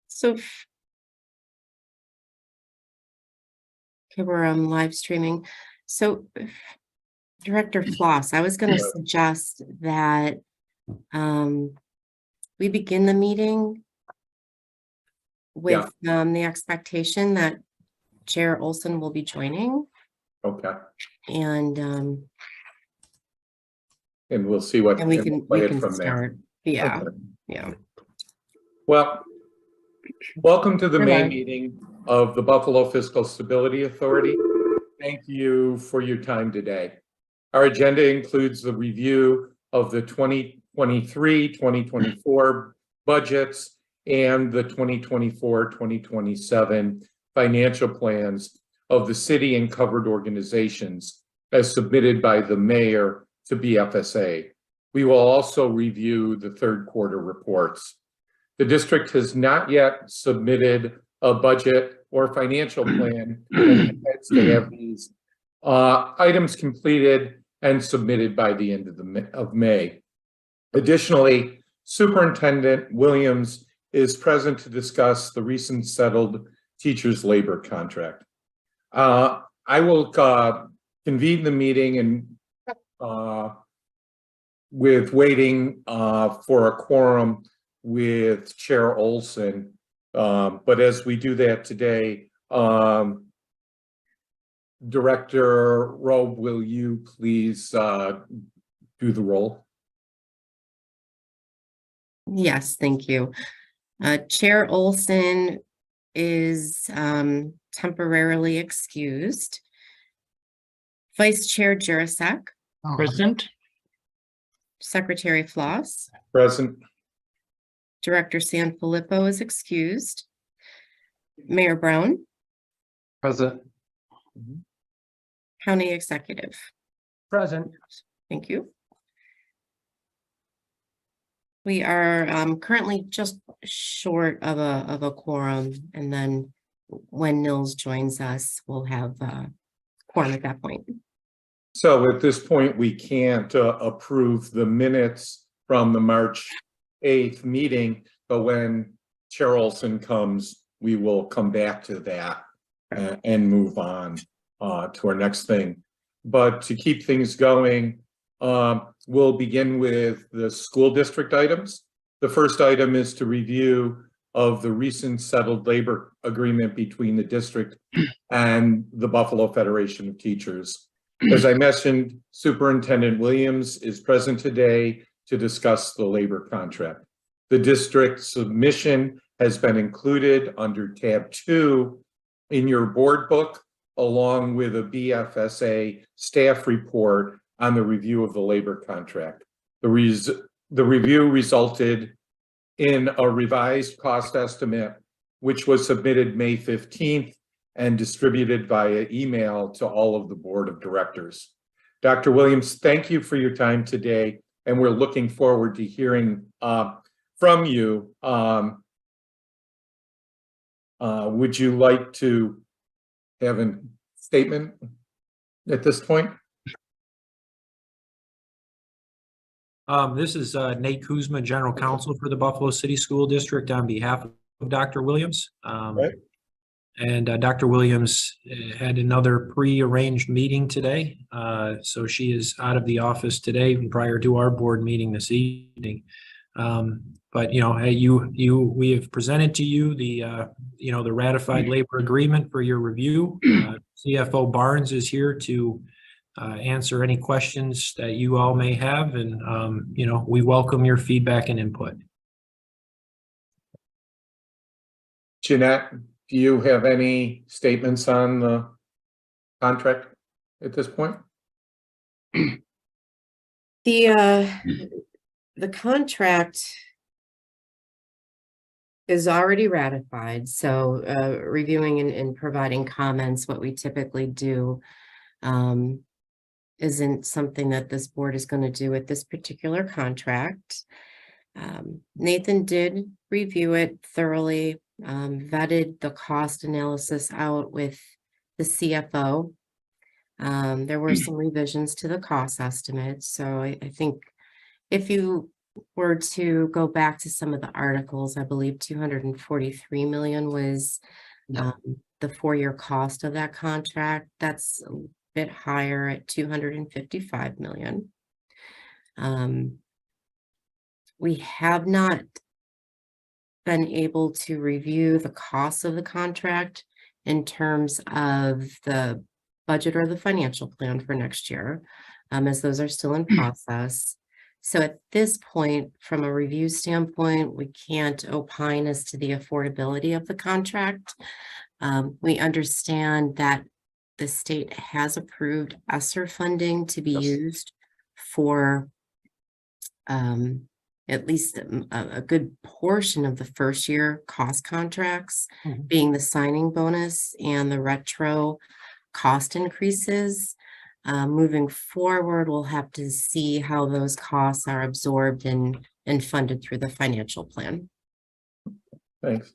So, okay, we're live streaming. So, Director Floss, I was going to suggest that we begin the meeting with the expectation that Chair Olson will be joining. Okay. And we'll see what we can from start. There. Yeah. Okay. Yeah. Well, welcome to the May meeting of the Buffalo Fiscal Stability Authority. Thank you for your time today. Our agenda includes the review of the 2023-2024 budgets and the 2024-2027 financial plans of the city and covered organizations as submitted by the mayor to BFSA. We will also review the third quarter reports. The district has not yet submitted a budget or financial plan and intends to have these items completed and submitted by the end of May. Additionally, Superintendent Williams is present to discuss the recent settled teachers' labor contract. I will convene the meeting and with waiting for a quorum with Chair Olson. But as we do that today, Director Robe, will you please do the roll? Yes, thank you. Chair Olson is temporarily excused. Vice Chair Jurasek. Present. Secretary Floss. Present. Director Sanfilippo is excused. Mayor Brown. Present. County Executive. Present. Thank you. We are currently just short of a quorum, and then when Nils joins us, we'll have a quorum at that point. So at this point, we can't approve the minutes from the March 8th meeting, but when Chair Olson comes, we will come back to that and move on to our next thing. But to keep things going, we'll begin with the school district items. The first item is to review of the recent settled labor agreement between the district and the Buffalo Federation of Teachers. As I mentioned, Superintendent Williams is present today to discuss the labor contract. The district submission has been included under tab 2 in your board book, along with a BFSA staff report on the review of the labor contract. The review resulted in a revised cost estimate, which was submitted May 15th and distributed via email to all of the board of directors. Dr. Williams, thank you for your time today, and we're looking forward to hearing from you. Would you like to have a statement at this point? This is Nate Kuzma, General Counsel for the Buffalo City School District on behalf of Dr. Williams. Right. And Dr. Williams had another pre-arranged meeting today. So she is out of the office today prior to our board meeting this evening. But hey, we have presented to you the the ratified labor agreement for your review. CFO Barnes is here to answer any questions that you all may have, and we welcome your feedback and input. Jeanette, do you have any statements on the contract at this point? The contract is already ratified, so reviewing and providing comments, what we typically do, isn't something that this board is going to do with this particular contract. Nathan did review it thoroughly, vetted the cost analysis out with the CFO. There were some revisions to the cost estimates, so I think if you were to go back to some of the articles, I believe 243 million was the 4-year cost of that contract. That's a bit higher at 255 million. We have not been able to review the cost of the contract in terms of the budget or the financial plan for next year, as those are still in process. So at this point, from a review standpoint, we can't opine as to the affordability of the contract. We understand that the state has approved ESSER funding to be used for at least a good portion of the first year cost contracts, being the signing bonus and the retro cost increases. Moving forward, we'll have to see how those costs are absorbed and funded through the financial plan. Thanks.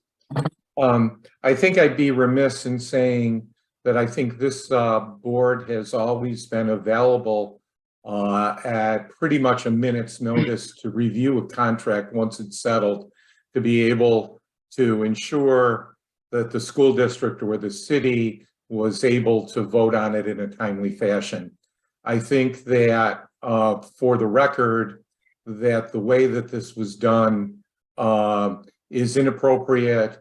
I think I'd be remiss in saying that I think this board has always been available at pretty much a minute's notice to review a contract once it's settled, to be able to ensure that the school district or the city was able to vote on it in a timely fashion. I think that for the record, that the way that this was done is inappropriate,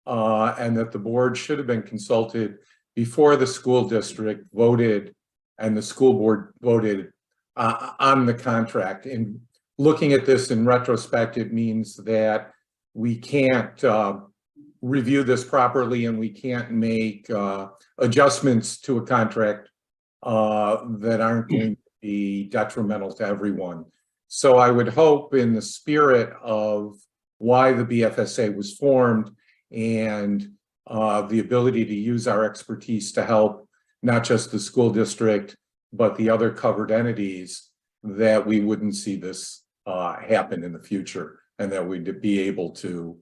and that the board should have been consulted before the school district voted and the school board voted on the contract. And looking at this in retrospect, it means that we can't review this properly, and we can't make adjustments to a contract that aren't going to be detrimental to everyone. So I would hope, in the spirit of why the BFSA was formed and the ability to use our expertise to help not just the school district, but the other covered entities, that we wouldn't see this happen in the future, and that we'd be able to,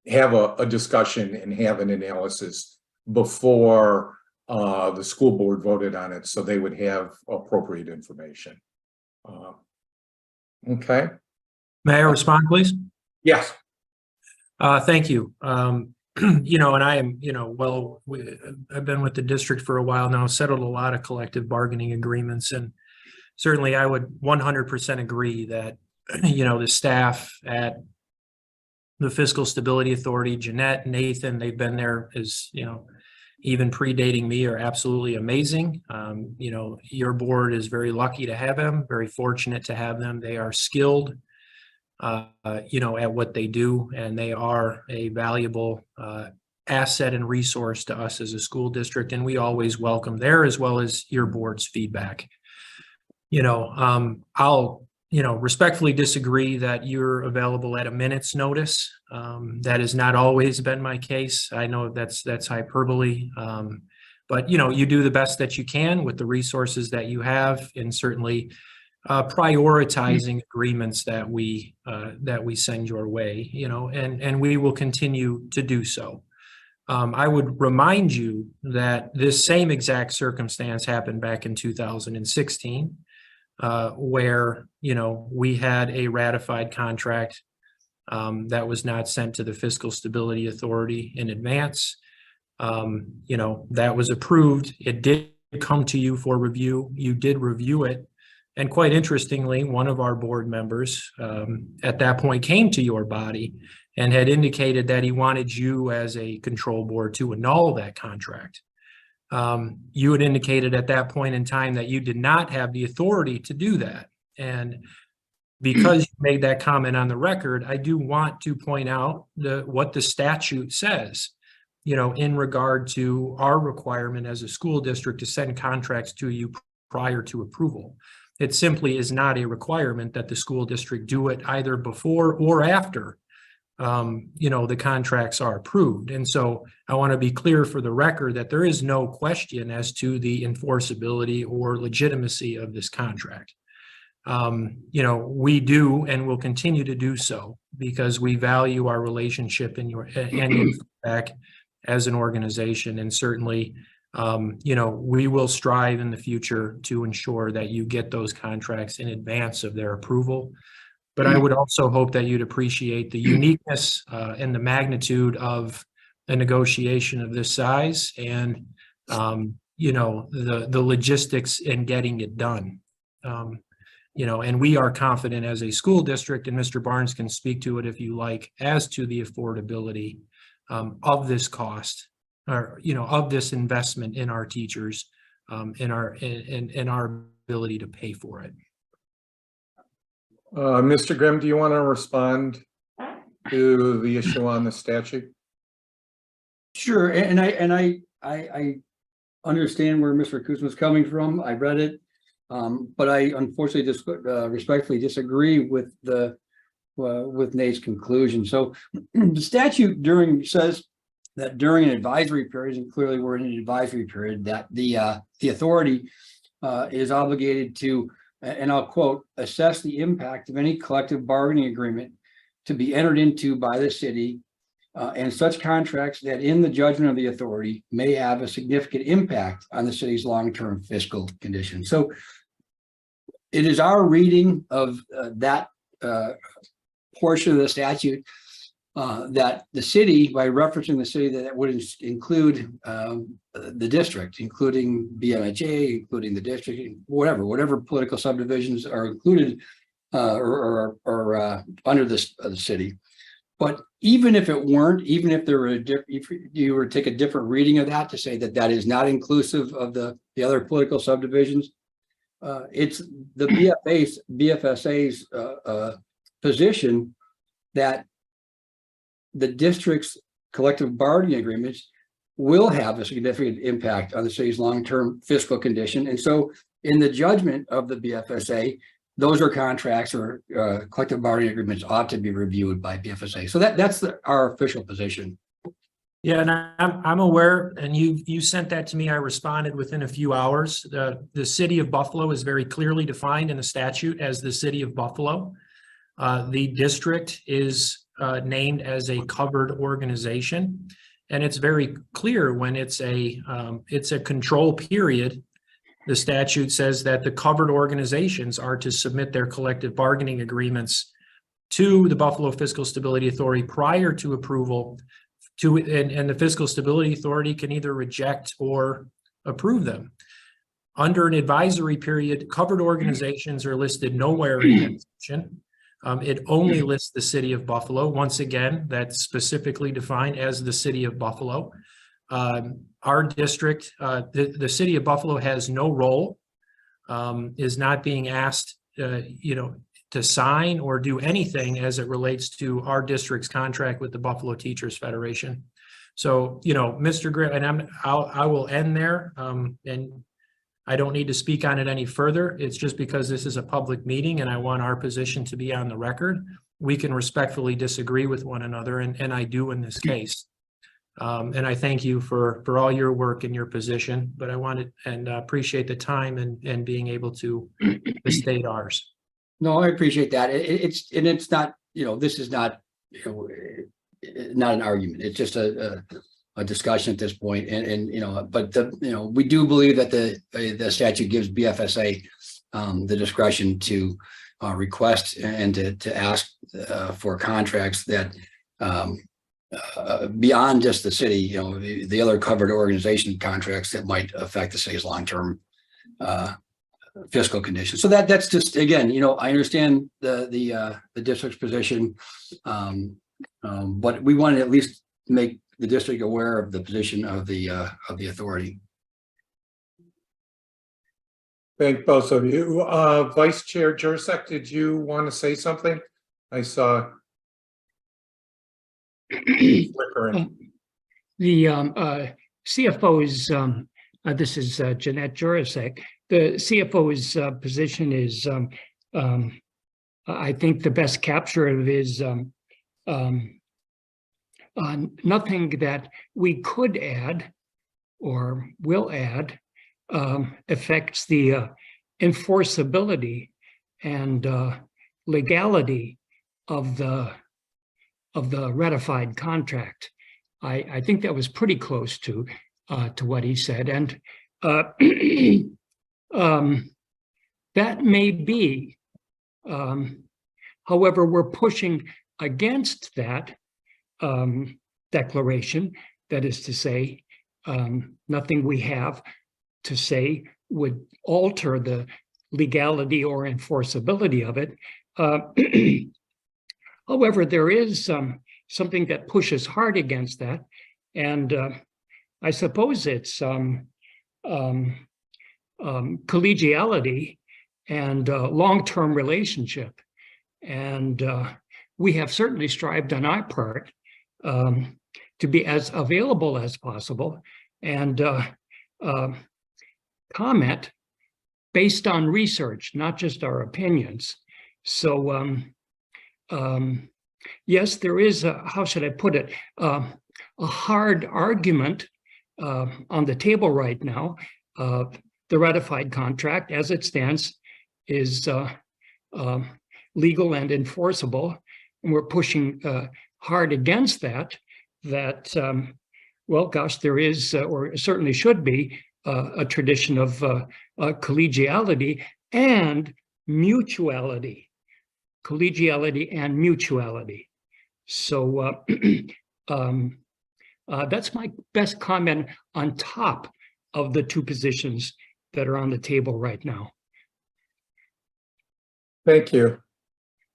have a discussion and have an analysis before the school board voted on it, so they would have appropriate information. Okay. May I respond, please? Yes. Thank you. And I am, I've been with the district for a while now, settled a lot of collective bargaining agreements, and certainly I would 100% agree that, the staff at the Fiscal Stability Authority, Jeanette, Nathan, they've been there as, even predating me, are absolutely amazing. Your board is very lucky to have them, very fortunate to have them. They are skilled, at what they do, and they are a valuable asset and resource to us as a school district, and we always welcome their as well as your board's feedback. I'll respectfully disagree that you're available at a minute's notice. That has not always been my case. I know that's hyperbole, but you do the best that you can with the resources that you have, and certainly prioritizing agreements that we send your way, and we will continue to do so. I would remind you that this same exact circumstance happened back in 2016, where we had a ratified contract that was not sent to the Fiscal Stability Authority in advance. That was approved. It did come to you for review. You did review it. And quite interestingly, one of our board members at that point came to your body and had indicated that he wanted you as a control board to annul that contract. You had indicated at that point in time that you did not have the authority to do that. And because you made that comment on the record, I do want to point out what the statute says, in regard to our requirement as a school district to send contracts to you prior to approval. It simply is not a requirement that the school district do it either before or after, the contracts are approved. And so I want to be clear for the record that there is no question as to the enforceability or legitimacy of this contract. We do and will continue to do so because we value our relationship and your feedback as an organization. And certainly We will strive in the future to ensure that you get those contracts in advance of their approval. But I would also hope that you'd appreciate the uniqueness and the magnitude of a negotiation of this size and, the logistics in getting it done. And we are confident as a school district, and Mr. Barnes can speak to it if you like, as to the affordability of this cost or, of this investment in our teachers and our ability to pay for it. Mr. Grimm, do you want to respond to the issue on the statute? Sure, and I understand where Mr. Kuzma is coming from. I read it, but I unfortunately just respectfully disagree with with Nate's conclusion. So the statute says that during an advisory period, and clearly we're in an advisory period, that the authority is obligated to, and I'll quote, assess the impact of any collective bargaining agreement to be entered into by the city and such contracts that in the judgment of the authority may have a significant impact on the city's long-term fiscal condition. So it is our reading of that portion of the statute that the city, by referencing the city, that would include the district, including BMHA, including the district, whatever political subdivisions are included or under the city. But even if it weren't, even if there were if you were to take a different reading of that to say that that is not inclusive of the other political subdivisions, it's the BFSA's position that the district's collective bargaining agreements will have a significant impact on the city's long-term fiscal condition. And so in the judgment of the BFSA, those are contracts or collective bargaining agreements ought to be reviewed by BFSA. So that's our official position. Yeah, and I'm aware, and you sent that to me. I responded within a few hours. The city of Buffalo is very clearly defined in the statute as the city of Buffalo. The district is named as a covered organization, and it's very clear when it's a control period. The statute says that the covered organizations are to submit their collective bargaining agreements to the Buffalo Fiscal Stability Authority prior to approval, and the Fiscal Stability Authority can either reject or approve them. Under an advisory period, covered organizations are listed nowhere in that section. It only lists the city of Buffalo. Once again, that's specifically defined as the city of Buffalo. Our district, the city of Buffalo has no role, is not being asked, to sign or do anything as it relates to our district's contract with the Buffalo Teachers Federation. So, Mr. Grimm, and I will end there, and I don't need to speak on it any further. It's just because this is a public meeting and I want our position to be on the record. We can respectfully disagree with one another, and I do in this case. And I thank you for all your work and your position, but I wanted and appreciate the time and being able to state ours. No, I appreciate that. It's not, this is not, not an argument. It's just a discussion at this point. But we do believe that the statute gives BFSA the discretion to request and to ask for contracts that beyond just the city, the other covered organization contracts that might affect the city's long-term fiscal conditions. So that's just, again, I understand the district's position, but we want to at least make the district aware of the position of the authority. Thank both of you. Vice Chair Jurcek, did you want to say something? I saw flickering. The CFO is, this is Jeanette Jurasek. The CFO's position is, I think, the best capture of his nothing that we could add or will add affects the enforceability and legality of the ratified contract. I think that was pretty close to. to what he said. And that may be. However, we're pushing against that declaration. That is to say, nothing we have to say would alter the legality or enforceability of it. However, there is something that pushes hard against that. And I suppose it's collegiality and long-term relationship. And we have certainly strived on our part to be as available as possible and comment based on research, not just our opinions. So yes, there is a, how should I put it, a hard argument on the table right now. The ratified contract as it stands is legal and enforceable. And we're pushing hard against that, well, gosh, there is, or certainly should be, a tradition of collegiality and mutuality. Collegiality and mutuality. So that's my best comment on top of the two positions that are on the table right now. Thank you.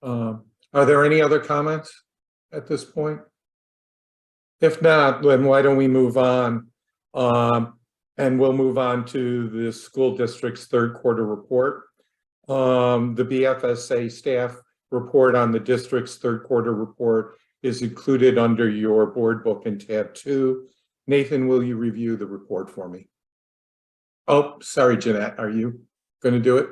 Are there any other comments at this point? If not, then why don't we move on? And we'll move on to the school district's third quarter report. The BFSA staff report on the district's third quarter report is included under your board book in tab 2. Nathan, will you review the report for me? Oh, sorry, Jeanette, are you going to do it?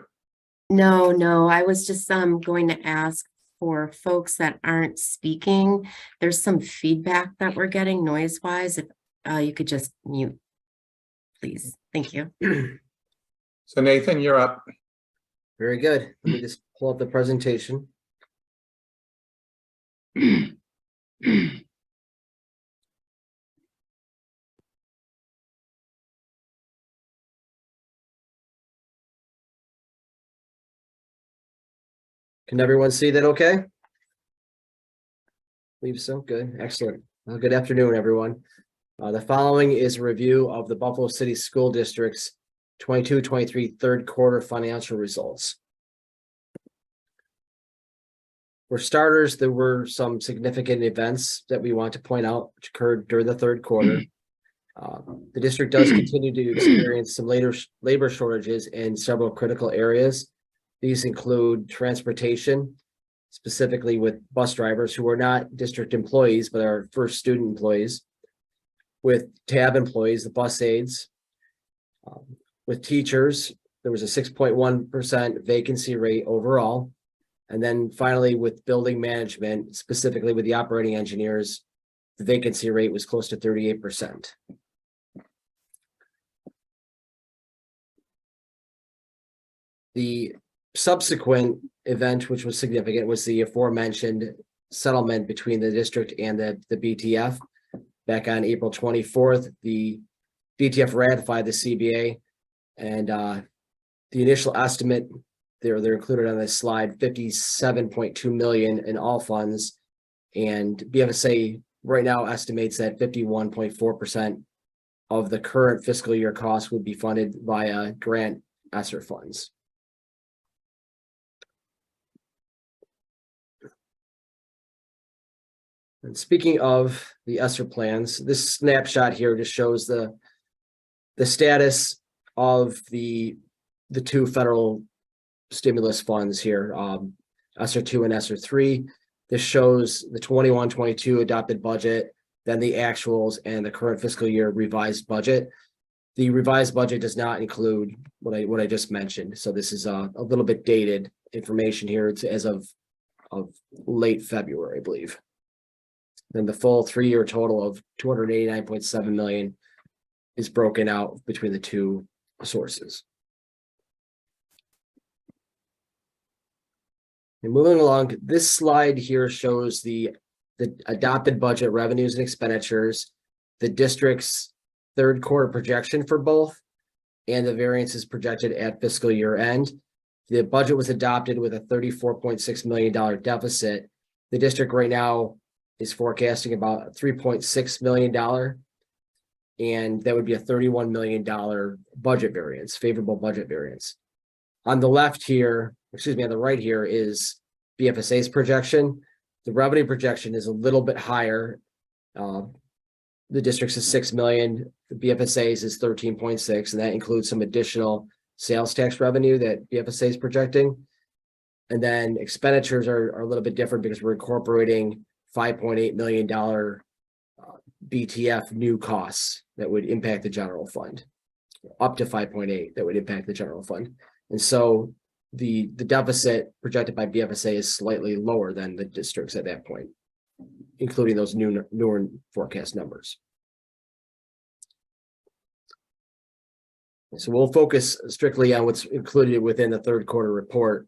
No, I was just going to ask for folks that aren't speaking. There's some feedback that we're getting noise-wise. If you could just mute, please. Thank you. So Nathan, you're up. Very good. Let me just pull up the presentation. Can everyone see that okay? Believe so. Good. Excellent. Well, good afternoon, everyone. The following is a review of the Buffalo City School District's 22-23 third quarter financial results. For starters, there were some significant events that we want to point out which occurred during the third quarter. The district does continue to experience some labor shortages in several critical areas. These include transportation, specifically with bus drivers who are not district employees, but are first student employees, with TAB employees, the bus aides, with teachers, there was a 6.1% vacancy rate overall. And then finally, with building management, specifically with the operating engineers, the vacancy rate was close to 38%. The subsequent event, which was significant, was the aforementioned settlement between the district and the BTF. Back on April 24th, the BTF ratified the CBA, and the initial estimate, they're included on this slide, $57.2 million in all funds, and BFSA right now estimates that 51.4% of the current fiscal year costs would be funded via grant ESSER funds. And speaking of the ESSER plans, this snapshot here just shows the status of the two federal stimulus funds here, ESSER 2 and ESSER 3. This shows the 21-22 adopted budget, then the actuals and the current fiscal year revised budget. The revised budget does not include what I just mentioned. So this is a little bit dated information here. It's as of late February, I believe. Then the full 3-year total of $289.7 million is broken out between the two sources. And moving along, this slide here shows the adopted budget revenues and expenditures, the district's third quarter projection for both, and the variance is projected at fiscal year end. The budget was adopted with a $34.6 million deficit. The district right now is forecasting about $3.6 million, and that would be a $31 million budget variance, favorable budget variance. On the left here, excuse me, on the right here is BFSA's projection. The revenue projection is a little bit higher. The district's is 6 million, the BFSA's is 13.6, and that includes some additional sales tax revenue that BFSA is projecting. And then expenditures are a little bit different because we're incorporating $5.8 million BTF new costs that would impact the general fund, up to 5.8 that would impact the general fund. And so the deficit projected by BFSA is slightly lower than the districts at that point, including those newer forecast numbers. So we'll focus strictly on what's included within the third quarter report.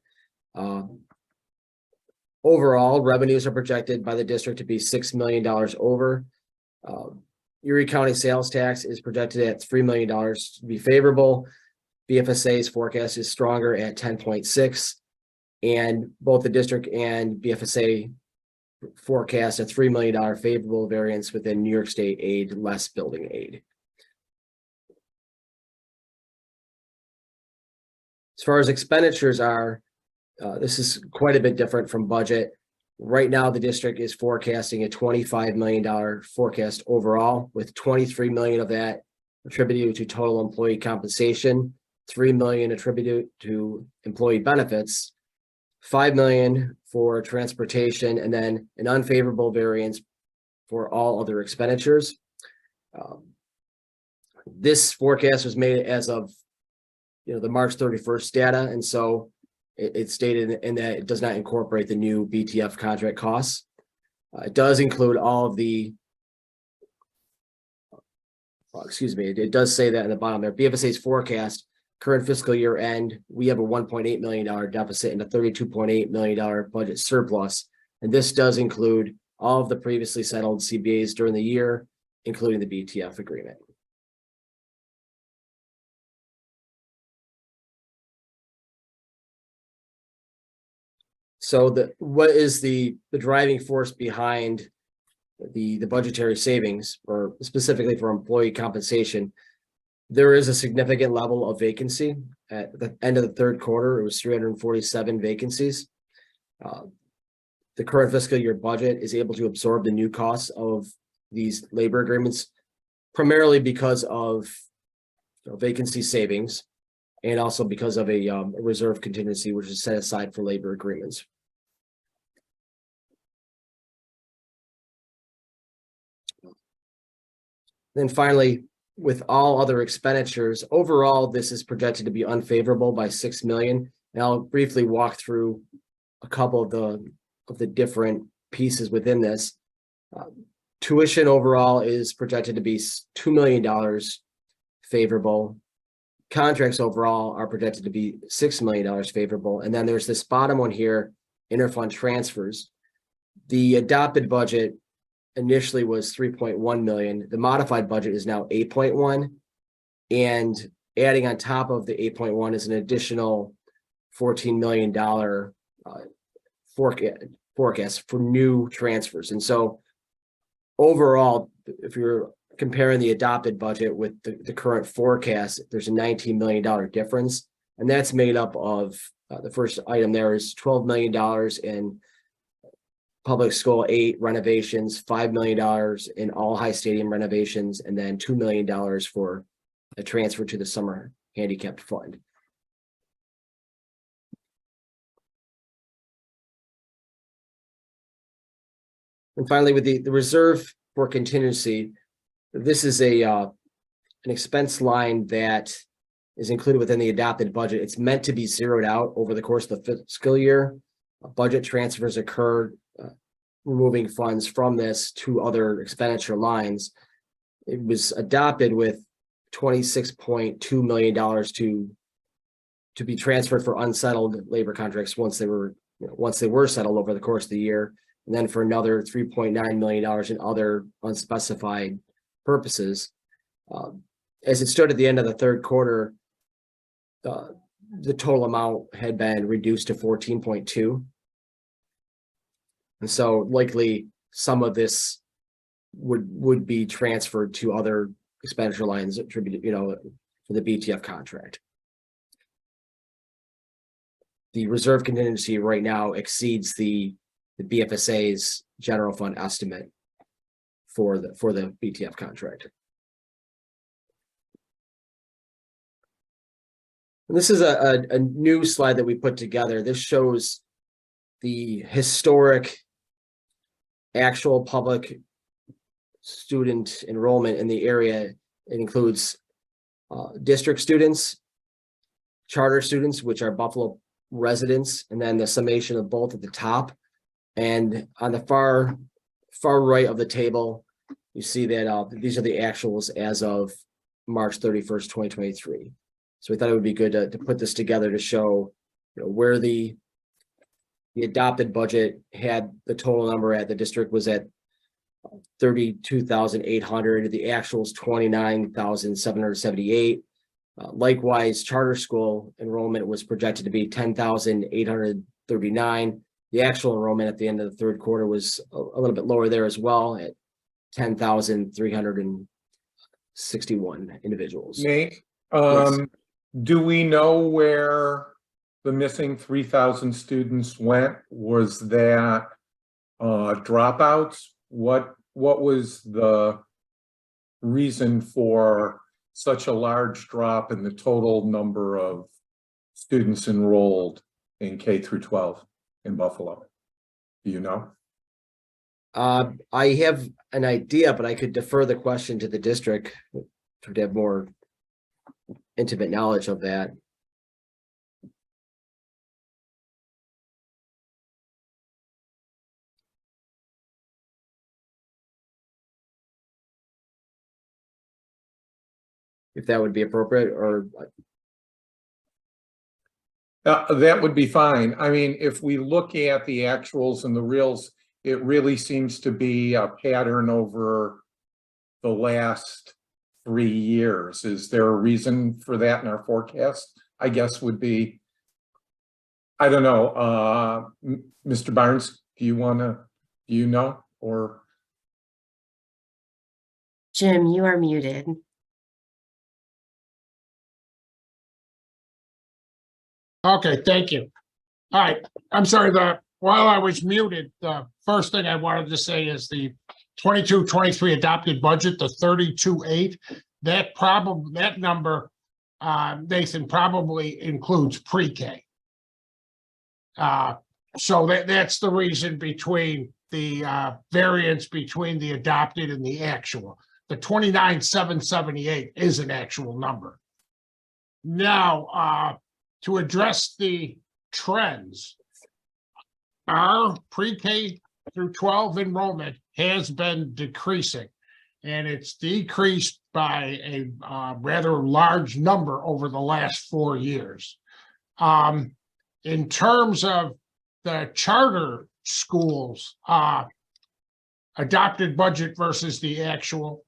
Overall, revenues are projected by the district to be $6 million over. Erie County sales tax is projected at $3 million to be favorable. BFSA's forecast is stronger at 10.6, and both the district and BFSA forecast a $3 million favorable variance within New York State aid, less building aid. As far as expenditures are, this is quite a bit different from budget. Right now, the district is forecasting a $25 million forecast overall, with $23 million of that attributed to total employee compensation, $3 million attributed to employee benefits, $5 million for transportation, and then an unfavorable variance for all other expenditures. This forecast was made as of the March 31st data, and so it's stated in that it does not incorporate the new BTF contract costs. It does include all of the, it does say that in the bottom there. BFSA's forecast, current fiscal year end, we have a $1.8 million deficit and a $32.8 million budget surplus. And this does include all of the previously settled CBAs during the year, including the BTF agreement. So what is the driving force behind the budgetary savings, or specifically for employee compensation? There is a significant level of vacancy. At the end of the third quarter, it was 347 vacancies. The current fiscal year budget is able to absorb the new costs of these labor agreements, primarily because of vacancy savings, and also because of a reserve contingency, which is set aside for labor agreements. Then finally, with all other expenditures, overall, this is projected to be unfavorable by $6 million. And I'll briefly walk through a couple of the different pieces within this. Tuition overall is projected to be $2 million favorable. Contracts overall are projected to be $6 million favorable. And then there's this bottom one here, interfund transfers. The adopted budget initially was 3.1 million. The modified budget is now 8.1, and adding on top of the 8.1 is an additional $14 million forecast for new transfers. And so overall, if you're comparing the adopted budget with the current forecast, there's a $19 million difference, and that's made up of the first item there is $12 million in public school 8 renovations, $5 million in all high stadium renovations, and then $2 million for a transfer to the summer handicapped fund. And finally, with the reserve for contingency, this is an expense line that is included within the adopted budget. It's meant to be zeroed out over the course of the fiscal year. Budget transfers occurred, removing funds from this to other expenditure lines. It was adopted with $26.2 million to be transferred for unsettled labor contracts once they were settled over the course of the year, and then for another $3.9 million in other unspecified purposes. As it stood at the end of the third quarter, the total amount had been reduced to 14.2. And so likely some of this would be transferred to other expenditure lines attributed, for the BTF contract. The reserve contingency right now exceeds the BFSA's general fund estimate for the BTF contract. And this is a new slide that we put together. This shows the historic actual public student enrollment in the area. It includes district students, charter students, which are Buffalo residents, and then the summation of both at the top. And on the far right of the table, you see that these are the actuals as of March 31st, 2023. So we thought it would be good to put this together to show where the adopted budget had the total number at. The district was at 32,800. The actuals 29,778. Likewise, charter school enrollment was projected to be 10,839. The actual enrollment at the end of the third quarter was a little bit lower there as well at 10,361 individuals. Nate, Yes. do we know where the missing 3,000 students went? Was that dropouts? What was the reason for such a large drop in the total number of students enrolled in K through 12 in Buffalo? Do you know? I have an idea, but I could defer the question to the district to have more intimate knowledge of that. If that would be appropriate, or That would be fine. I mean, if we look at the actuals and the reals, it really seems to be a pattern over the last 3 years. Is there a reason for that in our forecast? I guess would be, I don't know, Mr. Barnes, do you know, or? Jim, you are muted. Okay, thank you. All right, I'm sorry, while I was muted, the first thing I wanted to say is the 22-23 adopted budget, the 32.8, that number, Nathan, probably includes pre-K. So that's the reason between the variance between the adopted and the actual. The 29,778 is an actual number. Now, to address the trends, our pre-K through 12 enrollment has been decreasing, and it's decreased by a rather large number over the last 4 years. In terms of the charter schools adopted budget versus the actual,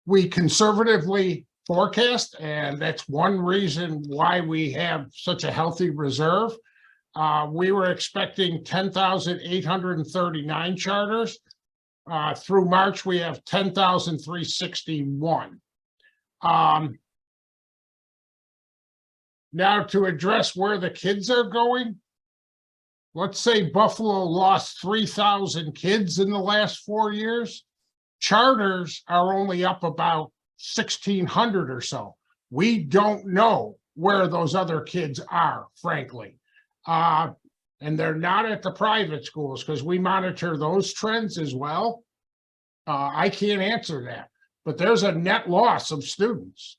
we conservatively forecast, and that's one reason why we have such a healthy reserve. We were expecting 10,839 charters. Through March, we have 10,361. Now, to address where the kids are going, let's say Buffalo lost 3,000 kids in the last 4 years. Charters are only up about 1,600 or so. We don't know where those other kids are, frankly. And they're not at the private schools because we monitor those trends as well. I can't answer that, but there's a net loss of students.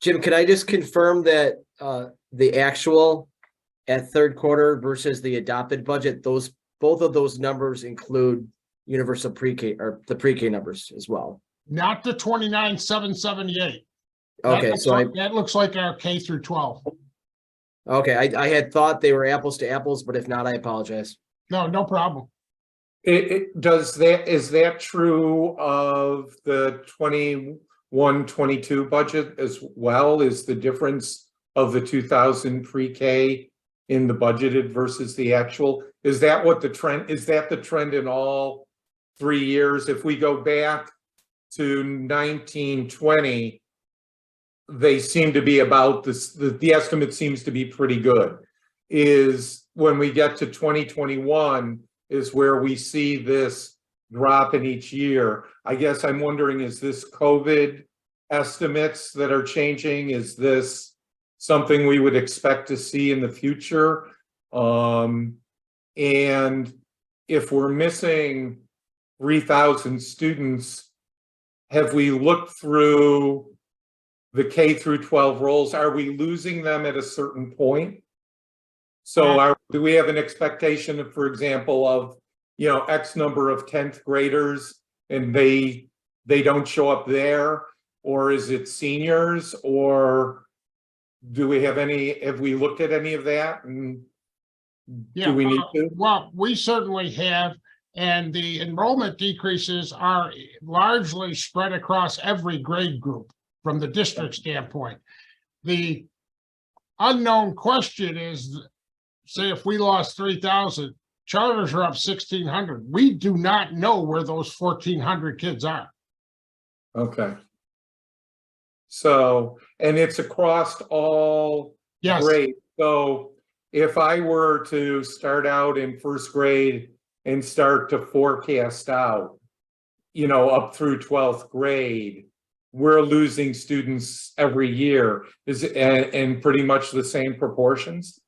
Jim, can I just confirm that the actual at third quarter versus the adopted budget, both of those numbers include universal pre-K or the pre-K numbers as well? Not the 29,778. Okay, That looks like our K through 12. Okay, I had thought they were apples to apples, but if not, I apologize. No problem. Is that true of the 21-22 budget as well? Is the difference of the 2,000 pre-K in the budgeted versus the actual? Is that what the trend, is that the trend in all 3 years? If we go back to 1920, they seem to be about this, the estimate seems to be pretty good. Is when we get to 2021 is where we see this drop in each year. I guess I'm wondering, is this COVID estimates that are changing? Is this something we would expect to see in the future? And if we're missing 3,000 students, have we looked through the K through 12 roles? Are we losing them at a certain point? So do we have an expectation of, for example, of, X number of 10th graders and they don't show up there? Or is it seniors? Or do we have we looked at any of that? And do we need to? Well, we certainly have, and the enrollment decreases are largely spread across every grade group from the district standpoint. The unknown question is, say if we lost 3,000, charters are up 1,600. We do not know where those 1,400 kids are. Okay. So, and it's across all Yes. grades. So if I were to start out in first grade and start to forecast out, up through 12th grade, we're losing students every year. Is it in pretty much the same proportions?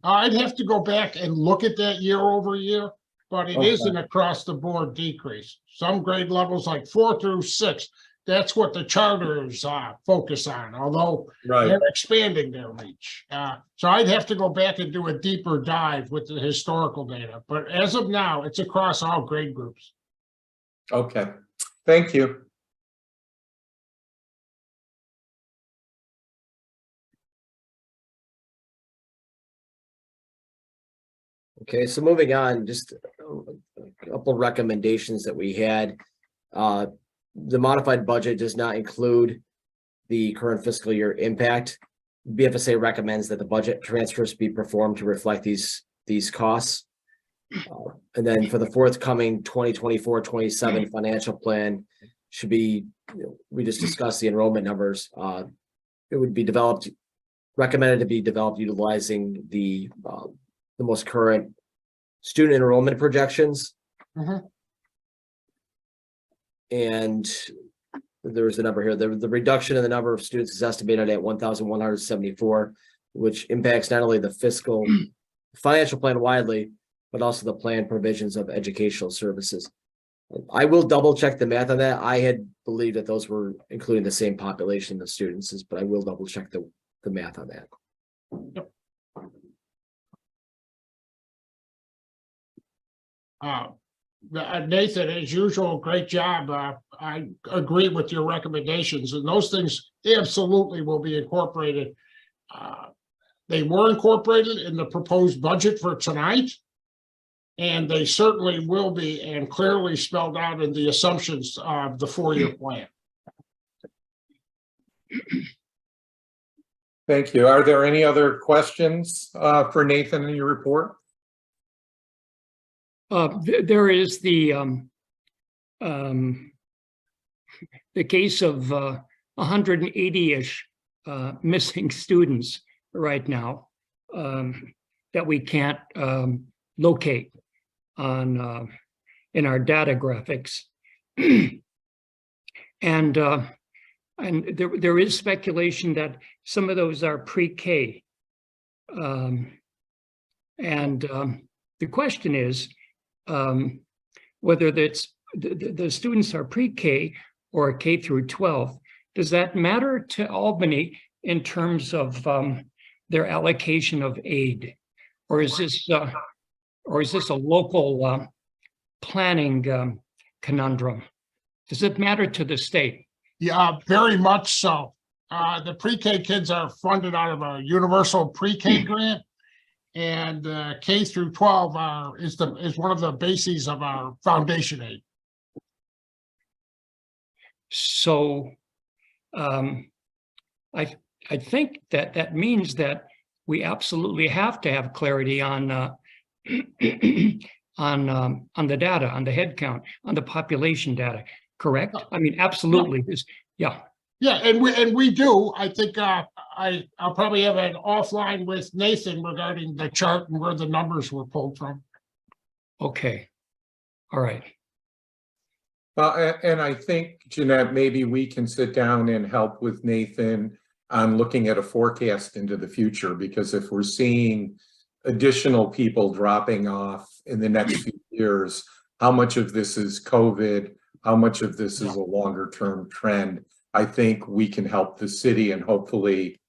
I'd have to go back and look at that year over year, but it is an across the board decrease. Some grade levels like 4 through 6, that's what the charters focus on, although they're expanding their reach. So I'd have to go back and do a deeper dive with the historical data, but as of now, it's across all grade groups. Okay, thank you. Okay, so moving on, just a couple recommendations that we had. The modified budget does not include the current fiscal year impact. BFSA recommends that the budget transfers be performed to reflect these costs. And then for the forthcoming 2024-27 financial plan should be, we just discussed the enrollment numbers. It would be recommended to be developed utilizing the most current student enrollment projections. And there's a number here. The reduction in the number of students is estimated at 1,174, which impacts not only the fiscal financial plan widely, but also the plan provisions of educational services. I will double check the math on that. I had believed that those were including the same population of students, but I will double check the math on that. Yep. Nathan, as usual, great job. I agree with your recommendations, and those things absolutely will be incorporated. They were incorporated in the proposed budget for tonight, and they certainly will be and clearly spelled out in the assumptions of the 4-year plan. Thank you. Are there any other questions for Nathan in your report? There is the case of 180-ish missing students right now that we can't locate on in our data graphics, and there is speculation that some of those are pre-K, and the question is whether that's the students are pre-K or K through 12. Does that matter to Albany in terms of their allocation of aid, or is this a local planning conundrum? Does it matter to the state? Yeah, very much so. The pre-K kids are funded out of a universal pre-K grant. and K through 12 is one of the bases of our foundation aid. So I think that means that we absolutely have to have clarity on on the data, on the head count, on the population data, correct? I mean, absolutely. Yeah. Yeah, and we do. I think I'll probably have an offline with Nathan regarding the chart and where the numbers were pulled from. Okay. All right. And I think, Jeanette, maybe we can sit down and help with Nathan on looking at a forecast into the future, because if we're seeing additional people dropping off in the next few years, how much of this is COVID? How much of this is a longer term trend? I think we can help the city, and hopefully,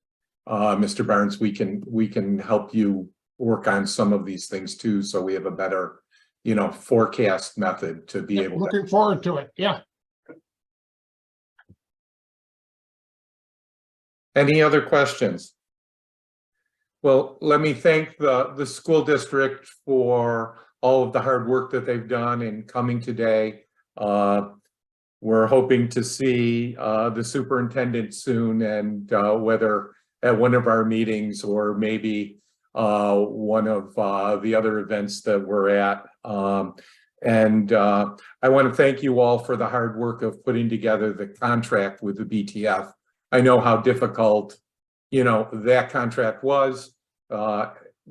Mr. Barnes, we can help you work on some of these things too, so we have a better, forecast method to be able to. Looking forward to it. Yeah. Any other questions? Well, let me thank the school district for all of the hard work that they've done in coming today. We're hoping to see the superintendent soon, and whether at one of our meetings or maybe one of the other events that we're at. I want to thank you all for the hard work of putting together the contract with the BTF. I know how difficult, that contract was,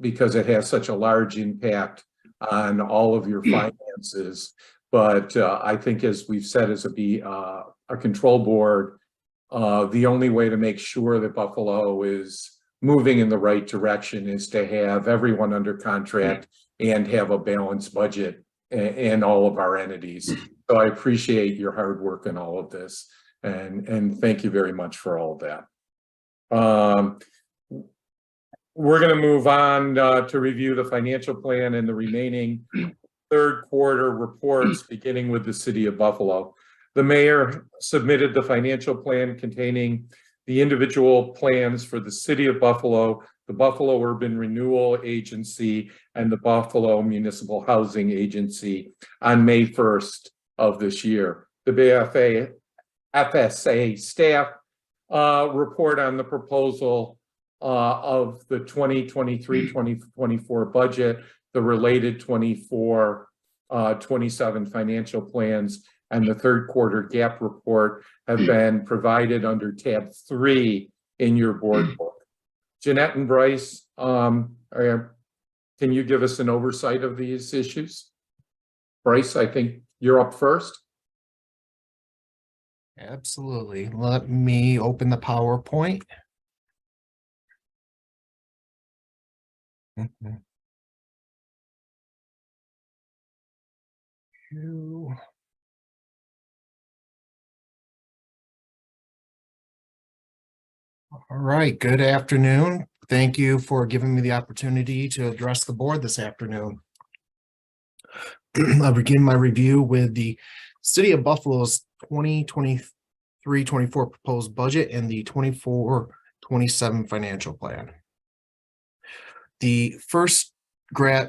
because it has such a large impact on all of your finances. But I think, as we've said, as a control board, the only way to make sure that Buffalo is moving in the right direction is to have everyone under contract and have a balanced budget in all of our entities. So I appreciate your hard work in all of this, and thank you very much for all of that. We're going to move on to review the financial plan and the remaining third quarter reports, beginning with the city of Buffalo. The mayor submitted the financial plan containing the individual plans for the city of Buffalo, the Buffalo Urban Renewal Agency, and the Buffalo Municipal Housing Agency on May 1st of this year. The BFSA staff report on the proposal of the 2023-2024 budget, the related 24-27 financial plans, and the third quarter gap report have been provided under tab 3 in your board book. Jeanette and Bryce, can you give us an oversight of these issues? Bryce, I think you're up first. Absolutely. Let me open the PowerPoint. All right, good afternoon. Thank you for giving me the opportunity to address the board this afternoon. I'll begin my review with the City of Buffalo's 2023-24 proposed budget and the 24-27 financial plan. The first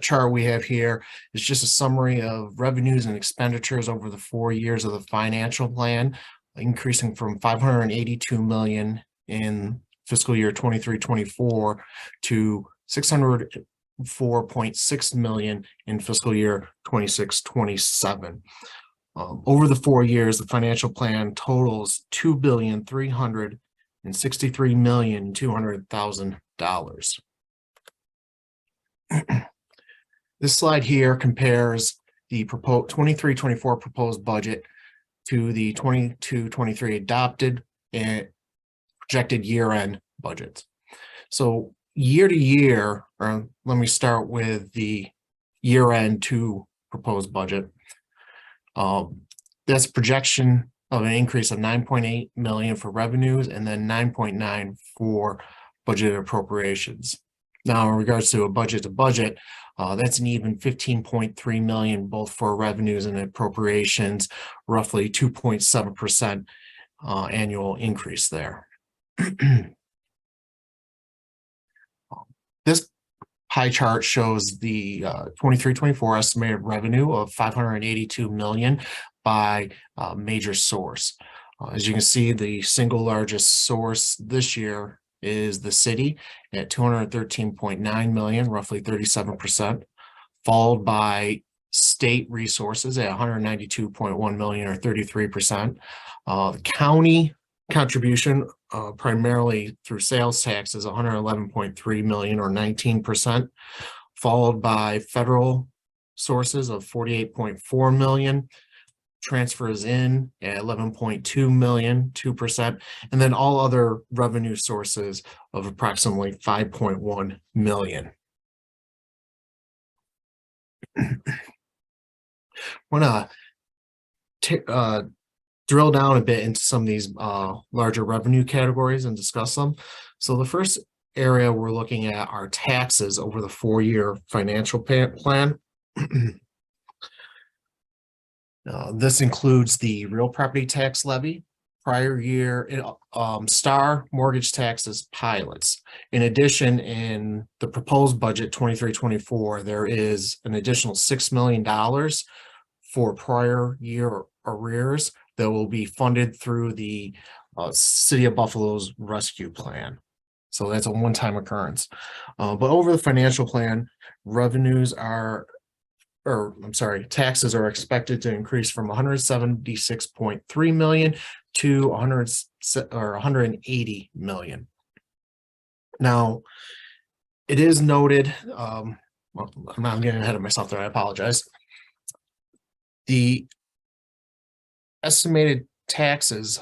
chart we have here is just a summary of revenues and expenditures over the 4 years of the financial plan, increasing from 582 million in fiscal year 23-24 to 604.6 million in fiscal year 26-27. Over the 4 years, the financial plan totals $2,363,200,000. This slide here compares the proposed 23-24 proposed budget to the 22-23 adopted and projected year-end budgets. So year to year, or let me start with the year-end 2 proposed budget. That's a projection of an increase of 9.8 million for revenues and then 9.9 for budgeted appropriations. Now, in regards to a budget, that's an even 15.3 million, both for revenues and appropriations, roughly 2.7% annual increase there. This pie chart shows the 23-24 estimated revenue of 582 million by major source. As you can see, the single largest source this year is the city at 213.9 million, roughly 37%, followed by state resources at 192.1 million or 33%. The county contribution, primarily through sales tax, is 111.3 million or 19%, followed by federal sources of 48.4 million, transfers in at 11.2 million, 2%, and then all other revenue sources of approximately 5.1 million. I want to drill down a bit into some of these larger revenue categories and discuss them. So the first area we're looking at are taxes over the 4-year financial plan. This includes the real property tax levy, prior year star mortgage taxes pilots. In addition, in the proposed budget 23-24, there is an additional $6 million for prior year arrears that will be funded through the City of Buffalo's rescue plan. So that's a one-time occurrence. But over the financial plan, taxes are expected to increase from 176.3 million to 180 million. Now, it is noted, well, I'm getting ahead of myself there, I apologize. The estimated taxes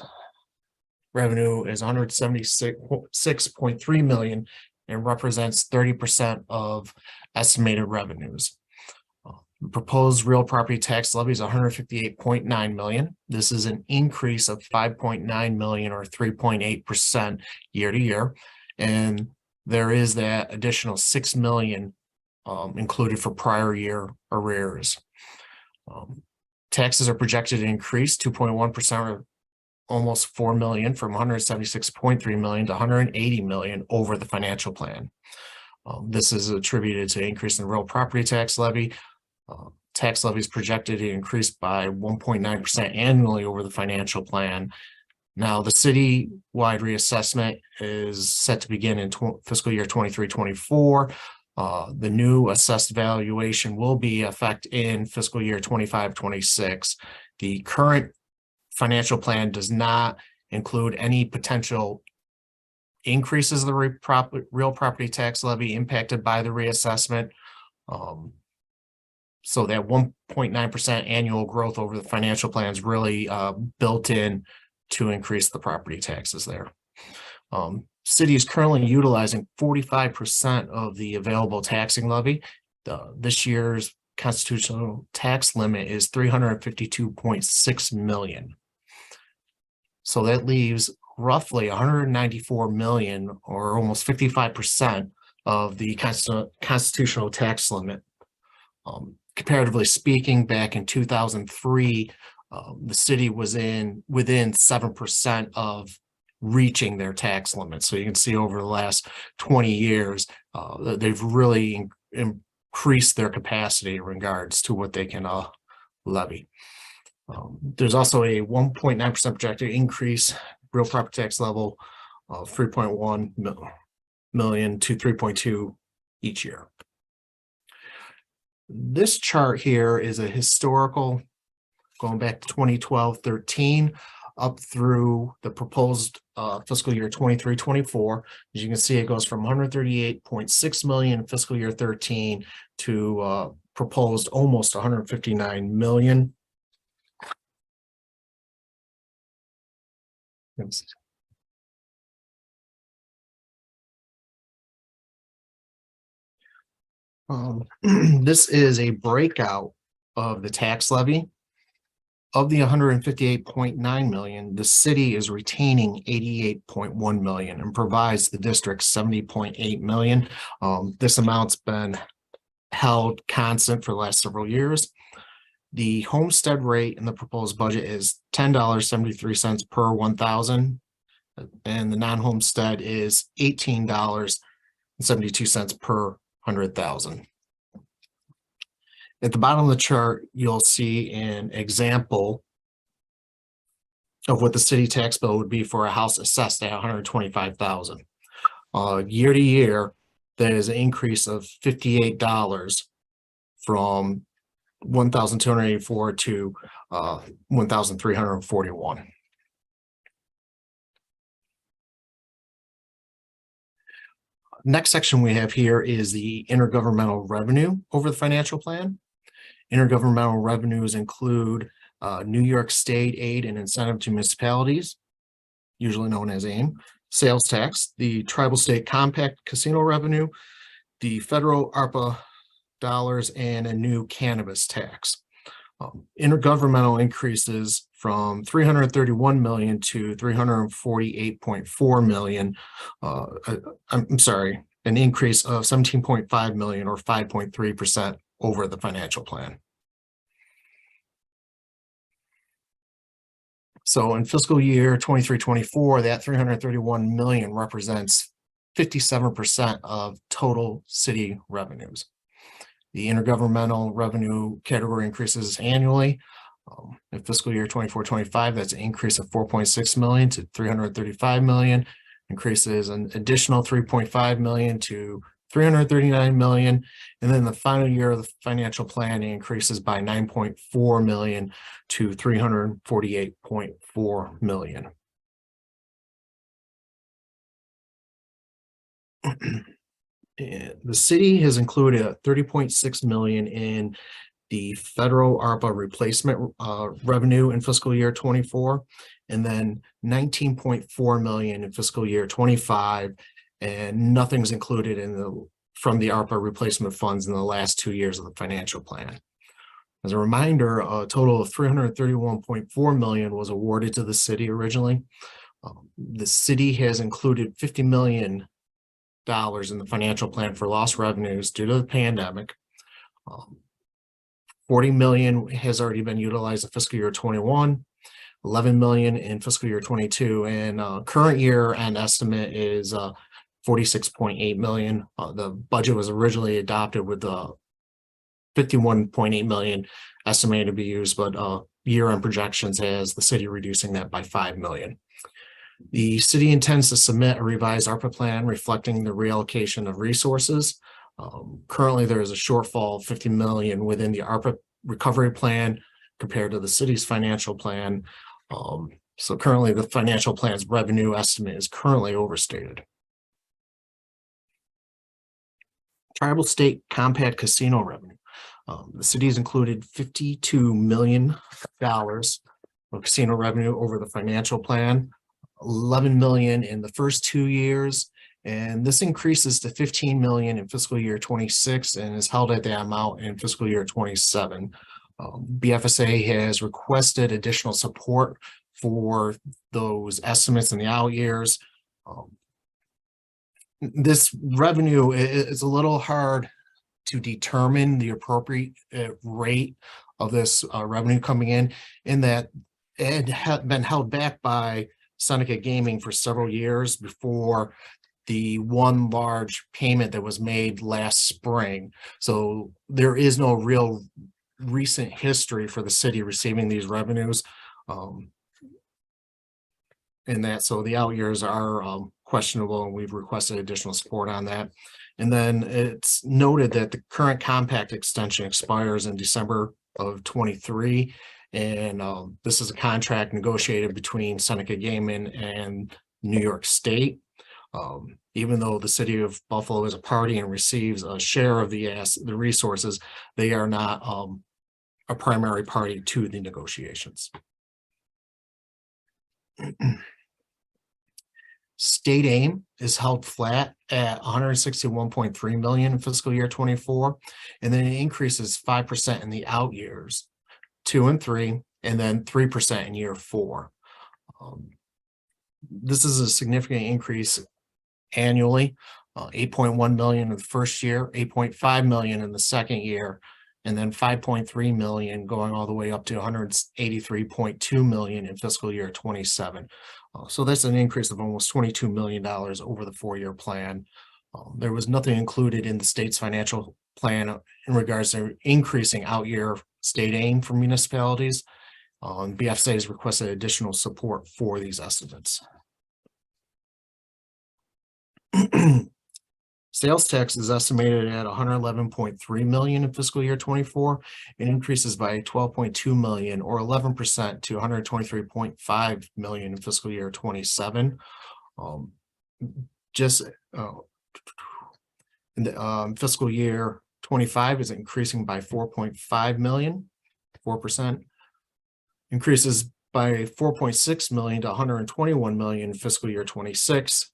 revenue is 176.3 million and represents 30% of estimated revenues. The proposed real property tax levy is 158.9 million. This is an increase of 5.9 million or 3.8% year to year. And there is that additional 6 million included for prior year arrears. Taxes are projected to increase 2.1% or almost 4 million from 176.3 million to 180 million over the financial plan. This is attributed to increase in real property tax levy. Tax levy is projected to increase by 1.9% annually over the financial plan. Now, the city-wide reassessment is set to begin in fiscal year 23-24. The new assessed valuation will be effective in fiscal year 25-26. The current financial plan does not include any potential increases of the real property tax levy impacted by the reassessment. So that 1.9% annual growth over the financial plan is really built in to increase the property taxes there. City is currently utilizing 45% of the available taxing levy. This year's constitutional tax limit is 352.6 million. So that leaves roughly 194 million or almost 55% of the constitutional tax limit. Comparatively speaking, back in 2003, the city was within 7% of reaching their tax limit. So you can see over the last 20 years, they've really increased their capacity in regards to what they can levy. There's also a 1.9% projected increase real property tax level of 3.1 million to 3.2 each year. This chart here is a historical going back to 2012-13 up through the proposed fiscal year 23-24. As you can see, it goes from 138.6 million in fiscal year 13 to proposed almost 159 million. This is a breakout of the tax levy. Of the 158.9 million, the city is retaining 88.1 million and provides the district 70.8 million. This amount's been held constant for the last several years. The homestead rate in the proposed budget is $10.73 per 1,000, and the non-homestead is $18.72 per $100,000. At the bottom of the chart, you'll see an example of what the city tax bill would be for a house assessed at $125,000. Year to year, that is an increase of $58 from 1,284 to 1,341. Next section we have here is the intergovernmental revenue over the financial plan. Intergovernmental revenues include New York State aid and incentive to municipalities, usually known as AIM, sales tax, the tribal state compact casino revenue, the federal ARPA dollars, and a new cannabis tax. Intergovernmental increases from 331 million to 348.4 million. I'm sorry, an increase of 17.5 million or 5.3% over the financial plan. So in fiscal year 23-24, that 331 million represents 57% of total city revenues. The intergovernmental revenue category increases annually. In fiscal year 24-25, that's an increase of 4.6 million to 335 million, increases an additional 3.5 million to 339 million. And then the final year of the financial plan increases by 9.4 million to 348.4 million. The city has included a 30.6 million in the federal ARPA replacement revenue in fiscal year 24, and then 19.4 million in fiscal year 25, and nothing's included in from the ARPA replacement funds in the last 2 years of the financial plan. As a reminder, a total of 331.4 million was awarded to the city originally. The city has included $50 million in the financial plan for lost revenues due to the pandemic. 40 million has already been utilized in fiscal year 21, 11 million in fiscal year 22, and current year end estimate is 46.8 million. The budget was originally adopted with 51.8 million estimated to be used, but year-end projections has the city reducing that by 5 million. The city intends to submit a revised ARPA plan reflecting the reallocation of resources. Currently, there is a shortfall of 50 million within the ARPA recovery plan compared to the city's financial plan. So currently, the financial plan's revenue estimate is currently overstated. Tribal state compact casino revenue. The city has included $52 million of casino revenue over the financial plan. 11 million in the first 2 years, and this increases to 15 million in fiscal year 26 and is held at that amount in fiscal year 27. BFSA has requested additional support for those estimates in the out years. This revenue is a little hard to determine the appropriate rate of this revenue coming in that it had been held back by Seneca Gaming for several years before the one large payment that was made last spring. So there is no real recent history for the city receiving these revenues. In that, so the out years are questionable, and we've requested additional support on that. And then it's noted that the current compact extension expires in December of 23. And this is a contract negotiated between Seneca Gaming and New York State. Even though the city of Buffalo is a party and receives a share of the resources, they are not a primary party to the negotiations. State aim is held flat at 161.3 million in fiscal year 24, and then it increases 5% in the out years, 2 and 3, and then 3% in year 4. This is a significant increase annually, 8.1 million in the first year, 8.5 million in the second year, and then 5.3 million going all the way up to 183.2 million in fiscal year 27. So that's an increase of almost $22 million over the 4-year plan. There was nothing included in the state's financial plan in regards to increasing out-year state aid for municipalities. BFSA has requested additional support for these estimates. Sales tax is estimated at 111.3 million in fiscal year 24 and increases by 12.2 million or 11% to 123.5 million in fiscal year 27. In the fiscal year 25 is increasing by 4.5 million, 4%. Increases by 4.6 million to 121 million in fiscal year 26.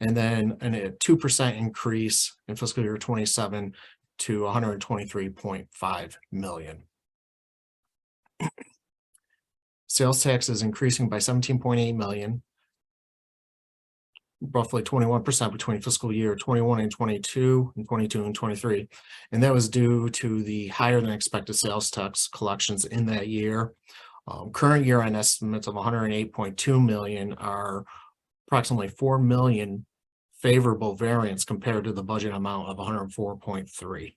And then a 2% increase in fiscal year 27 to 123.5 million. Sales tax is increasing by 17.8 million, roughly 21% between fiscal year 21 and 22 and 22 and 23. And that was due to the higher than expected sales tax collections in that year. Current year end estimates of 108.2 million are approximately 4 million favorable variance compared to the budget amount of 104.3.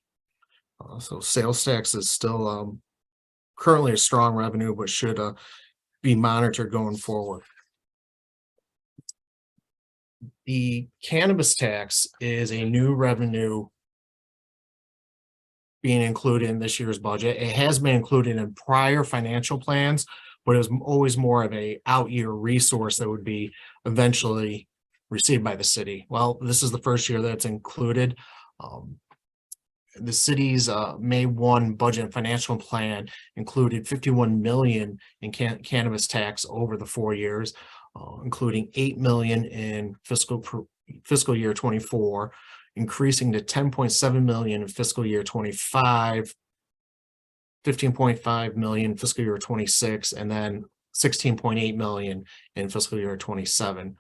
So sales tax is still currently a strong revenue, but should be monitored going forward. The cannabis tax is a new revenue being included in this year's budget. It has been included in prior financial plans, but it was always more of a out-year resource that would be eventually received by the city. Well, this is the first year that's included. The city's May 1 budget and financial plan included 51 million in cannabis tax over the 4 years, including 8 million in fiscal year 24, increasing to 10.7 million in fiscal year 25, 15.5 million fiscal year 26, and then 16.8 million in fiscal year 27.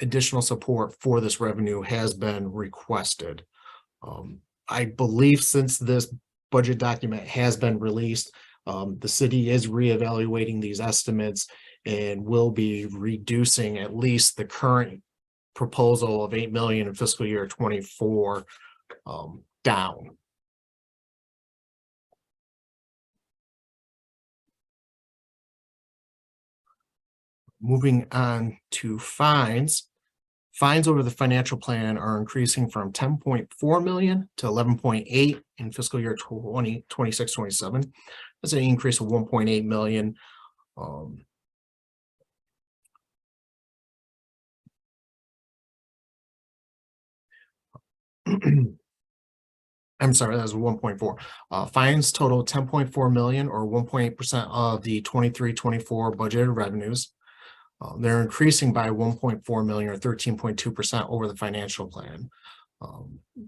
Additional support for this revenue has been requested. I believe since this budget document has been released, the city is reevaluating these estimates and will be reducing at least the current proposal of 8 million in fiscal year 24 down. Moving on to fines. Fines over the financial plan are increasing from 10.4 million to 11.8 in fiscal year 26-27. That's an increase of 1.8 million. I'm sorry, that was 1.4. Fines total 10.4 million or 1.8% of the 23-24 budgeted revenues. They're increasing by 1.4 million or 13.2% over the financial plan.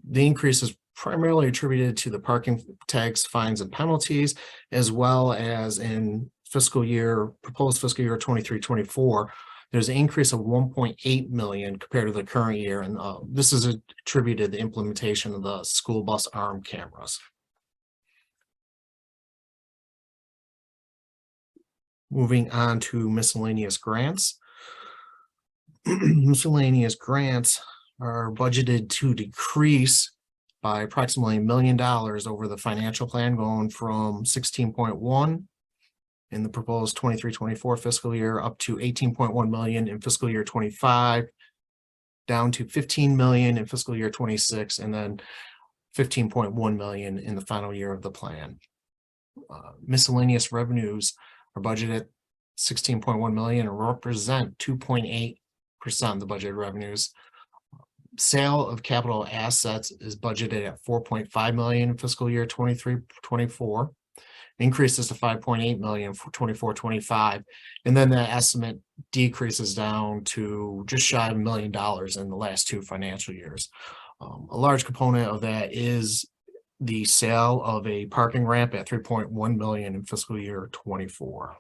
The increase is primarily attributed to the parking tax, fines, and penalties, as well as in proposed fiscal year 23-24. There's an increase of 1.8 million compared to the current year, and this is attributed to the implementation of the school bus arm cameras. Moving on to miscellaneous grants. Miscellaneous grants are budgeted to decrease by approximately $1 million over the financial plan, going from 16.1 in the proposed 23-24 fiscal year up to 18.1 million in fiscal year 25, down to 15 million in fiscal year 26, and then 15.1 million in the final year of the plan. Miscellaneous revenues are budgeted at 16.1 million and represent 2.8% of the budgeted revenues. Sale of capital assets is budgeted at 4.5 million in fiscal year 23-24. Increases to 5.8 million for 24-25. And then the estimate decreases down to just shy of $1 million in the last 2 financial years. A large component of that is the sale of a parking ramp at 3.1 million in fiscal year 24.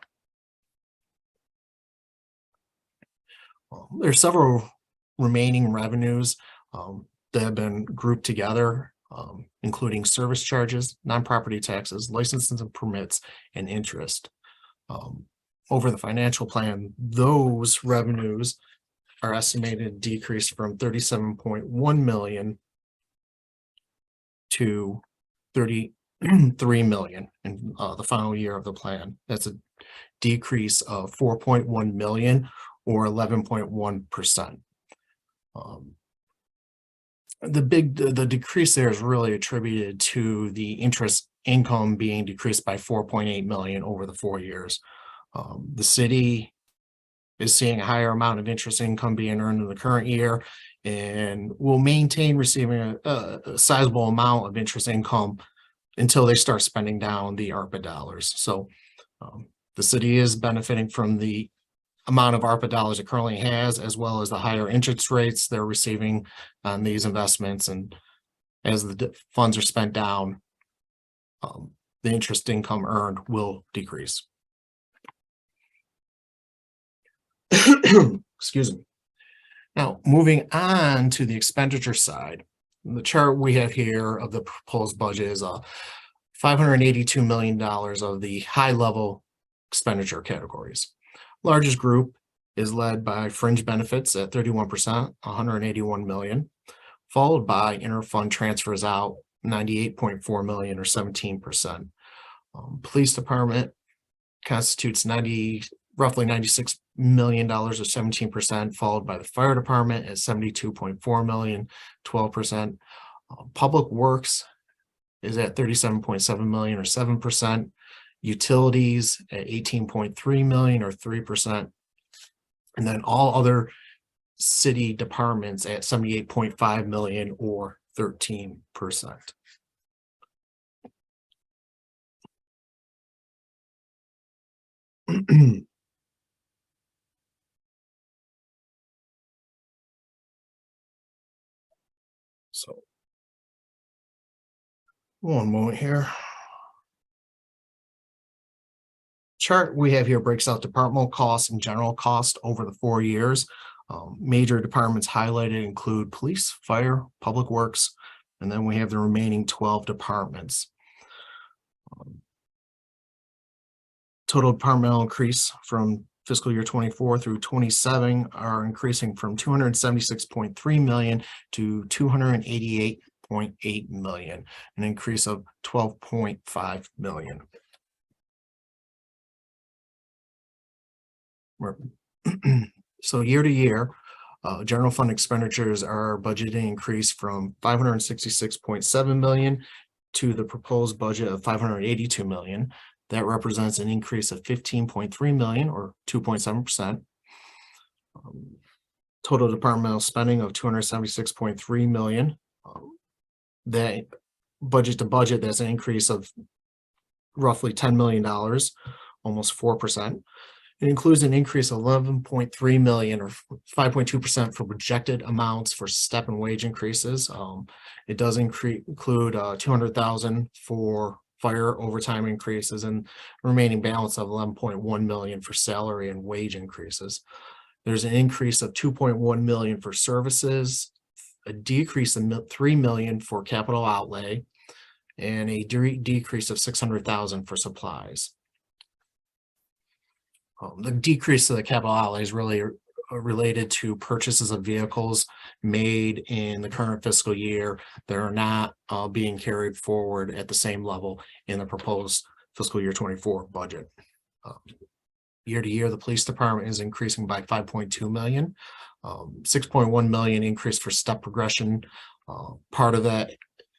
There are several remaining revenues that have been grouped together, including service charges, non-property taxes, licenses and permits, and interest. Over the financial plan, those revenues are estimated to decrease from 37.1 million to 33 million in the final year of the plan. That's a decrease of 4.1 million or 11.1%. The decrease there is really attributed to the interest income being decreased by 4.8 million over the 4 years. The city is seeing a higher amount of interest income being earned in the current year and will maintain receiving a sizable amount of interest income until they start spending down the ARPA dollars. So the city is benefiting from the amount of ARPA dollars it currently has, as well as the higher interest rates they're receiving on these investments. And as the funds are spent down, the interest income earned will decrease. Excuse me. Now, moving on to the expenditure side, the chart we have here of the proposed budget is $582 million of the high-level expenditure categories. Largest group is led by fringe benefits at 31%, 181 million, followed by interfund transfers out, 98.4 million or 17%. Police department constitutes roughly $96 million or 17%, followed by the fire department at 72.4 million, 12%. Public works is at 37.7 million or 7%. Utilities at 18.3 million or 3%. And then all other city departments at 78.5 million or 13%. So, one moment here. Chart we have here breaks out departmental costs and general cost over the 4 years. Major departments highlighted include police, fire, public works, and then we have the remaining 12 departments. Total departmental increase from fiscal year 24 through 27 are increasing from 276.3 million to 288.8 million, an increase of 12.5 million. So year to year, general fund expenditures are budgeted increase from 566.7 million to the proposed budget of 582 million. That represents an increase of 15.3 million or 2.7%. Total departmental spending of 276.3 million. That budget to budget, that's an increase of roughly $10 million, almost 4%. It includes an increase of 11.3 million or 5.2% for projected amounts for step and wage increases. It does include 200,000 for fire overtime increases and remaining balance of 11.1 million for salary and wage increases. There's an increase of 2.1 million for services, a decrease of 3 million for capital outlay, and a decrease of 600,000 for supplies. The decrease of the capital outlay is really related to purchases of vehicles made in the current fiscal year that are not being carried forward at the same level in the proposed fiscal year 24 budget. Year to year, the police department is increasing by 5.2 million, 6.1 million increase for step progression. Part of that,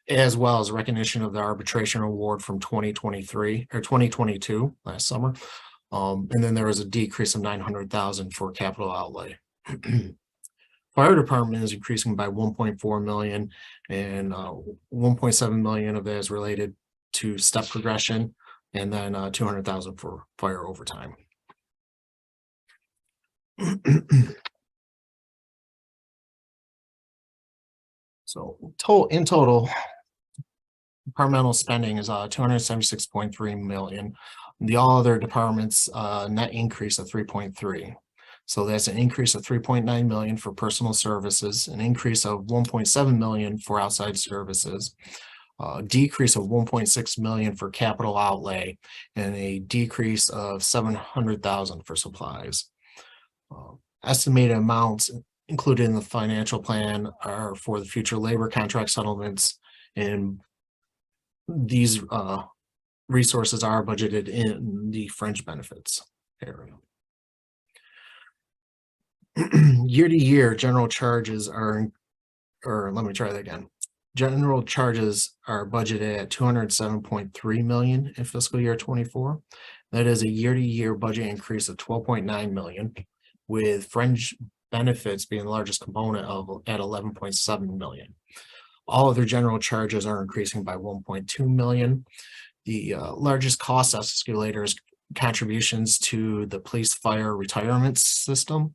as well as recognition of the arbitration award from 2023 or 2022 last summer. And then there was a decrease of 900,000 for capital outlay. Fire department is increasing by 1.4 million, and 1.7 million of that is related to step progression, and then 200,000 for fire overtime. So in total, departmental spending is 276.3 million. The all other departments net increase of 3.3. So that's an increase of 3.9 million for personal services, an increase of 1.7 million for outside services, a decrease of 1.6 million for capital outlay, and a decrease of 700,000 for supplies. Estimated amounts included in the financial plan are for the future labor contract settlements, and these resources are budgeted in the fringe benefits area. Year to year, general charges are, or let me try that again. General charges are budgeted at 207.3 million in fiscal year 24. That is a year-to-year budget increase of 12.9 million, with fringe benefits being the largest component of at 11.7 million. All other general charges are increasing by 1.2 million. The largest cost escalator is contributions to the police fire retirement system,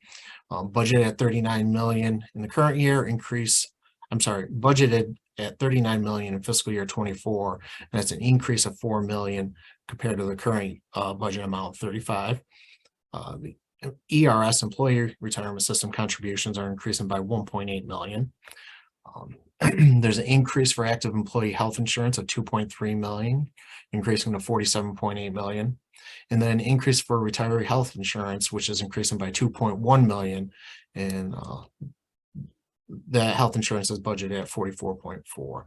budgeted at 39 million in the current year, budgeted at 39 million in fiscal year 24. And that's an increase of 4 million compared to the current budget amount of 35. The ERS, employee retirement system contributions, are increasing by 1.8 million. There's an increase for active employee health insurance of 2.3 million, increasing to 47.8 million. And then increase for retiree health insurance, which is increasing by 2.1 million. And that health insurance is budgeted at 44.4.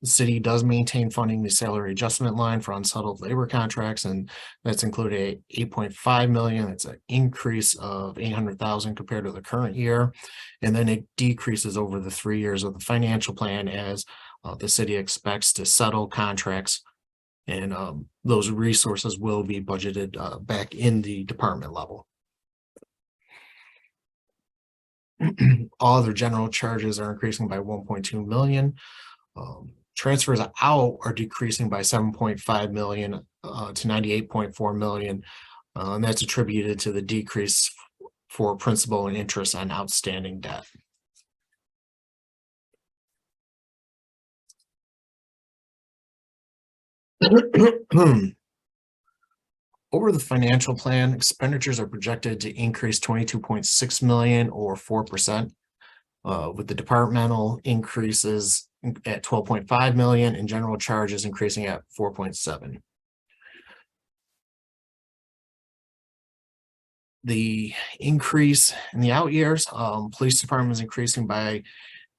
The city does maintain funding the salary adjustment line for unsettled labor contracts, and that's included 8.5 million. It's an increase of 800,000 compared to the current year. And then it decreases over the 3 years of the financial plan as the city expects to settle contracts, and those resources will be budgeted back in the department level. All other general charges are increasing by 1.2 million. Transfers out are decreasing by 7.5 million to 98.4 million. And that's attributed to the decrease for principal and interest on outstanding debt. Over the financial plan, expenditures are projected to increase 22.6 million or 4%, with the departmental increases at 12.5 million and general charges increasing at 4.7. The increase in the out years, police department is increasing by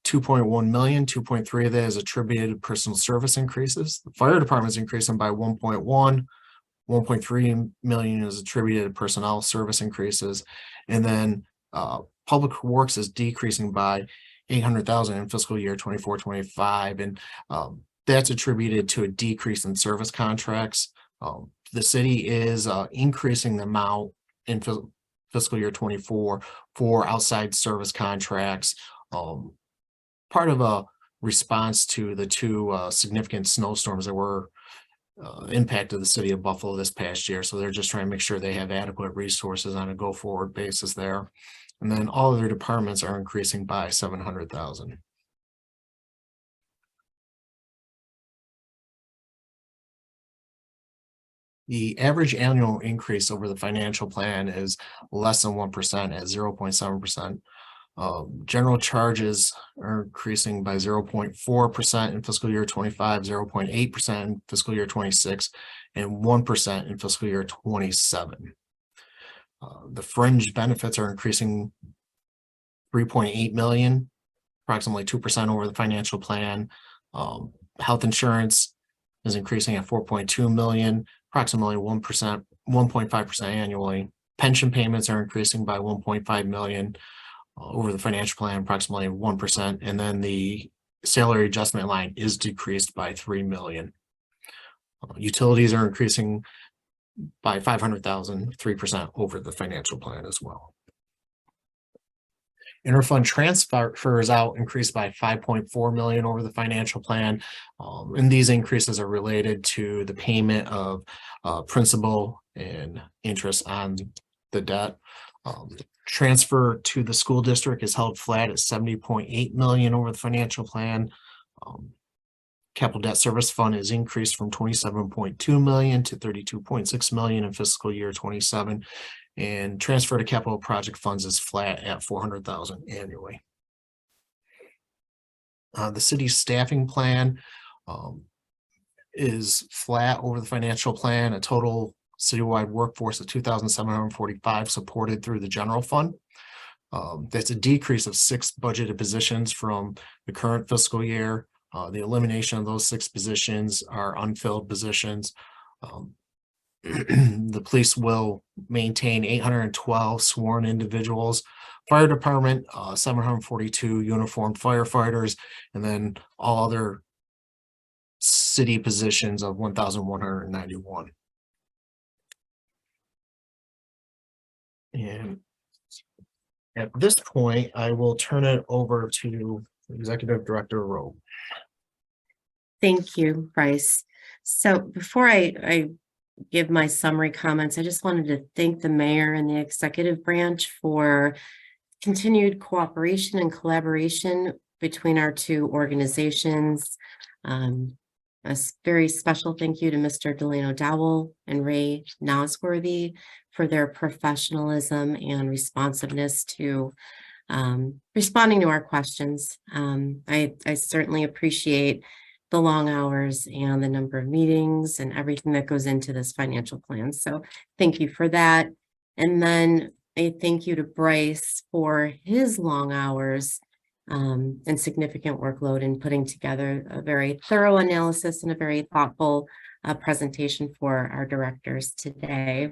2.1 million. 2.3 of that is attributed to personal service increases. The fire department is increasing by 1.1. 1.3 million is attributed to personnel service increases. And then public works is decreasing by 800,000 in fiscal year 24-25. And that's attributed to a decrease in service contracts. The city is increasing the amount in fiscal year 24 for outside service contracts, part of a response to the two significant snowstorms that were impacted the city of Buffalo this past year. So they're just trying to make sure they have adequate resources on a go-forward basis there. And then all of their departments are increasing by 700,000. The average annual increase over the financial plan is less than 1% at 0.7%. General charges are increasing by 0.4% in fiscal year 25, 0.8% in fiscal year 26, and 1% in fiscal year 27. The fringe benefits are increasing 3.8 million, approximately 2% over the financial plan. Health insurance is increasing at 4.2 million, approximately 1%, 1.5% annually. Pension payments are increasing by 1.5 million. Over the financial plan, approximately 1%, and then the salary adjustment line is decreased by 3 million. Utilities are increasing by 500,000, 3% over the financial plan as well. Interfund transfers out increased by 5.4 million over the financial plan, and these increases are related to the payment of principal and interest on the debt. Transfer to the school district is held flat at 70.8 million over the financial plan. Capital debt service fund is increased from 27.2 million to 32.6 million in fiscal year 27, and transfer to capital project funds is flat at 400,000 annually. The city's staffing plan is flat over the financial plan. A total citywide workforce of 2,745 supported through the general fund. That's a decrease of 6 budgeted positions from the current fiscal year. The elimination of those 6 positions are unfilled positions. The police will maintain 812 sworn individuals. Fire department, 742 uniformed firefighters, and then all other city positions of 1,191. And at this point, I will turn it over to Executive Director Rowe. Thank you, Bryce. So before I give my summary comments, I just wanted to thank the mayor and the executive branch for continued cooperation and collaboration between our two organizations. A very special thank you to Mr. Delano Dowell and Ray Nosworthy for their professionalism and responsiveness to responding to our questions. I certainly appreciate the long hours and the number of meetings and everything that goes into this financial plan. So thank you for that. And then a thank you to Bryce for his long hours and significant workload in putting together a very thorough analysis and a very thoughtful presentation for our directors today.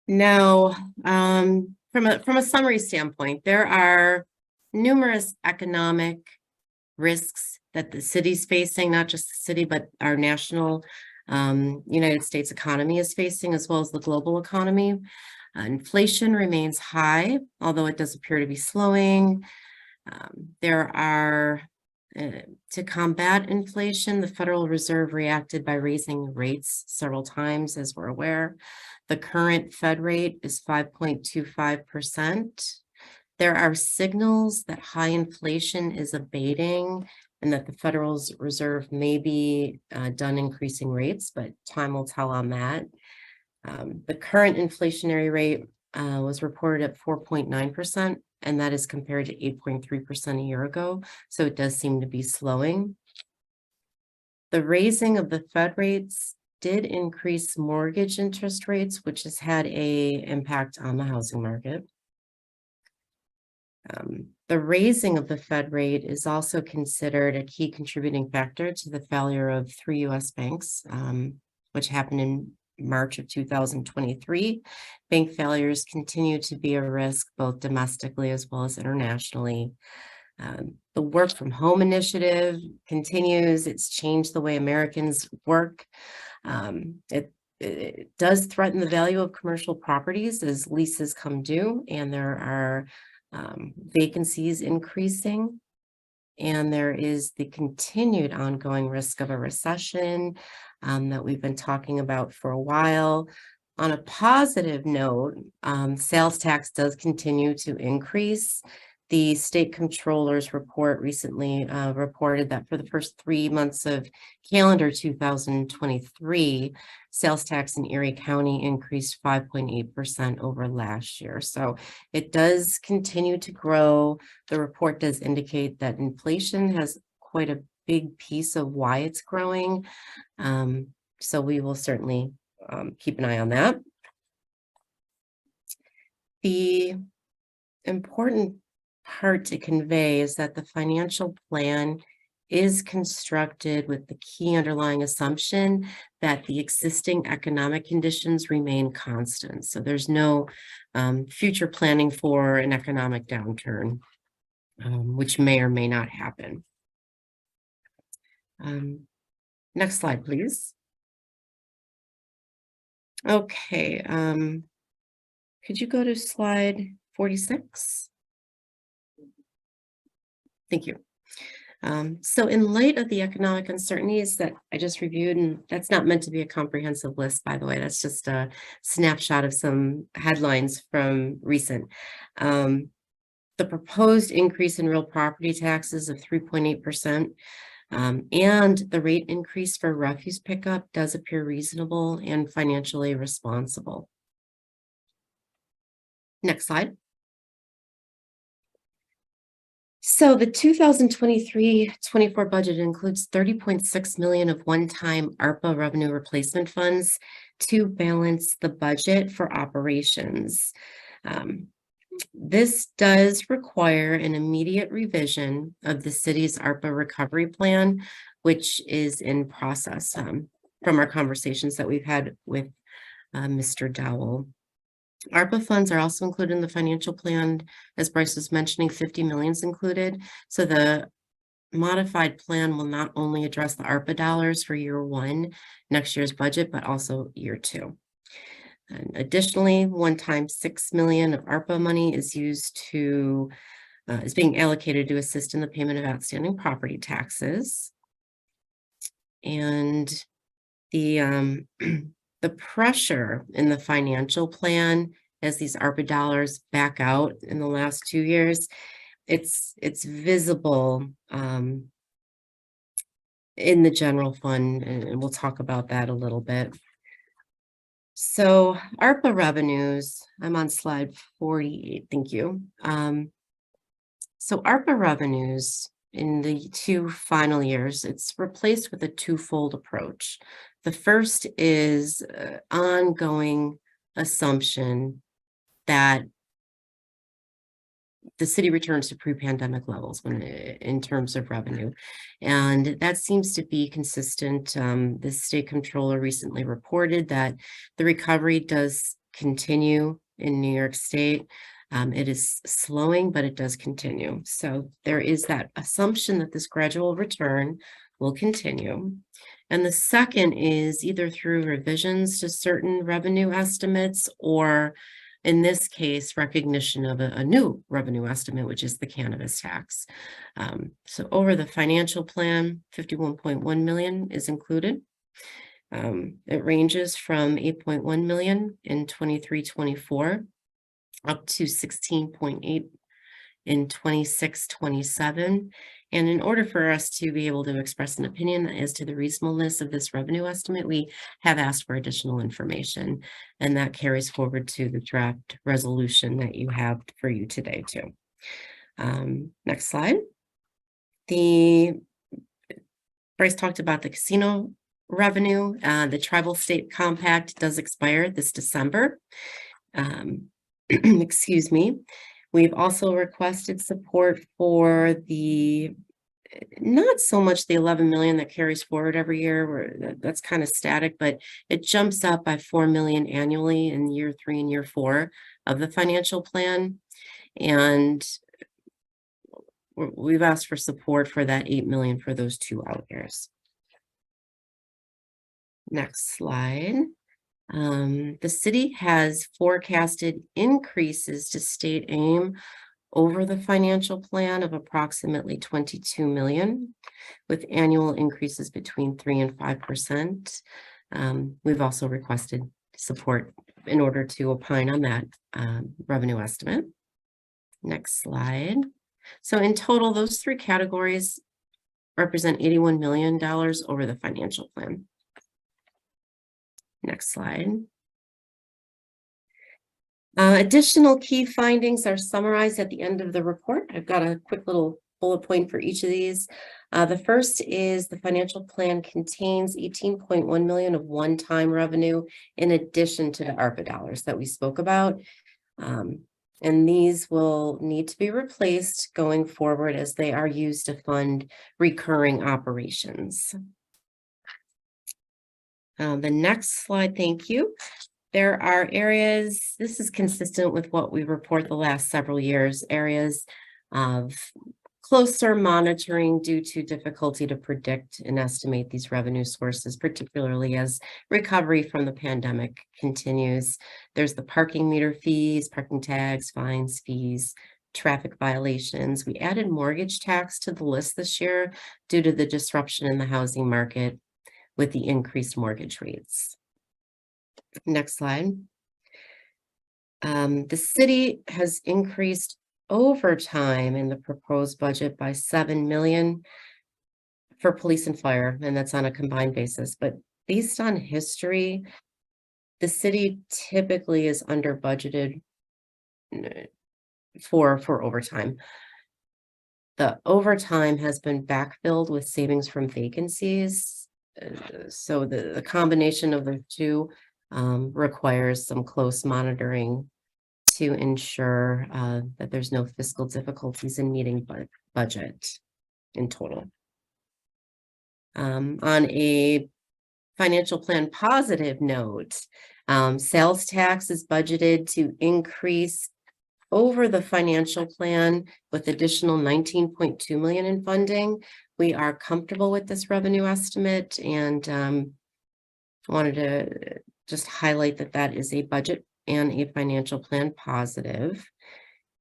Now, from a summary standpoint, there are numerous economic risks that the city's facing, not just the city, but our national United States economy is facing, as well as the global economy. Inflation remains high, although it does appear to be slowing. There are, to combat inflation, the Federal Reserve reacted by raising rates several times, as we're aware. The current Fed rate is 5.25%. There are signals that high inflation is abating and that the Federal Reserve may be done increasing rates, but time will tell on that. The current inflationary rate was reported at 4.9%, and that is compared to 8.3% a year ago. So it does seem to be slowing. The raising of the Fed rates did increase mortgage interest rates, which has had an impact on the housing market. The raising of the Fed rate is also considered a key contributing factor to the failure of 3 U.S. banks, which happened in March of 2023. Bank failures continue to be a risk both domestically as well as internationally. The work from home initiative continues. It's changed the way Americans work. It does threaten the value of commercial properties as leases come due, and there are vacancies increasing. And there is the continued ongoing risk of a recession that we've been talking about for a while. On a positive note, sales tax does continue to increase. The state controller's report recently reported that for the first 3 months of calendar 2023, sales tax in Erie County increased 5.8% over last year. So it does continue to grow. The report does indicate that inflation has quite a big piece of why it's growing. So we will certainly keep an eye on that. The important part to convey is that the financial plan is constructed with the key underlying assumption that the existing economic conditions remain constant. So there's no future planning for an economic downturn, which may or may not happen. Next slide, please. Okay, could you go to slide 46? Thank you. So in light of the economic uncertainties that I just reviewed, and that's not meant to be a comprehensive list, by the way, that's just a snapshot of some headlines from recent. The proposed increase in real property taxes of 3.8%, and the rate increase for refuse pickup does appear reasonable and financially responsible. Next slide. So the 2023-24 budget includes $30.6 million of one-time ARPA revenue replacement funds to balance the budget for operations. This does require an immediate revision of the city's ARPA recovery plan, which is in process from our conversations that we've had with Mr. Dowell. ARPA funds are also included in the financial plan. As Bryce was mentioning, 50 million is included. So the modified plan will not only address the ARPA dollars for year one, next year's budget, but also year two. And additionally, one-time 6 million of ARPA money is used to is being allocated to assist in the payment of outstanding property taxes. And the the pressure in the financial plan as these ARPA dollars back out in the last 2 years, it's visible in the general fund, and we'll talk about that a little bit. So ARPA revenues, I'm on slide 48, thank you. So ARPA revenues in the 2 final years, it's replaced with a twofold approach. The first is ongoing assumption that the city returns to pre-pandemic levels in terms of revenue. And that seems to be consistent. The state controller recently reported that the recovery does continue in New York State. It is slowing, but it does continue. So there is that assumption that this gradual return will continue. And the second is either through revisions to certain revenue estimates, or in this case, recognition of a new revenue estimate, which is the cannabis tax. So over the financial plan, 51.1 million is included. It ranges from 8.1 million in 23-24 up to 16.8 in 26-27. And in order for us to be able to express an opinion as to the reasonableness of this revenue estimate, we have asked for additional information, and that carries forward to the draft resolution that you have for you today too. Next slide. Bryce talked about the casino revenue. The tribal state compact does expire this December. Excuse me. We've also requested support for not so much the 11 million that carries forward every year, where that's kind of static, but it jumps up by 4 million annually in year 3 and year 4 of the financial plan. And we've asked for support for that 8 million for those 2 out years. Next slide. The city has forecasted increases to state aim over the financial plan of approximately 22 million, with annual increases between 3 and 5%. We've also requested support in order to opine on that revenue estimate. Next slide. So in total, those 3 categories represent $81 million over the financial plan. Next slide. Additional key findings are summarized at the end of the report. I've got a quick little bullet point for each of these. The first is the financial plan contains 18.1 million of one-time revenue in addition to the ARPA dollars that we spoke about. And these will need to be replaced going forward as they are used to fund recurring operations. The next slide, thank you. There are areas, this is consistent with what we report the last several years, areas of closer monitoring due to difficulty to predict and estimate these revenue sources, particularly as recovery from the pandemic continues. There's the parking meter fees, parking tags, fines, fees, traffic violations. We added mortgage tax to the list this year due to the disruption in the housing market with the increased mortgage rates. Next slide. The city has increased overtime in the proposed budget by 7 million for police and fire, and that's on a combined basis. But based on history, the city typically is under budgeted for overtime. The overtime has been backfilled with savings from vacancies. So the combination of the 2 requires some close monitoring to ensure that there's no fiscal difficulties in meeting budget in total. On a financial plan positive note, sales tax is budgeted to increase over the financial plan with additional 19.2 million in funding. We are comfortable with this revenue estimate and wanted to just highlight that that is a budget and a financial plan positive.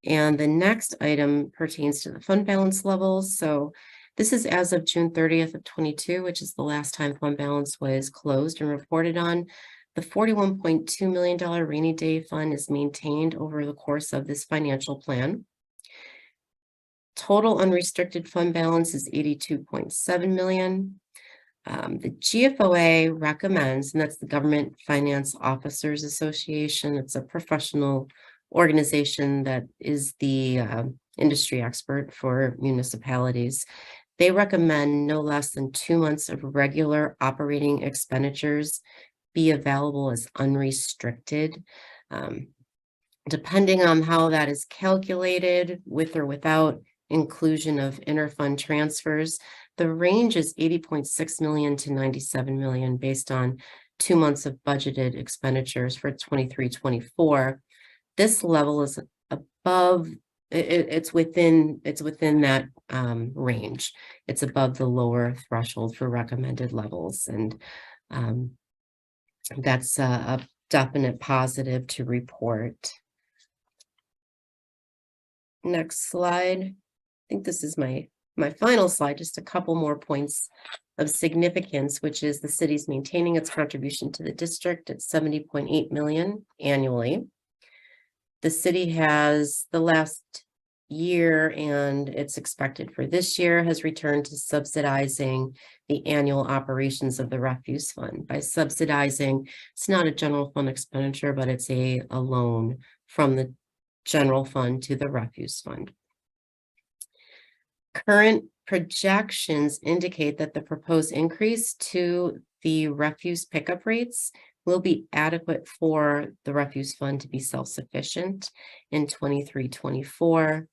And the next item pertains to the fund balance levels. So this is as of June 30th of 22, which is the last time fund balance was closed and reported on. The $41.2 million rainy day fund is maintained over the course of this financial plan. Total unrestricted fund balance is 82.7 million. The GFOA recommends, and that's the Government Finance Officers Association. It's a professional organization that is the industry expert for municipalities. They recommend no less than 2 months of regular operating expenditures be available as unrestricted. Depending on how that is calculated, with or without inclusion of interfund transfers, the range is 80.6 million to 97 million based on 2 months of budgeted expenditures for 23-24. This level is above, it's within that range. It's above the lower threshold for recommended levels. And that's a definite positive to report. Next slide. I think this is my final slide, just a couple more points of significance, which is the city's maintaining its contribution to the district at 70.8 million annually. The city has the last year, and it's expected for this year, has returned to subsidizing the annual operations of the refuse fund. By subsidizing, it's not a general fund expenditure, but it's a loan from the general fund to the refuse fund. Current projections indicate that the proposed increase to the refuse pickup rates will be adequate for the refuse fund to be self-sufficient in 23-24.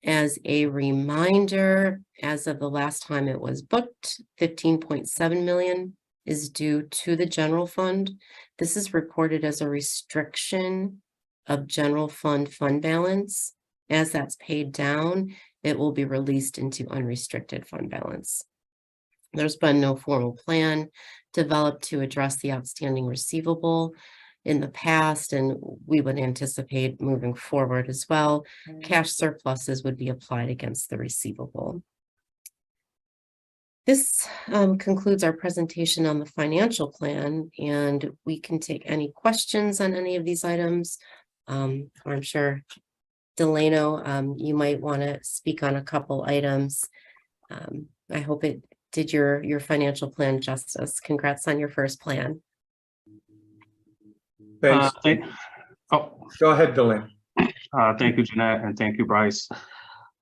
As a reminder, as of the last time it was booked, 15.7 million is due to the general fund. This is reported as a restriction of general fund balance. As that's paid down, it will be released into unrestricted fund balance. There's been no formal plan developed to address the outstanding receivable in the past, and we would anticipate moving forward as well. Cash surpluses would be applied against the receivable. This concludes our presentation on the financial plan, and we can take any questions on any of these items. I'm sure Delano, you might want to speak on a couple items. I hope it did your financial plan justice. Congrats on your first plan. Thanks. Go ahead, Delaney. Thank you, Jeanette, and thank you, Bryce,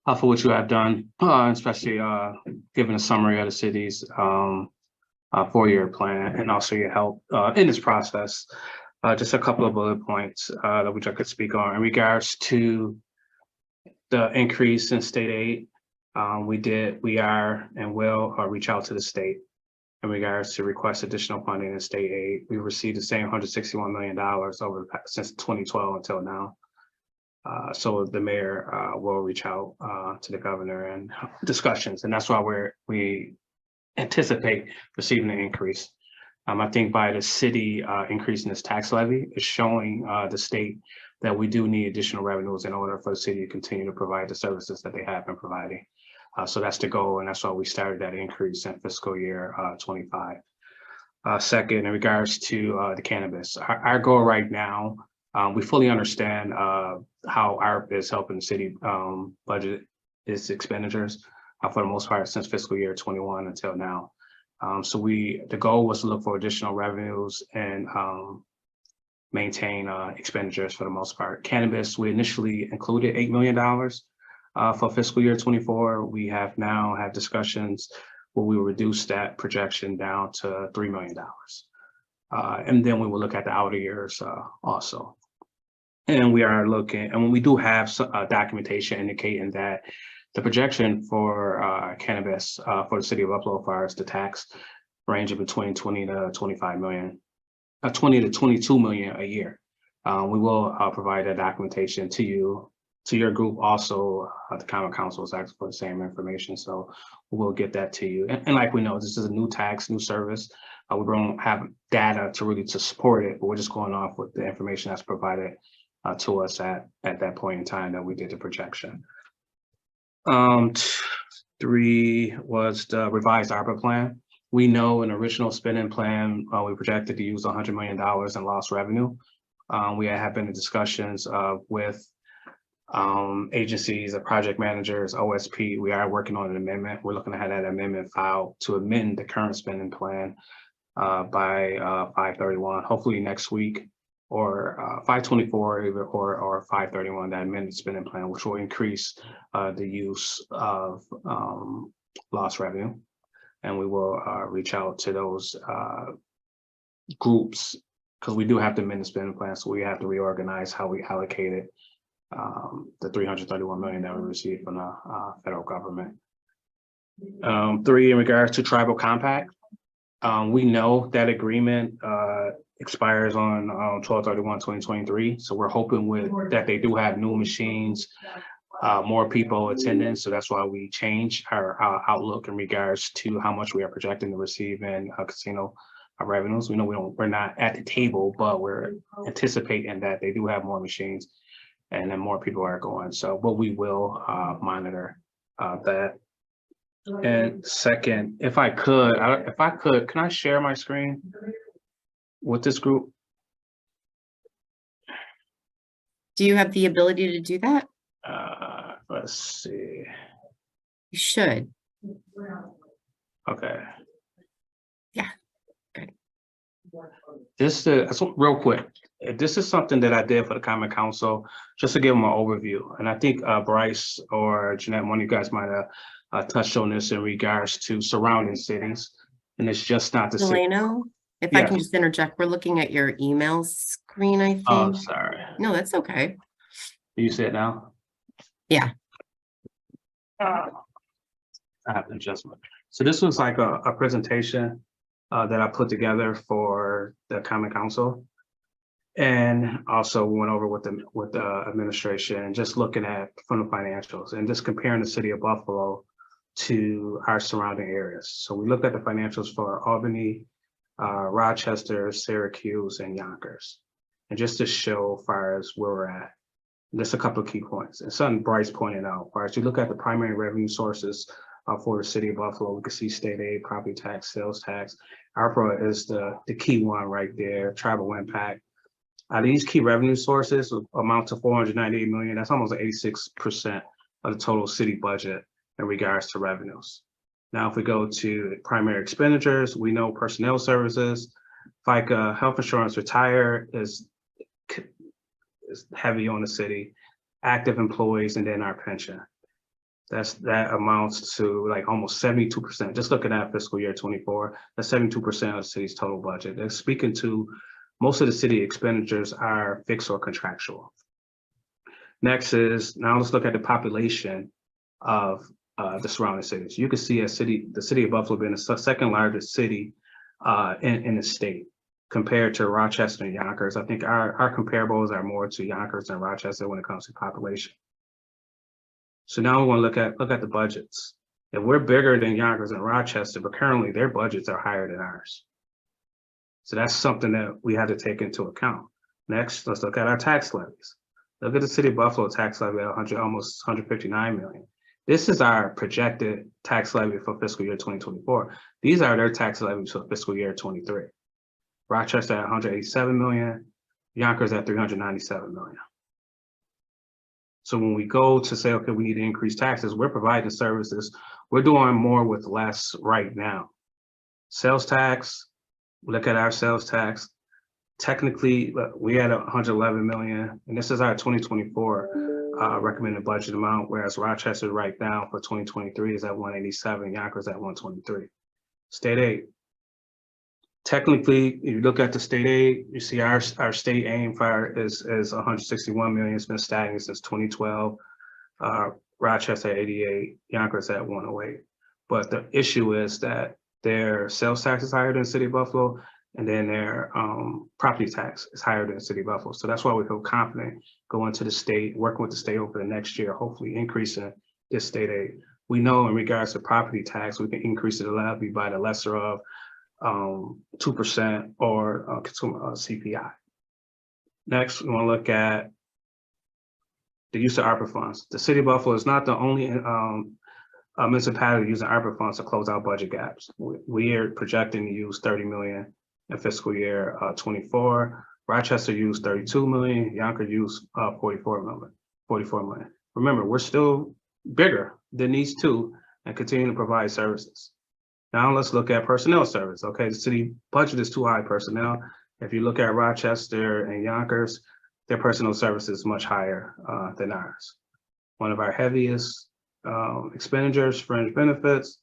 for what you have done, especially giving a summary of the city's 4-year plan and also your help in this process. Just a couple of bullet points which I could speak on in regards to the increase in state aid. We are and will reach out to the state in regards to request additional funding in state aid. We received the same $161 million since 2012 until now. So the mayor will reach out to the governor and discussions, and that's why we anticipate receiving an increase. I think by the city increasing its tax levy is showing the state that we do need additional revenues in order for the city to continue to provide the services that they have been providing. So that's the goal, and that's why we started that increase in fiscal year 25. Second, in regards to the cannabis, our goal right now, we fully understand how ARP is helping the city budget its expenditures for the most part since fiscal year 21 until now. So the goal was to look for additional revenues and maintain expenditures for the most part. Cannabis, we initially included $8 million for fiscal year 24. We have now had discussions where we will reduce that projection down to $3 million. And then we will look at the outer years also. And we are looking, and we do have documentation indicating that the projection for cannabis for the city of Buffalo, as far as the tax, ranging between 20 to 25 million, 20 to 22 million a year. We will provide that documentation to you, to your group. Also, the Common Council is asking for the same information, so we'll get that to you. And like we know, this is a new tax, new service. We don't have data to really to support it, but we're just going off with the information that's provided to us at that point in time that we did the projection. 3 was the revised ARPA plan. We know an original spending plan, we projected to use $100 million in lost revenue. We have been in discussions with agencies, project managers, OSP. We are working on an amendment. We're looking to have that amendment filed to amend the current spending plan by 5/31, hopefully next week, or 5/24 or 5/31, that amended spending plan, which will increase the use of lost revenue. And we will reach out to those groups, because we do have to amend the spending plan, so we have to reorganize how we allocated the $331 million that we received from the federal government. 3, in regards to tribal compact, we know that agreement expires on 12/31/2023. So we're hoping with that they do have new machines, more people attending. So that's why we change our outlook in regards to how much we are projecting to receive in casino revenues. We know we're not at the table, but we're anticipating that they do have more machines and then more people are going. So, but we will monitor that. And second, if I could, can I share my screen with this group? Do you have the ability to do that? Let's see. You should. Okay. Yeah. Good. This is real quick. This is something that I did for the Common Council, just to give them an overview. And I think Bryce or Jeanette, one of you guys might have touched on this in regards to surrounding cities. And it's just not the city. Delano, if I can Yes. just interject, we're looking at your email screen, I Oh, think. sorry. No, that's okay. You see it now? Yeah. I have an adjustment. So this was like a presentation that I put together for the Common Council. And also we went over with the administration and just looking at from the financials and just comparing the city of Buffalo to our surrounding areas. So we looked at the financials for Albany, Rochester, Syracuse, and Yonkers. And just to show as far as where we're at, just a couple of key points. And something Bryce pointed out, as far as you look at the primary revenue sources for the city of Buffalo, we can see state aid, property tax, sales tax. ARPA is the key one right there, tribal impact. These key revenue sources amount to $498 million. That's almost 86% of the total city budget in regards to revenues. Now, if we go to primary expenditures, we know personnel services, FICA, health insurance, retire is heavy on the city, active employees, and then our pension. That amounts to like almost 72%. Just looking at fiscal year 24, that's 72% of the city's total budget. That's speaking to most of the city expenditures are fixed or contractual. Next is, now let's look at the population of the surrounding cities. You can see the city of Buffalo being the second largest city in the state compared to Rochester and Yonkers. I think our comparables are more to Yonkers and Rochester when it comes to population. So now we want to look at the budgets. If we're bigger than Yonkers and Rochester, but currently their budgets are higher than ours. So that's something that we have to take into account. Next, let's look at our tax levies. Look at the city of Buffalo tax levy at almost 159 million. This is our projected tax levy for fiscal year 2024. These are their tax levies for fiscal year 23. Rochester at 187 million, Yonkers at 397 million. So when we go to say, okay, we need to increase taxes, we're providing services. We're doing more with less right now. Sales tax, look at our sales tax. Technically, we had 111 million, and this is our 2024 recommended budget amount, whereas Rochester right now for 2023 is at 187, Yonkers at 123. State aid, Technically, if you look at the state aid, you see our state aim fire is 161 million. It's been stagnant since 2012. Rochester at 88, Yonkers at 108. But the issue is that their sales tax is higher than the city of Buffalo, and then their property tax is higher than the city of Buffalo. So that's why we feel confident going to the state, working with the state over the next year, hopefully increasing this state aid. We know in regards to property tax, we can increase the levy by the lesser of 2% or CPI. Next, we want to look at the use of ARPA funds. The city of Buffalo is not the only municipality using ARPA funds to close out budget gaps. We are projecting to use 30 million in fiscal year 24. Rochester used 32 million. Yonkers used 44 million. Remember, we're still bigger than these two and continue to provide services. Now let's look at personnel service. Okay, the city budget is too high personnel. If you look at Rochester and Yonkers, their personnel service is much higher than ours. One of our heaviest expenditures, fringe benefits,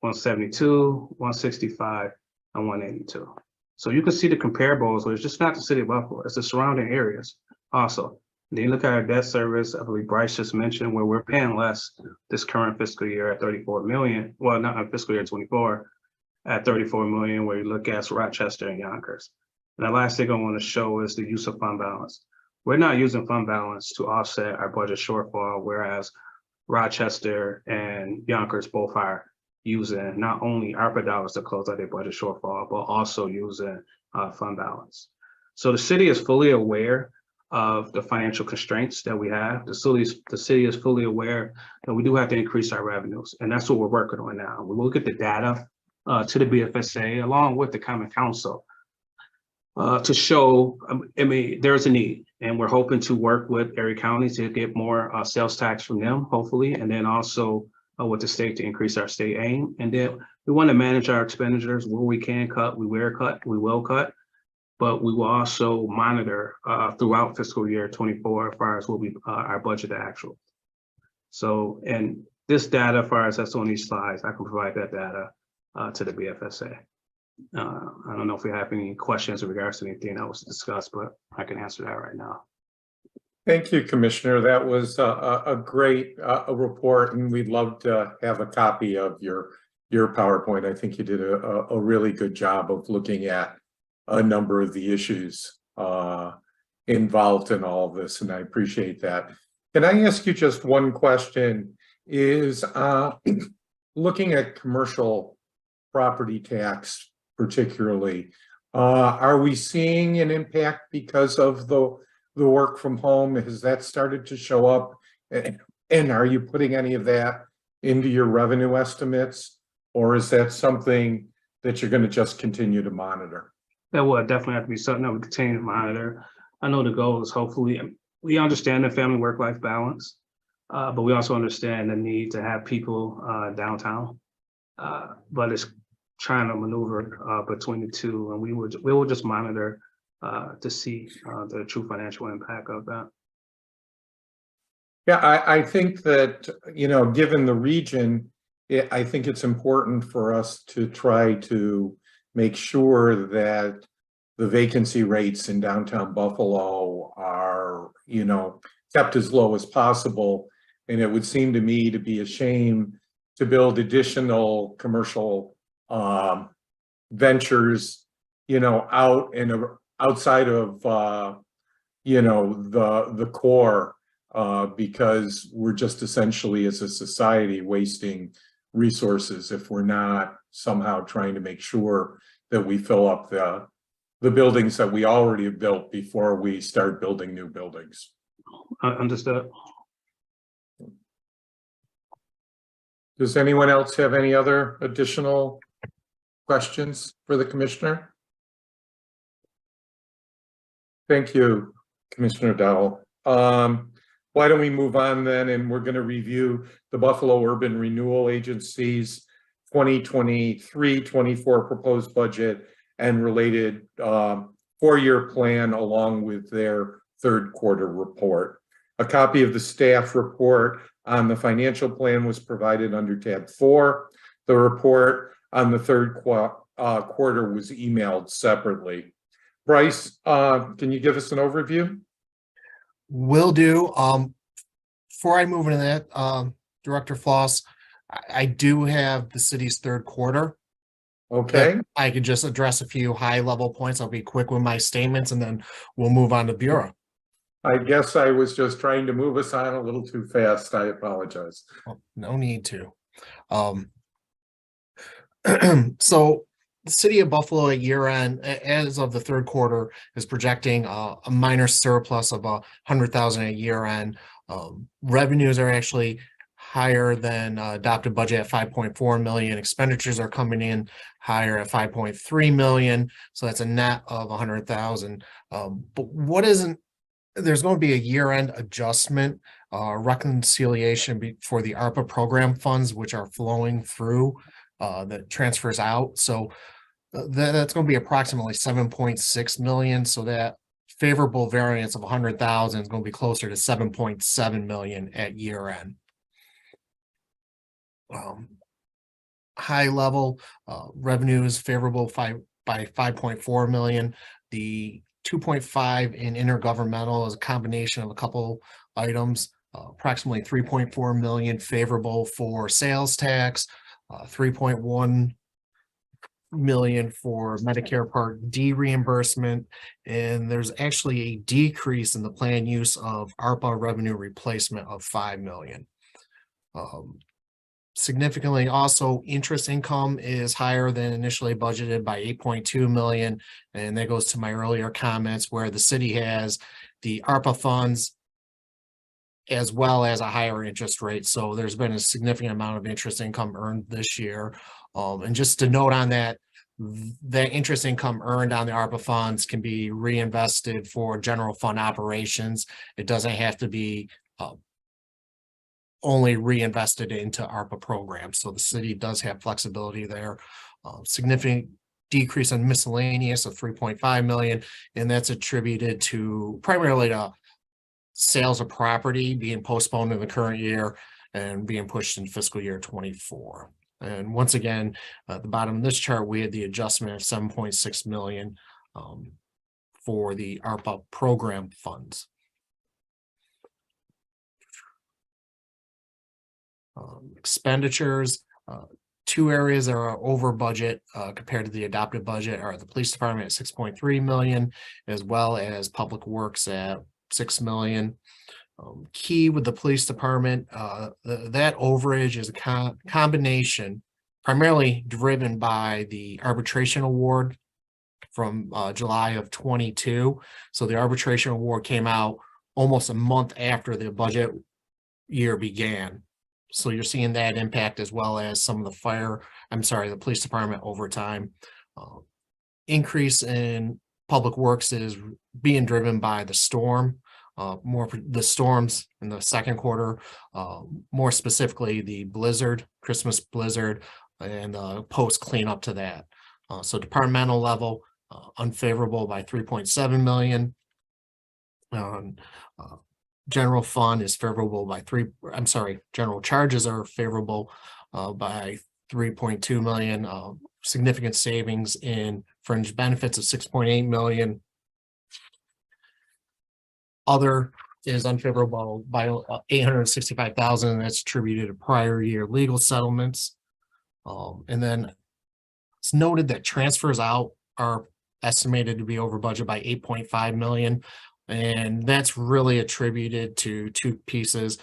172, 165, and 182. So you can see the comparables where it's just not the city of Buffalo, it's the surrounding areas also. Then you look at our debt service, I believe Bryce just mentioned where we're paying less this current fiscal year at 34 million. Well, not in fiscal year 24 at 34 million, where you look at Rochester and Yonkers. And the last thing I want to show is the use of fund balance. We're not using fund balance to offset our budget shortfall, whereas Rochester and Yonkers both are using not only ARPA dollars to close out their budget shortfall, but also using fund balance. So the city is fully aware of the financial constraints that we have. The city is fully aware that we do have to increase our revenues, and that's what we're working on now. We look at the data to the BFSA along with the Common Council to show, I mean, there's a need, and we're hoping to work with area counties to get more sales tax from them, hopefully, and then also with the state to increase our state aim. And then we want to manage our expenditures where we can cut, we will cut, but we will also monitor throughout fiscal year 24 as far as what we our budget actual. So, and this data, as far as that's on these slides, I can provide that data to the BFSA. I don't know if we have any questions in regards to anything that was discussed, but I can answer that right now. Thank you, Commissioner. That was a great report, and we'd love to have a copy of your PowerPoint. I think you did a really good job of looking at a number of the issues involved in all of this, and I appreciate that. Can I ask you just one question? Is looking at commercial property tax particularly, are we seeing an impact because of the work from home? Has that started to show up? And are you putting any of that into your revenue estimates? Or is that something that you're going to just continue to monitor? That will definitely have to be something that we continue to monitor. I know the goal is hopefully, we understand the family work-life balance, but we also understand the need to have people downtown. But it's trying to maneuver between the two, and we will just monitor to see the true financial impact of that. Yeah, I think that, you know, given the region, I think it's important for us to try to make sure that the vacancy rates in downtown Buffalo are, you know, kept as low as possible. And it would seem to me to be a shame to build additional commercial ventures, you know, out and outside of, you know, the core, because we're just essentially as a society wasting resources if we're not somehow trying to make sure that we fill up the buildings that we already have built before we start building new buildings. Understood. Does anyone else have any other additional questions for the commissioner? Thank you, Commissioner Dowell. Why don't we move on then, and we're going to review the Buffalo Urban Renewal Agency's 2023-24 proposed budget and related four-year plan along with their third quarter report. A copy of the staff report on the financial plan was provided under tab 4. The report on the third quarter was emailed separately. Bryce, can you give us an overview? Will do. Before I move into that, Director Floss, I do have the city's third quarter. Okay, I could just address a few high level points. I'll be quick with my statements and then we'll move on to Bureau. I guess I was just trying to move us on a little too fast. I apologize. Well, no need to. So the city of Buffalo at year end, as of the third quarter, is projecting a minor surplus of 100,000 at year end. Revenues are actually higher than adopted budget at 5.4 million. Expenditures are coming in higher at 5.3 million. So that's a net of 100,000. But what isn't, there's going to be a year end adjustment, reconciliation for the ARPA program funds, which are flowing through that transfers out. So that's going to be approximately 7.6 million. So that favorable variance of 100,000 is going to be closer to 7.7 million at year end. High level revenue is favorable by 5.4 million. The 2.5 in intergovernmental is a combination of a couple items, approximately 3.4 million favorable for sales tax, 3.1 million for Medicare Part D reimbursement, and there's actually a decrease in the planned use of ARPA revenue replacement of 5 million. Significantly also, interest income is higher than initially budgeted by 8.2 million, and that goes to my earlier comments where the city has the ARPA funds as well as a higher interest rate. So there's been a significant amount of interest income earned this year. And just to note on that, that interest income earned on the ARPA funds can be reinvested for general fund operations. It doesn't have to be only reinvested into ARPA programs. So the city does have flexibility there. Significant decrease in miscellaneous of 3.5 million, and that's attributed to primarily to sales of property being postponed in the current year and being pushed in fiscal year 24. And once again, at the bottom of this chart, we had the adjustment of 7.6 million for the ARPA program funds. Expenditures, two areas that are over budget compared to the adopted budget are the police department at 6.3 million, as well as public works at 6 million. Key with the police department, that overage is a combination primarily driven by the arbitration award from July of 22. So the arbitration award came out almost a month after the budget year began. So you're seeing that impact as well as some of the police department overtime. Increase in public works is being driven by the storm, the storms in the second quarter, more specifically the blizzard, Christmas blizzard, and post cleanup to that. So departmental level, unfavorable by 3.7 million. General fund is favorable by general charges are favorable by 3.2 million. Significant savings in fringe benefits of 6.8 million. Other is unfavorable by 865,000, and that's attributed to prior year legal settlements. And then it's noted that transfers out are estimated to be over budget by 8.5 million. And that's really attributed to two pieces.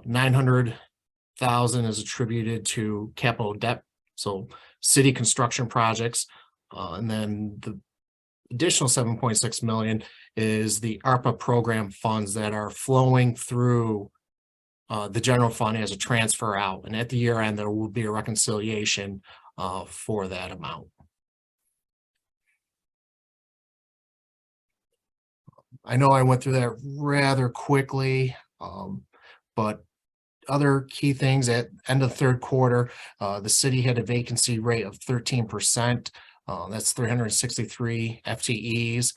900,000 is attributed to capital debt, so city construction projects. And then the additional 7.6 million is the ARPA program funds that are flowing through the general fund as a transfer out. And at the year end, there will be a reconciliation for that amount. I know I went through that rather quickly, but other key things at end of third quarter, the city had a vacancy rate of 13%. That's 363 FTEs.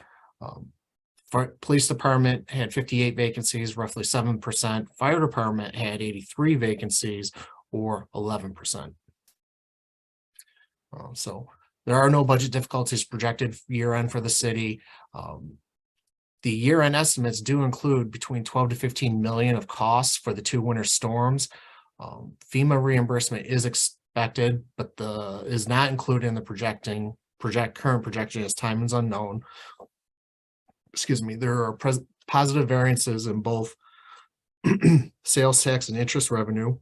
Police department had 58 vacancies, roughly 7%. Fire department had 83 vacancies, or 11%. So There are no budget difficulties projected year end for the city. The year end estimates do include between 12 to 15 million of costs for the 2 winter storms. FEMA reimbursement is expected, but is not included in the current projection as time is unknown. Excuse me, there are positive variances in both sales tax and interest revenue,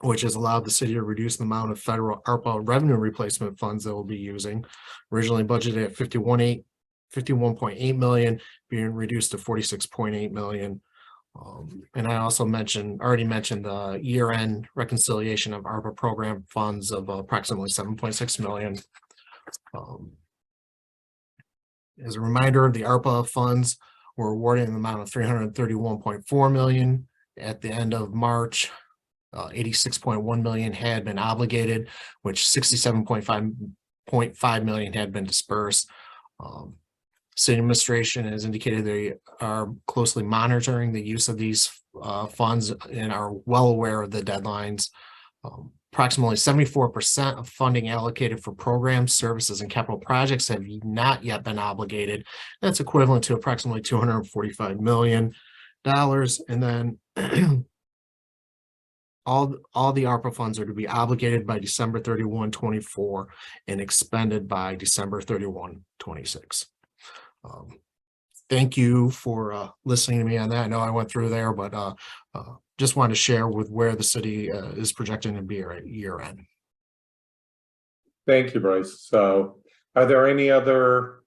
which has allowed the city to reduce the amount of federal ARPA revenue replacement funds that we'll be using. Originally budgeted at 51.8 million, being reduced to 46.8 million. And I also already mentioned the year-end reconciliation of ARPA program funds of approximately 7.6 million. As a reminder, the ARPA funds were awarded in the amount of 331.4 million at the end of March. 86.1 million had been obligated, which 67.5 million had been dispersed. City administration has indicated they are closely monitoring the use of these funds and are well aware of the deadlines. Approximately 74% of funding allocated for programs, services, and capital projects have not yet been obligated. That's equivalent to approximately $245 million. And then all the ARPA funds are to be obligated by December 31, 24 and expended by December 31, 26. Thank you for listening to me on that. I know I went through there, but just wanted to share with where the city is projecting to be at year end. Thank you, Bryce. So are there any other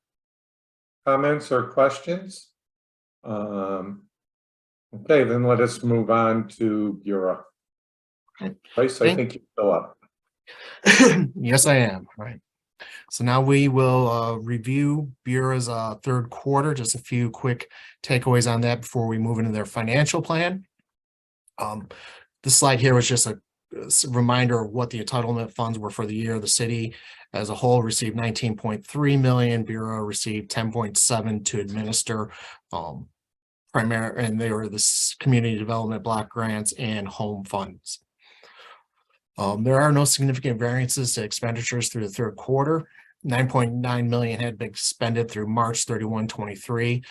comments or questions? Okay, then let us move on to Bureau. Okay. Bryce, I think you're still up. Yes, I am. All right. So now we will review Bureau's third quarter, just a few quick takeaways on that before we move into their financial plan. This slide here was just a reminder of what the entitlement funds were for the year. The city as a whole received 19.3 million. Bureau received 10.7 to administer. And they were the community development block grants and home funds. There are no significant variances to expenditures through the third quarter. 9.9 million had been expended through March 31, 23.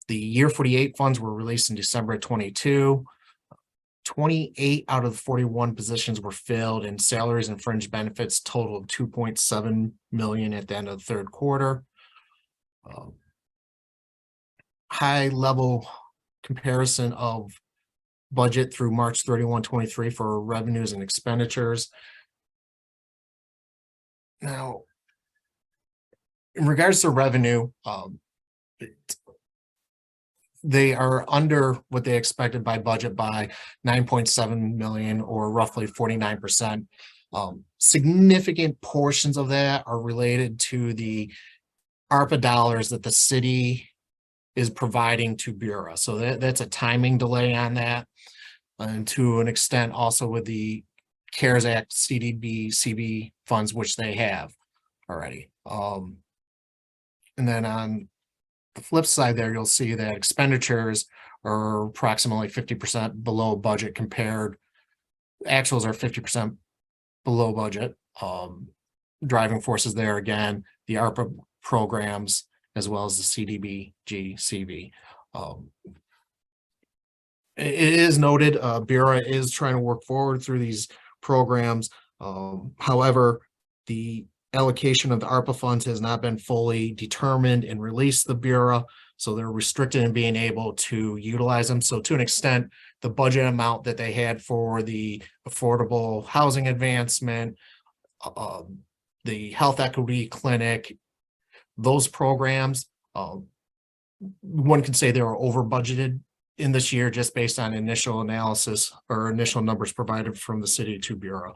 The year 48 funds were released in December 22. 28 out of the 41 positions were filled, and salaries and fringe benefits totaled 2.7 million at the end of the third quarter. High level comparison of budget through March 31, 23 for revenues and expenditures. Now, in regards to revenue, they are under what they expected by budget by 9.7 million, or roughly 49%. Significant portions of that are related to the ARPA dollars that the city is providing to Bureau. So that's a timing delay on that. And to an extent also with the CARES Act, CDB, CB funds, which they have already. And then on the flip side there, you'll see that expenditures are approximately 50% below budget compared. Actuals are 50% below budget. Driving forces there again, the ARPA programs, as well as the CDB, CV. It is noted, Bureau is trying to work forward through these programs. However, the allocation of the ARPA funds has not been fully determined and released to the Bureau, so they're restricted in being able to utilize them. So to an extent, the budget amount that they had for the affordable housing advancement, the health equity clinic, those programs, one can say they were over budgeted in this year just based on initial analysis or initial numbers provided from the city to Bureau.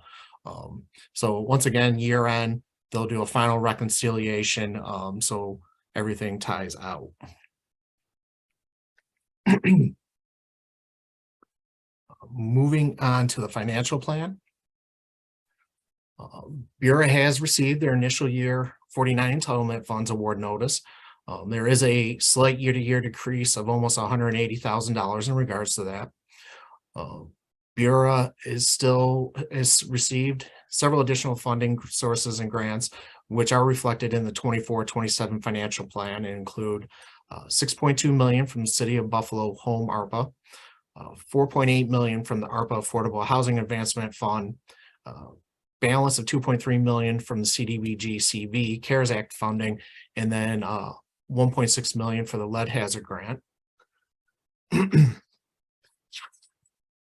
So once again, year end, they'll do a final reconciliation, so everything ties out. Moving on to the financial plan. Bureau has received their initial year 49 entitlement funds award notice. There is a slight year-to-year decrease of almost $180,000 in regards to that. Bureau has received several additional funding sources and grants, which are reflected in the 24-27 financial plan, and include 6.2 million from the City of Buffalo Home ARPA, 4.8 million from the ARPA Affordable Housing Advancement Fund, balance of 2.3 million from the CDBG CV CARES Act funding, and then 1.6 million for the lead hazard grant.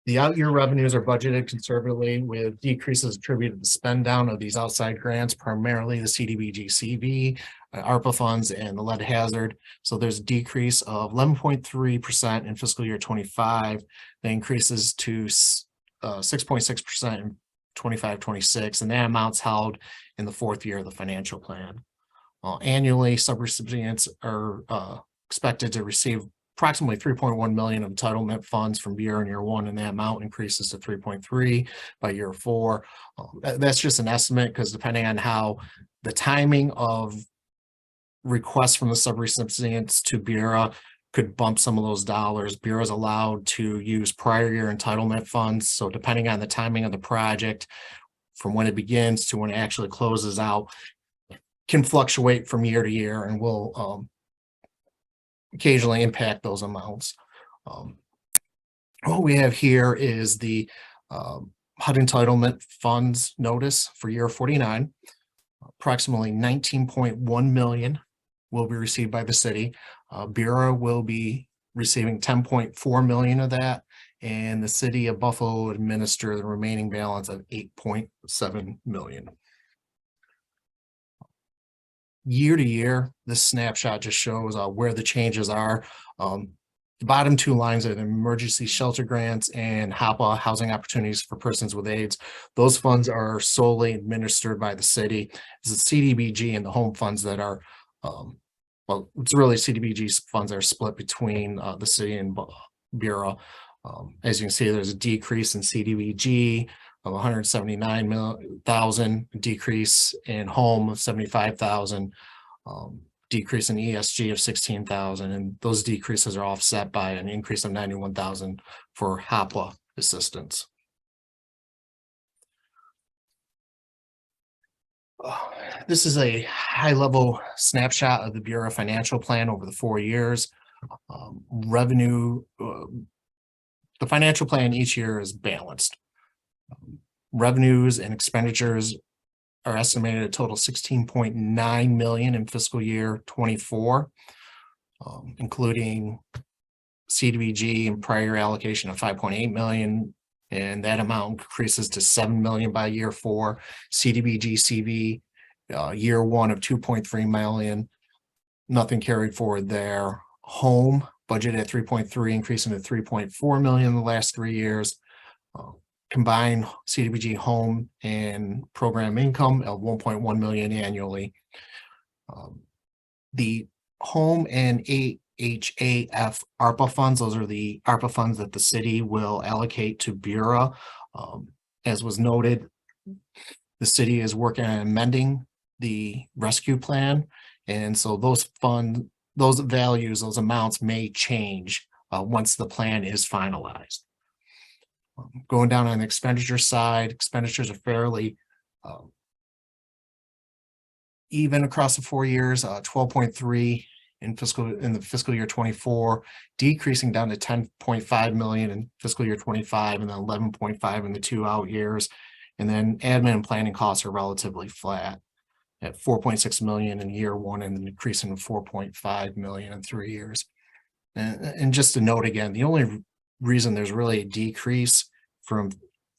The out-year revenues are budgeted conservatively, with decreases attributed to spend down of these outside grants, primarily the CDBG CV, ARPA funds, and the lead hazard. So there's a decrease of 11.3% in fiscal year 25. That increases to 6.6% in 25-26, and that amount's held in the fourth year of the financial plan. Annually, subrecipients are expected to receive approximately 3.1 million of entitlement funds from Bureau in year one, and that amount increases to 3.3 by year four. That's just an estimate, because depending on how the timing of requests from the subrecipients to Bureau could bump some of those dollars. Bureau is allowed to use prior year entitlement funds. So depending on the timing of the project, from when it begins to when it actually closes out, can fluctuate from year to year and will occasionally impact those amounts. What we have here is the HUD entitlement funds notice for year 49. Approximately 19.1 million will be received by the city. Bureau will be receiving 10.4 million of that, and the City of Buffalo will administer the remaining balance of 8.7 million. Year to year, this snapshot just shows where the changes are. The bottom two lines are the emergency shelter grants and HOPA, housing opportunities for persons with AIDS. Those funds are solely administered by the city. It's the CDBG and the home funds that are, well, it's really CDBG funds that are split between the city and Bureau. As you can see, there's a decrease in CDBG of 179,000, decrease in home of 75,000, decrease in ESG of 16,000, and those decreases are offset by an increase of 91,000 for HOPA assistance. This is a high-level snapshot of the Bureau financial plan over the 4 years. Revenue, the financial plan each year is balanced. Revenues and expenditures are estimated at total 16.9 million in fiscal year 24, including CDBG and prior allocation of 5.8 million, and that amount increases to 7 million by year 4. CDBG CV year 1 of 2.3 million, nothing carried forward there. Home budget at 3.3, increasing to 3.4 million in the last 3 years. Combined CDBG home and program income of 1.1 million annually. The home and AHAF ARPA funds, those are the ARPA funds that the city will allocate to Bureau. As was noted, the city is working on amending the rescue plan, and so those funds, those values, those amounts may change once the plan is finalized. Going down on the expenditure side, expenditures are fairly even across the 4 years, 12.3 in the fiscal year 24, decreasing down to 10.5 million in fiscal year 25, and then 11.5 in the 2 out years. And then admin and planning costs are relatively flat at 4.6 million in year 1, and then increasing to 4.5 million in 3 years. And just to note again, the only reason there's really a decrease from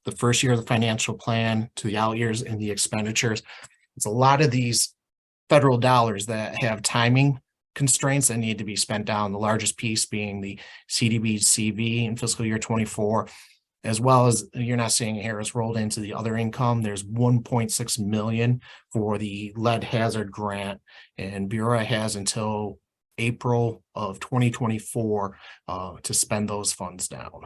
the first year of the financial plan to the out years in the expenditures, it's a lot of these federal dollars that have timing constraints that need to be spent down, the largest piece being the CDBG in fiscal year 24, as well as, you're not seeing here, is rolled into the other income. There's 1.6 million for the lead hazard grant, and Bureau has until April of 2024 to spend those funds down.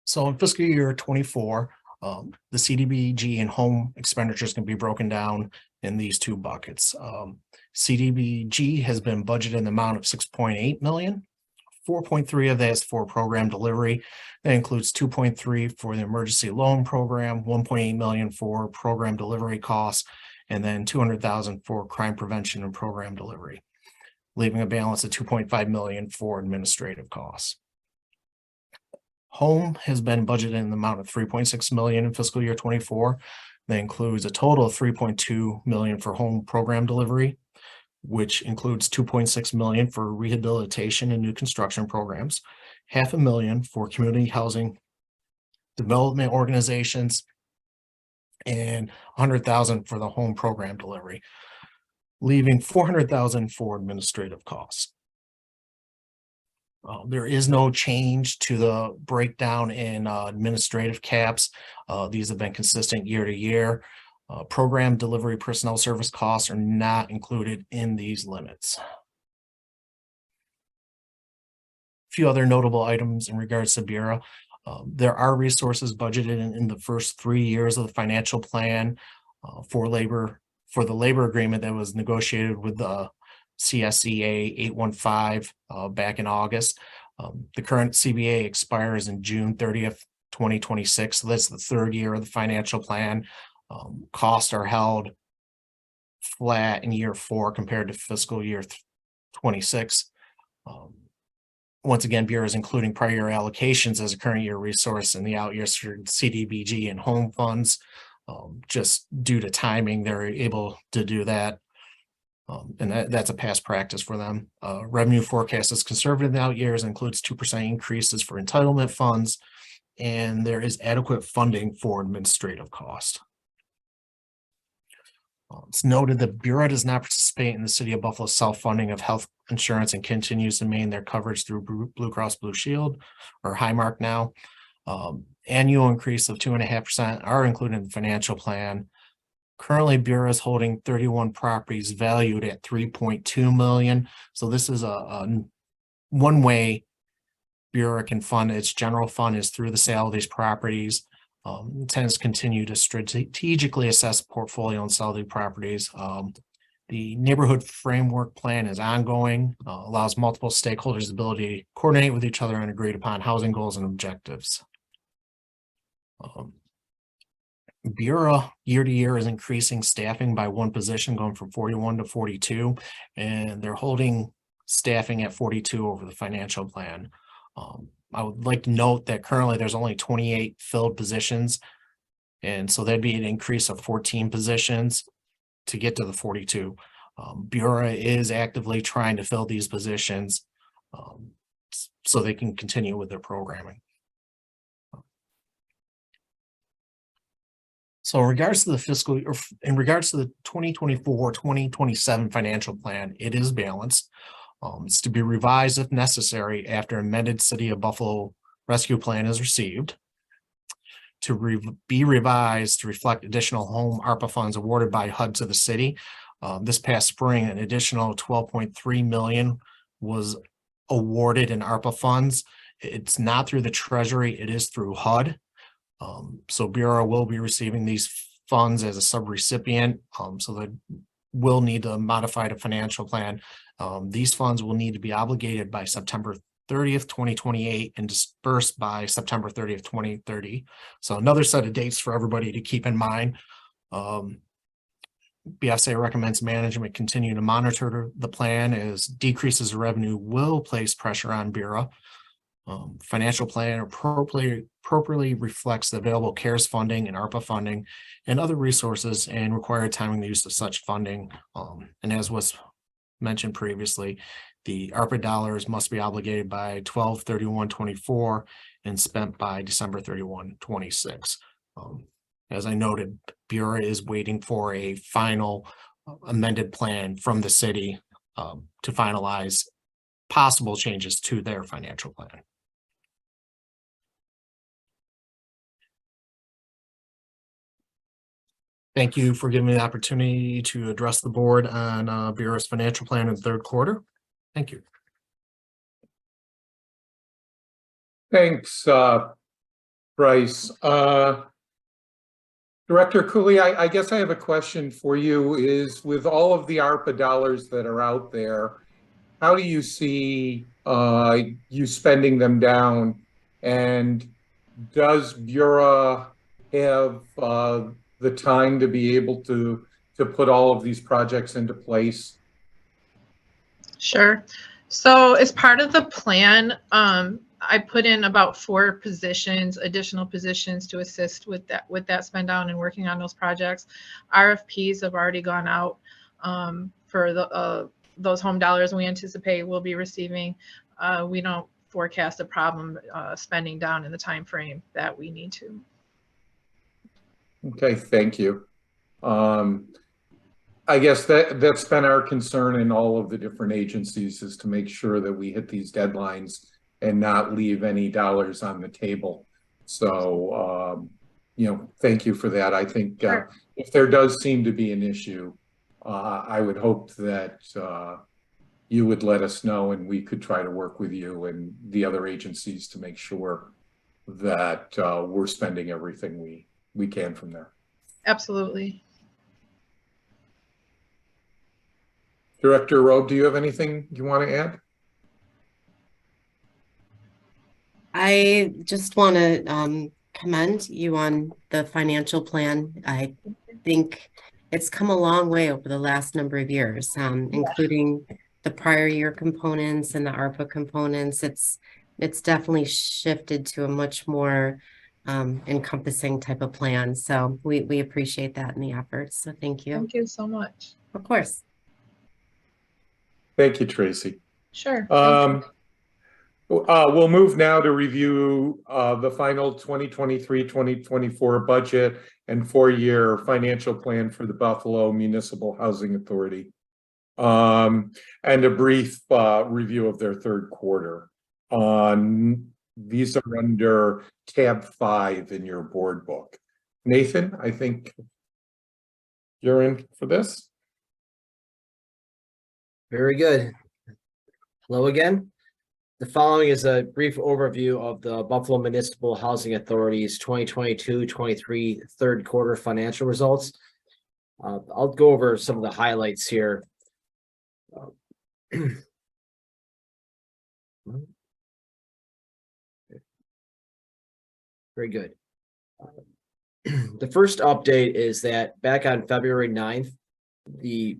So in fiscal year 24, the CDBG and home expenditures can be broken down in these 2 buckets. CDBG has been budgeted in the amount of 6.8 million 4.3 of that is for program delivery. That includes 2.3 for the emergency loan program, 1.8 million for program delivery costs, and then 200,000 for crime prevention and program delivery, leaving a balance of 2.5 million for administrative costs. Home has been budgeted in the amount of 3.6 million in fiscal year 24. That includes a total of 3.2 million for home program delivery, which includes 2.6 million for rehabilitation and new construction programs, 500,000 for community housing development organizations, and 100,000 for the home program delivery, leaving 400,000 for administrative costs. There is no change to the breakdown in administrative caps. These have been consistent year to year. Program delivery personnel service costs are not included in these limits. A few other notable items in regards to Bureau. There are resources budgeted in the first 3 years of the financial plan for the labor agreement that was negotiated with the CSEA 815 back in August. The current CBA expires in June 30th, 2026. So that's the third year of the financial plan. Costs are held flat in year 4 compared to fiscal year 26. Once again, Bureau is including prior year allocations as a current year resource in the out years for CDBG and home funds. Just due to timing, they're able to do that. And that's a past practice for them. Revenue forecast is conservative in the out years, includes 2% increases for entitlement funds, and there is adequate funding for administrative costs. It's noted that Bureau does not participate in the City of Buffalo self-funding of health insurance and continues to maintain their coverage through Blue Cross Blue Shield, or Highmark now. Annual increase of 2.5% are included in the financial plan. Currently, Bureau is holding 31 properties valued at 3.2 million. So this is a one way Bureau can fund its general fund is through the sale of these properties. Tends to continue to strategically assess portfolio and sell the properties. The neighborhood framework plan is ongoing, allows multiple stakeholders the ability to coordinate with each other and agreed upon housing goals and objectives. Bureau year to year is increasing staffing by 1 position, going from 41 to 42, and they're holding staffing at 42 over the financial plan. I would like to note that currently there's only 28 filled positions, and so that'd be an increase of 14 positions to get to the 42. Bureau is actively trying to fill these positions so they can continue with their programming. So in regards to the in regards to the 2024-2027 financial plan, it is balanced. It's to be revised if necessary after amended City of Buffalo rescue plan is received. To be revised to reflect additional home ARPA funds awarded by HUD to the city. This past spring, an additional 12.3 million was awarded in ARPA funds. It's not through the Treasury, it is through HUD. So Bureau will be receiving these funds as a subrecipient, so they will need to modify the financial plan. These funds will need to be obligated by September 30th, 2028 and dispersed by September 30th, 2030. So another set of dates for everybody to keep in mind. BFSA recommends management continue to monitor the plan as decreases in revenue will place pressure on Bureau. Financial plan appropriately reflects the available CARES funding and ARPA funding and other resources and required timing the use of such funding. And as was mentioned previously, the ARPA dollars must be obligated by 12/31/24 and spent by December 31/26. As I noted, Bureau is waiting for a final amended plan from the city to finalize possible changes to their financial plan. Thank you for giving me the opportunity to address the board on Bureau's financial plan in the third quarter. Thank you. Thanks, Bryce. Director Cooley, I guess I have a question for you. Is with all of the ARPA dollars that are out there, how do you see you spending them down? And does Bureau have the time to be able to put all of these projects into place? Sure. So as part of the plan, I put in about 4 positions, additional positions to assist with that spend down and working on those projects. RFPs have already gone out for those home dollars we anticipate we'll be receiving. We don't forecast a problem spending down in the time frame that we need to. Okay, thank you. I guess that's been our concern in all of the different agencies, is to make sure that we hit these deadlines and not leave any dollars on the table. So, thank you for that. I think if there does seem to be an issue, I would hope that you would let us know, and we could try to work with you and the other agencies to make sure that we're spending everything we can from there. Absolutely. Director Robe, do you have anything you want to add? I just want to commend you on the financial plan. I think it's come a long way over the last number of years, including the prior year components and the ARPA components. It's definitely shifted to a much more encompassing type of plan. So we appreciate that in the efforts. So thank you. Thank you so much. Of course. Thank you, Tracy. Sure. We'll move now to review the final 2023-2024 budget and 4-year financial plan for the Buffalo Municipal Housing Authority, and a brief review of their third quarter. These are under tab 5 in your board book. Nathan, I think you're in for this. Very good. Hello again. The following is a brief overview of the Buffalo Municipal Housing Authority's 2022-23 third quarter financial results. I'll go over some of the highlights here. Very good. The first update is that back on February 9th, the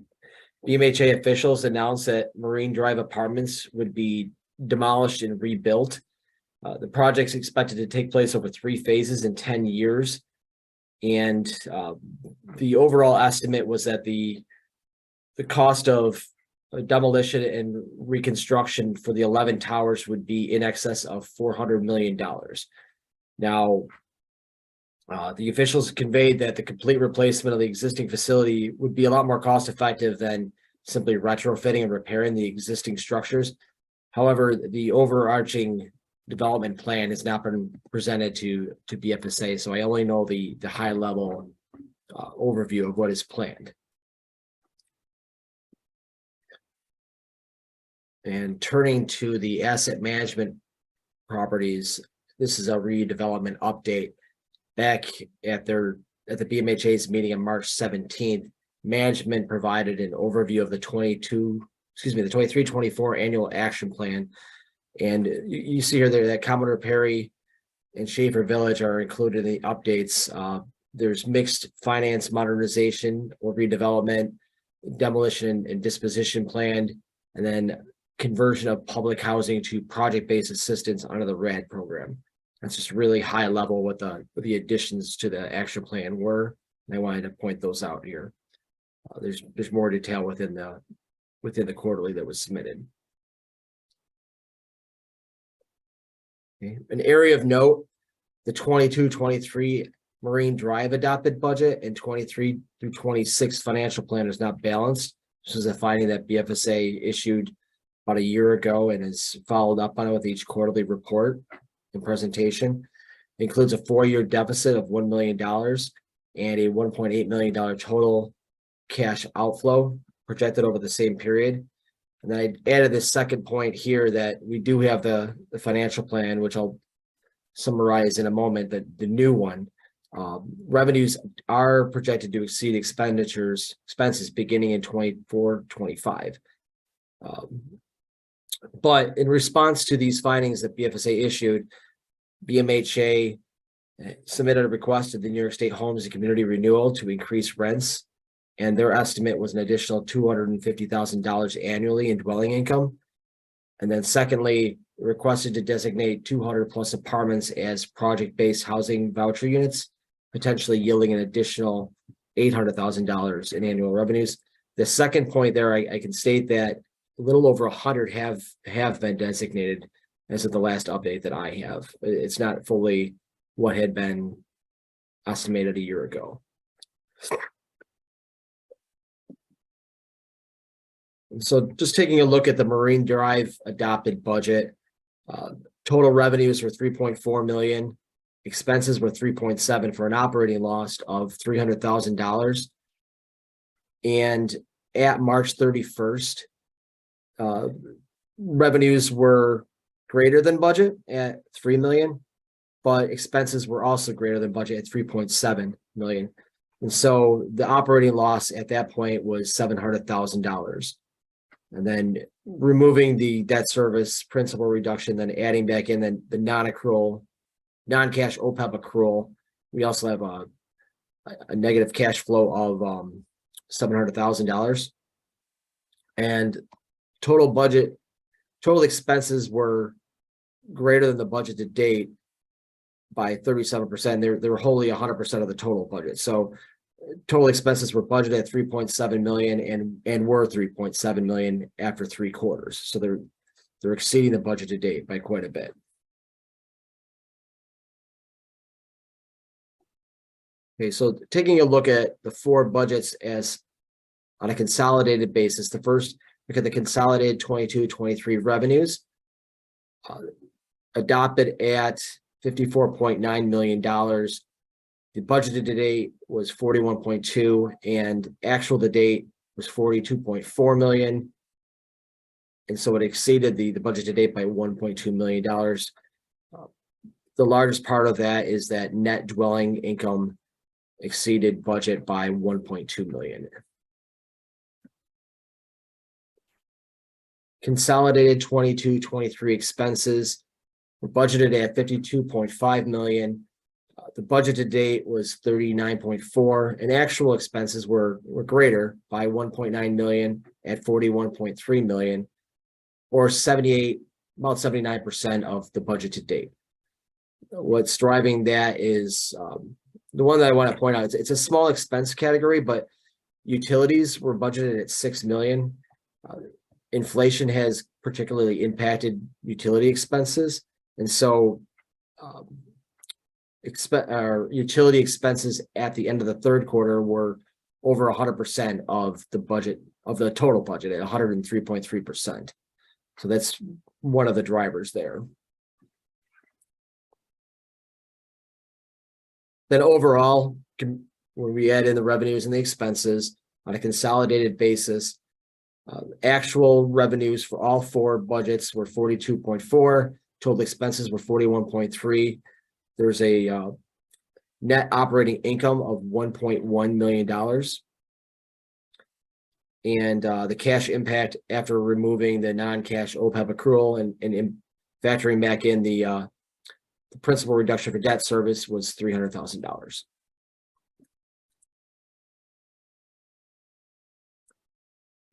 BMHA officials announced that Marine Drive Apartments would be demolished and rebuilt. The project's expected to take place over 3 phases in 10 years. And the overall estimate was that the cost of demolition and reconstruction for the 11 towers would be in excess of $400 million. Now, the officials conveyed that the complete replacement of the existing facility would be a lot more cost effective than simply retrofitting and repairing the existing structures. However, the overarching development plan has not been presented to BFSA, so I only know the high level overview of what is planned. And turning to the asset management properties, this is a redevelopment update. Back at the BMHA's meeting on March 17th, management provided an overview of the 23-24 annual action plan. And you see here there that Commodore Perry and Schaefer Village are included in the updates. There's mixed finance modernization or redevelopment, demolition and disposition planned, and then conversion of public housing to project-based assistance under the RAD program. That's just really high level what the additions to the action plan were. And I wanted to point those out here. There's more detail within the quarterly that was submitted. Okay. An area of note, the 22-23 Marine Drive adopted budget and 23-26 financial plan is not balanced. This is a finding that BFSA issued about a year ago and has followed up on it with each quarterly report and presentation. It includes a 4-year deficit of $1 million and a $1.8 million total cash outflow projected over the same period. And then I added this second point here that we do have the financial plan, which I'll summarize in a moment, the new one. Revenues are projected to exceed expenses beginning in 24-25. But in response to these findings that BFSA issued, BMHA submitted a request to the New York State Homes and Community Renewal to increase rents. And their estimate was an additional $250,000 annually in dwelling income. And then secondly, requested to designate 200+ apartments as project-based housing voucher units, potentially yielding an additional $800,000 in annual revenues. The second point there, I can state that a little over 100 have been designated as of the last update that I have. It's not fully what had been estimated a year ago. And so just taking a look at the Marine Drive adopted budget, total revenues were 3.4 million, expenses were 3.7 for an operating loss of $300,000. And at March 31st, revenues were greater than budget at 3 million, but expenses were also greater than budget at 3.7 million. And so the operating loss at that point was $700,000. And then removing the debt service principal reduction, then adding back in the non-accrual, non-cash OPEB accrual, we also have a negative cash flow of $700,000. And total expenses were greater than the budget to date by 37%. They were wholly 100% of the total budget. So total expenses were budgeted at 3.7 million and were 3.7 million after 3 quarters. So they're exceeding the budget to date by quite a bit. Okay, so taking a look at the 4 budgets as on a consolidated basis, the first look at the consolidated 22-23 revenues, adopted at $54.9 million. The budgeted to date was 41.2 and actual to date was 42.4 million. And so it exceeded the budget to date by $1.2 million. The largest part of that is that net dwelling income exceeded budget by 1.2 million. Consolidated 22-23 expenses were budgeted at 52.5 million. The budget to date was 39.4, and actual expenses were greater by 1.9 million at 41.3 million, or about 79% of the budget to date. What's driving that is the one that I want to point out. It's a small expense category, but utilities were budgeted at 6 million. Inflation has particularly impacted utility expenses, and so our utility expenses at the end of the third quarter were over 100% of the budget, of the total budget, at 103.3%. So that's one of the drivers there. Then overall, when we add in the revenues and the expenses on a consolidated basis, actual revenues for all 4 budgets were 42.4, total expenses were 41.3. There's a net operating income of $1.1 million. And the cash impact after removing the non-cash OPEB accrual and factoring back in the principal reduction for debt service was $300,000.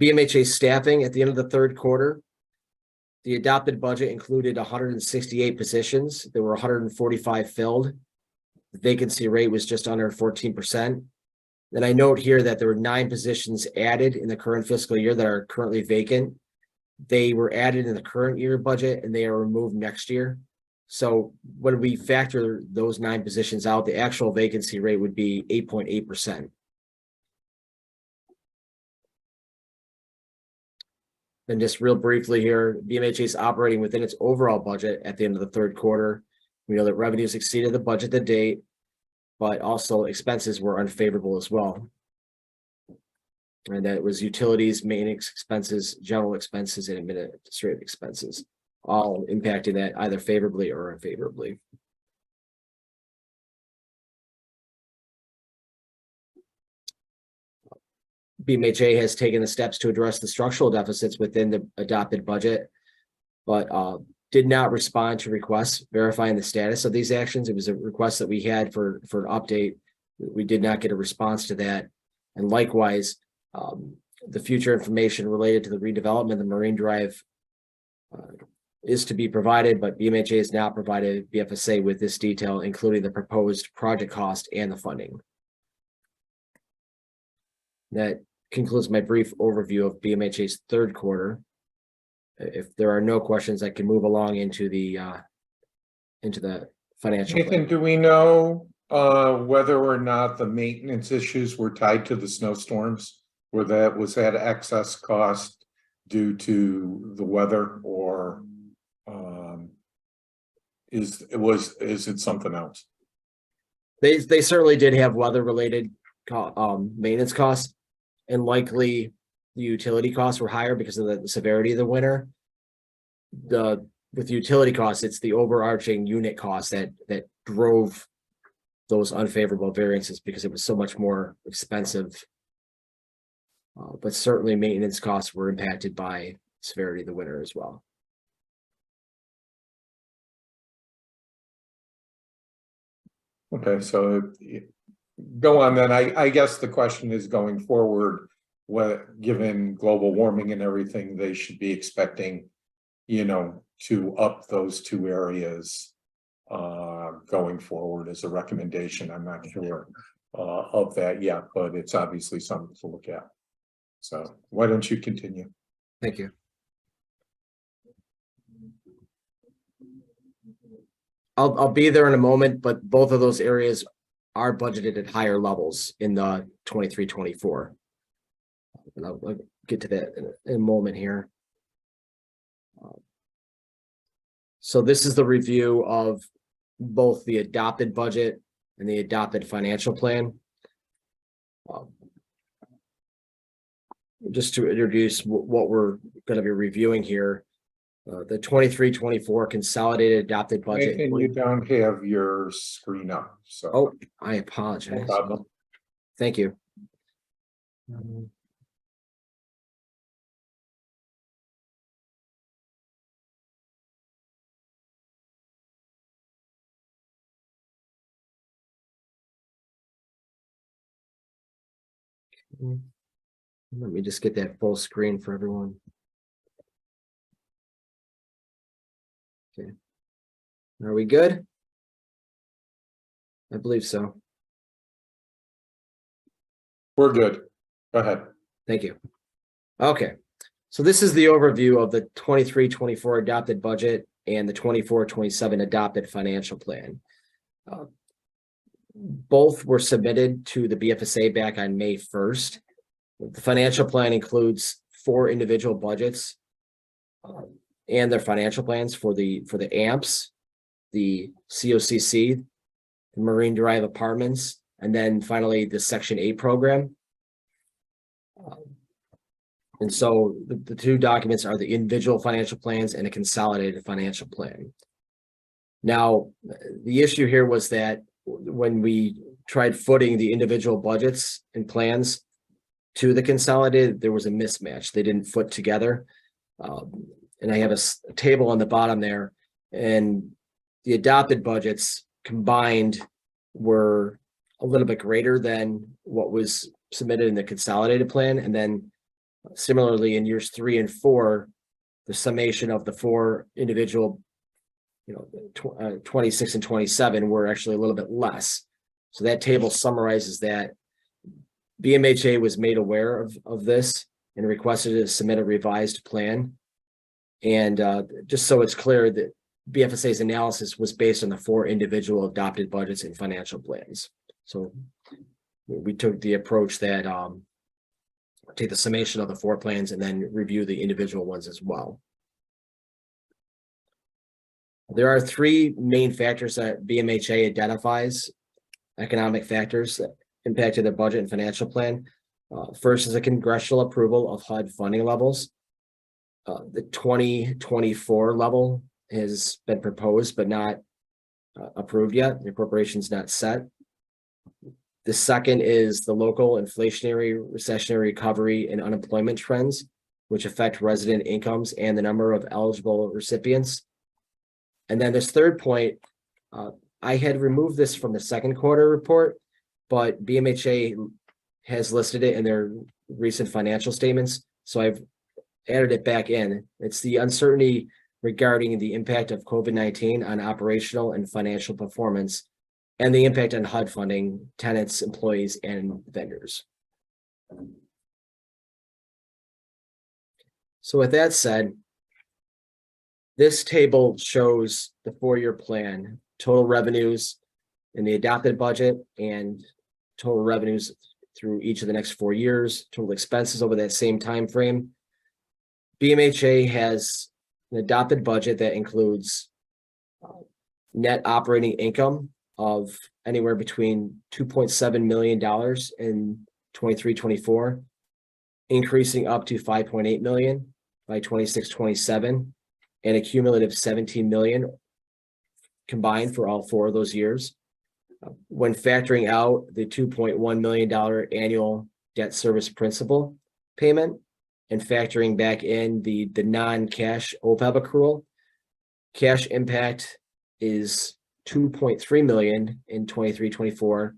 BMHA staffing at the end of the third quarter, the adopted budget included 168 positions. There were 145 filled. The vacancy rate was just under 14%. Then I note here that there were 9 positions added in the current fiscal year that are currently vacant. They were added in the current year budget and they are removed next year. So when we factor those 9 positions out, the actual vacancy rate would be 8.8%. And just real briefly here, BMHA is operating within its overall budget at the end of the third quarter. We know that revenues exceeded the budget to date, but also expenses were unfavorable as well. And that was utilities, maintenance expenses, general expenses, and administrative expenses, all impacting that either favorably or unfavorably. BMHA has taken the steps to address the structural deficits within the adopted budget. but did not respond to requests verifying the status of these actions. It was a request that we had for an update. We did not get a response to that. And likewise, the future information related to the redevelopment of the Marine Drive is to be provided, but BMHA has not provided BFSA with this detail, including the proposed project cost and the funding. That concludes my brief overview of BMHA's third quarter. If there are no questions, I can move along into the financial. Nathan, do we know whether or not the maintenance issues were tied to the snowstorms? Was that excess cost due to the weather, or is it something else? They certainly did have weather related maintenance costs, and likely the utility costs were higher because of the severity of the winter. With utility costs, it's the overarching unit cost that drove those unfavorable variances because it was so much more expensive. But certainly maintenance costs were impacted by severity of the winter as well. Okay, so go on then. I guess the question is going forward, given global warming and everything, they should be expecting, to up those two areas going forward as a recommendation. I'm not sure of that yet, but it's obviously something to look at. So why don't you continue? Thank you. I'll be there in a moment, but both of those areas are budgeted at higher levels in the 23-24. And I'll get to that in a moment here. So this is the review of both the adopted budget and the adopted financial plan. Just to introduce what we're going to be reviewing here. The 23-24 consolidated adopted budget. And you don't have your screen up, so. Oh, I apologize. No problem. Thank you. Let me just get that full screen for everyone. Okay. Are we good? I believe so. We're good. Go ahead. Thank you. Okay. So this is the overview of the 23-24 adopted budget and the 24-27 adopted financial plan. Both were submitted to the BFSA back on May 1st. The financial plan includes 4 individual budgets and their financial plans for the AMPS, the COCC, the Marine Drive Apartments, and then finally the Section 8 program. And so the 2 documents are the individual financial plans and a consolidated financial plan. Now, the issue here was that when we tried footing the individual budgets and plans to the consolidated, there was a mismatch. They didn't foot together. And I have a table on the bottom there, and the adopted budgets combined were a little bit greater than what was submitted in the consolidated plan. And then similarly in years 3 and 4, the summation of the 4 individual 26 and 27 were actually a little bit less. So that table summarizes that. BMHA was made aware of this and requested to submit a revised plan. And just so it's clear that BFSA's analysis was based on the 4 individual adopted budgets and financial plans. So we took the approach that take the summation of the 4 plans and then review the individual ones as well. There are 3 main factors that BMHA identifies, economic factors that impacted the budget and financial plan. First is a congressional approval of HUD funding levels. The 2024 level has been proposed but not approved yet. The appropriation is not set. The second is the local inflationary, recessionary recovery and unemployment trends. which affect resident incomes and the number of eligible recipients. And then this third point, I had removed this from the second quarter report, but BMHA has listed it in their recent financial statements. So I've added it back in. It's the uncertainty regarding the impact of COVID-19 on operational and financial performance and the impact on HUD funding, tenants, employees, and vendors. So with that said, this table shows the 4-year plan, total revenues in the adopted budget and total revenues through each of the next 4 years, total expenses over that same time frame. BMHA has an adopted budget that includes net operating income of anywhere between $2.7 million in 23-24, increasing up to $5.8 million by 26-27, and a cumulative $17 million combined for all 4 of those years. When factoring out the $2.1 million annual debt service principal payment and factoring back in the non-cash OPEB accrual, cash impact is $2.3 million in 23-24,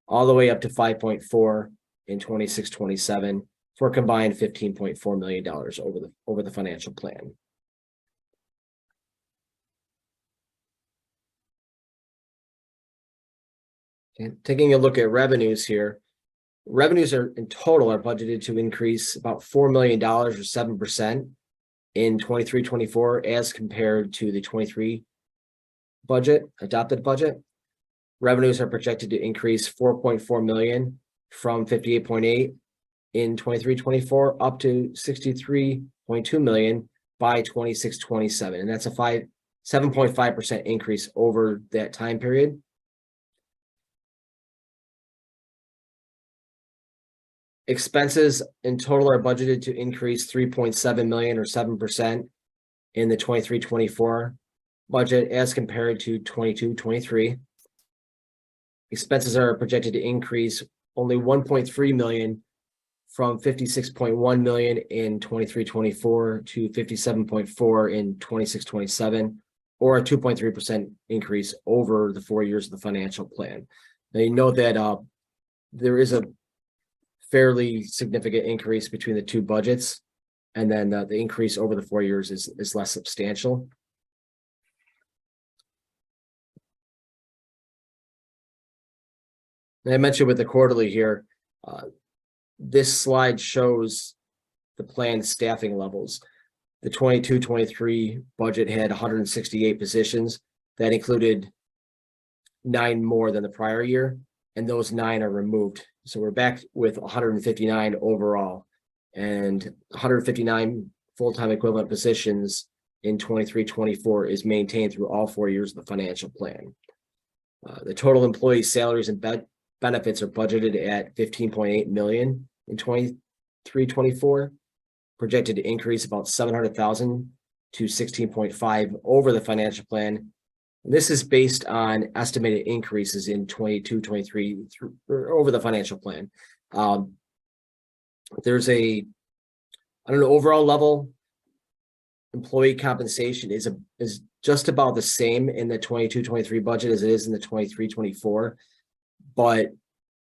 all the way up to $5.4 in 26-27, for a combined $15.4 million over the financial plan. And taking a look at revenues here, revenues are in total are budgeted to increase about $4 million or 7% in 23-24 as compared to the 23 budget, adopted budget. Revenues are projected to increase 4.4 million from 58.8 in 23-24 up to 63.2 million by 26-27, and that's a 7.5% increase over that time period. Expenses in total are budgeted to increase 3.7 million or 7% in the 23-24 budget as compared to 22-23. Expenses are projected to increase only 1.3 million from 56.1 million in 23-24 to 57.4 in 26-27, or a 2.3% increase over the 4 years of the financial plan. Now you note that there is a fairly significant increase between the 2 budgets, and then the increase over the 4 years is less substantial. And I mentioned with the quarterly here, this slide shows the planned staffing levels. The 22-23 budget had 168 positions. That included 9 more than the prior year, and those 9 are removed. So we're back with 159 overall, and 159 full-time equivalent positions in 23-24 is maintained through all 4 years of the financial plan. The total employee salaries and benefits are budgeted at 15.8 million in 23-24, projected to increase about 700,000 to 16.5 over the financial plan. And this is based on estimated increases in 22-23 over the financial plan. There's I don't know, overall level employee compensation is just about the same in the 22-23 budget as it is in the 23-24. But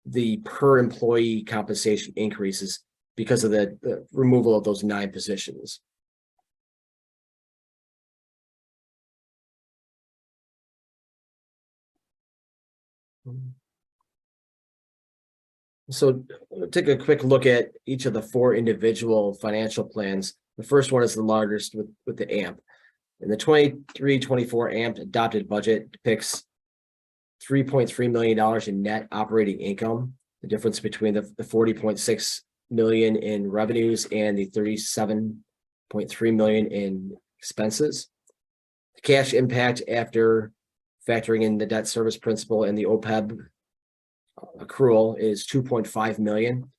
the per employee compensation increases because of the removal of those 9 positions. So take a quick look at each of the 4 individual financial plans. The first one is the largest with the AMP. In the 23-24 AMP adopted budget depicts $3.3 million in net operating income, the difference between the 40.6 million in revenues and the 37.3 million in expenses. The cash impact after factoring in the debt service principal and the OPEB accrual is 2.5 million.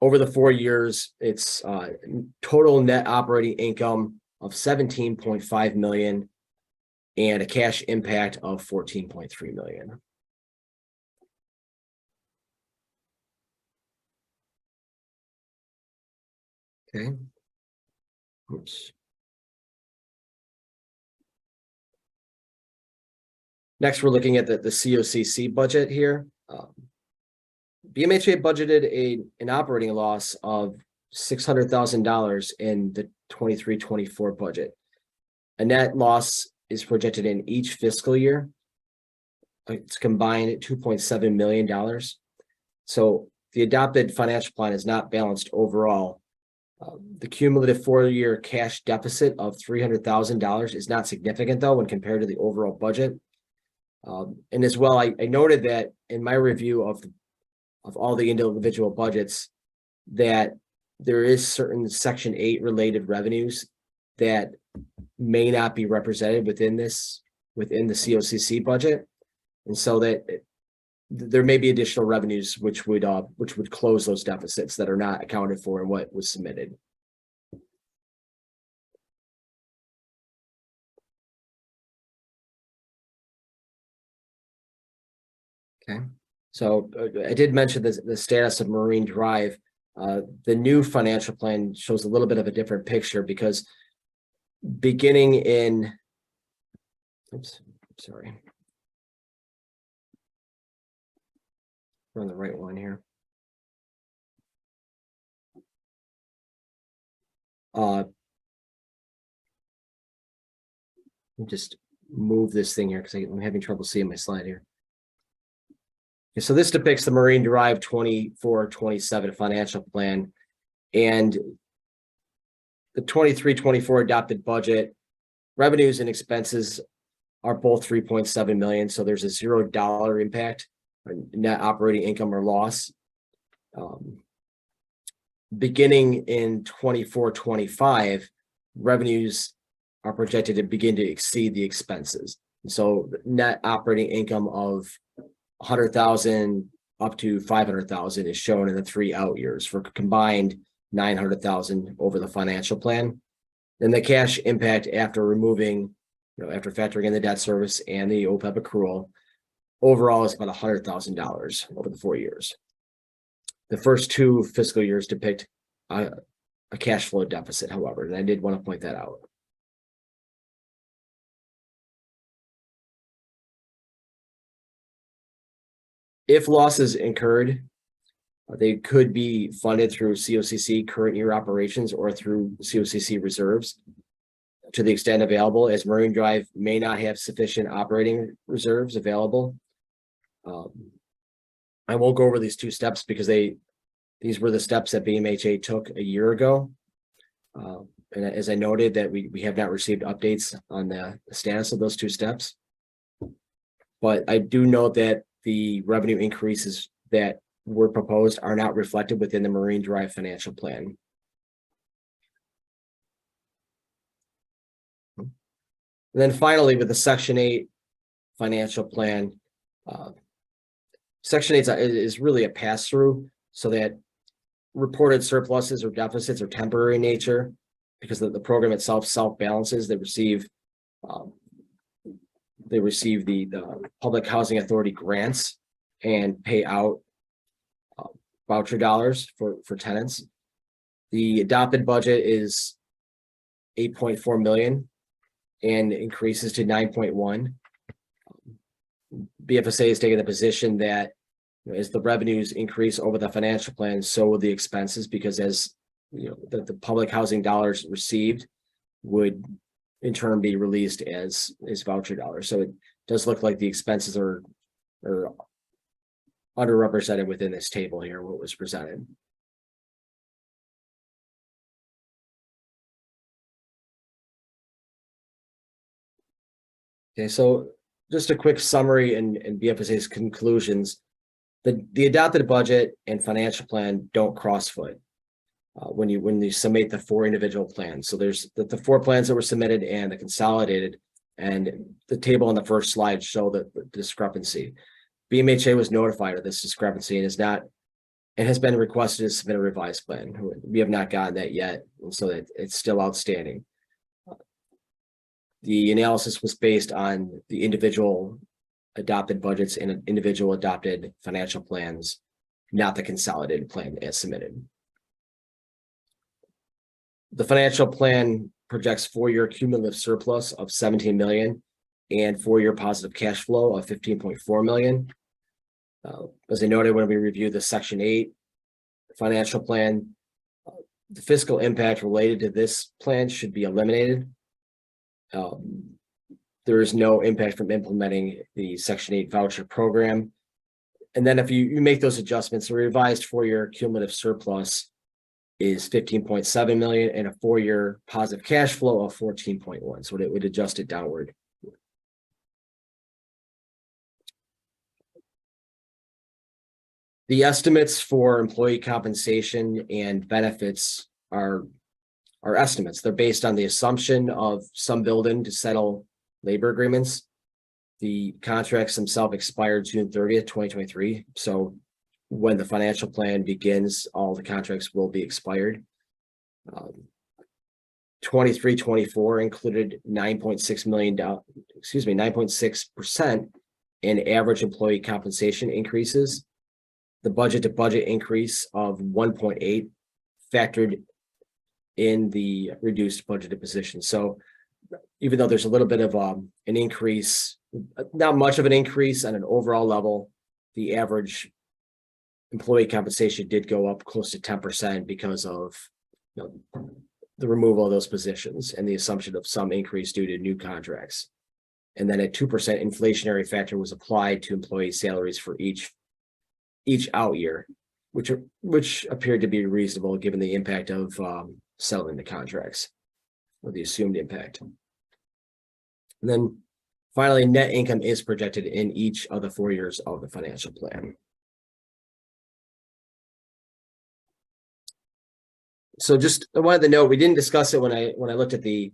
Over the 4 years, it's total net operating income of 17.5 million and a cash impact of 14.3 million. Okay. Oops. Next, we're looking at the COCC budget here. BMHA budgeted an operating loss of $600,000 in the 23-24 budget. A net loss is projected in each fiscal year. It's combined at $2.7 million. So the adopted financial plan is not balanced overall. The cumulative 4-year cash deficit of $300,000 is not significant though when compared to the overall budget. And as well, I noted that in my review of all the individual budgets, that there is certain Section 8 related revenues that may not be represented within the COCC budget, and so that there may be additional revenues which would close those deficits that are not accounted for in what was submitted. Okay, so I did mention the status of Marine Drive. The new financial plan shows a little bit of a different picture because beginning in, oops, sorry. We're on the right one here. Let me just move this thing here because I'm having trouble seeing my slide here. Okay, so this depicts the Marine Drive 24-27 financial plan, and the 23-24 adopted budget revenues and expenses are both 3.7 million. So there's a $0 impact on net operating income or loss. Beginning in 24-25, revenues are projected to begin to exceed the expenses. So net operating income of 100,000 up to 500,000 is shown in the 3 out years for combined 900,000 over the financial plan. Then the cash impact after removing, after factoring in the debt service and the OPEB accrual, overall is about $100,000 over the 4 years. The first 2 fiscal years depict a cash flow deficit, however, and I did want to point that out. If losses incurred, they could be funded through COCC current year operations or through COCC reserves to the extent available, as Marine Drive may not have sufficient operating reserves available. I won't go over these 2 steps because these were the steps that BMHA took a year ago. And as I noted, that we have not received updates on the status of those 2 steps. But I do note that the revenue increases that were proposed are not reflected within the Marine Drive financial plan. And then finally, with the Section 8 financial plan, Section 8 is really a pass-through, so that reported surpluses or deficits are temporary in nature because the program itself self-balances. They receive the Public Housing Authority grants and pay out voucher dollars for tenants. The adopted budget is 8.4 million and increases to 9.1. BFSA is taking the position that as the revenues increase over the financial plan, so will the expenses, because as the public housing dollars received would in turn be released as voucher dollars. So it does look like the expenses are underrepresented within this table here, what was presented. Okay, so just a quick summary and BFSA's conclusions. The adopted budget and financial plan don't crossfoot when you submit the 4 individual plans. So there's the 4 plans that were submitted and the consolidated, and the table on the first slide show the discrepancy. BMHA was notified of this discrepancy and has been requested to submit a revised plan. We have not gotten that yet, and so it's still outstanding. The analysis was based on the individual adopted budgets and individual adopted financial plans, not the consolidated plan as submitted. The financial plan projects 4-year cumulative surplus of 17 million and 4-year positive cash flow of 15.4 million. As I noted, when we reviewed the Section 8 financial plan, the fiscal impact related to this plan should be eliminated. There is no impact from implementing the Section 8 voucher program. And then if you make those adjustments, the revised 4-year cumulative surplus is 15.7 million and a 4-year positive cash flow of 14.1. So it would adjust it downward. The estimates for employee compensation and benefits are estimates. They're based on the assumption of some building to settle labor agreements. The contracts themselves expired June 30th, 2023. So when the financial plan begins, all the contracts will be expired. 23-24 included $9.6 million, 9.6% in average employee compensation increases. The budget to budget increase of 1.8 factored in the reduced budgeted position. So even though there's a little bit of an increase, not much of an increase on an overall level, the average employee compensation did go up close to 10% because of the removal of those positions and the assumption of some increase due to new contracts. And then a 2% inflationary factor was applied to employee salaries for each out year, which appeared to be reasonable given the impact of settling the contracts, or the assumed impact. And then finally, net income is projected in each of the 4 years of the financial plan. So just I wanted to note, we didn't discuss it when I looked at the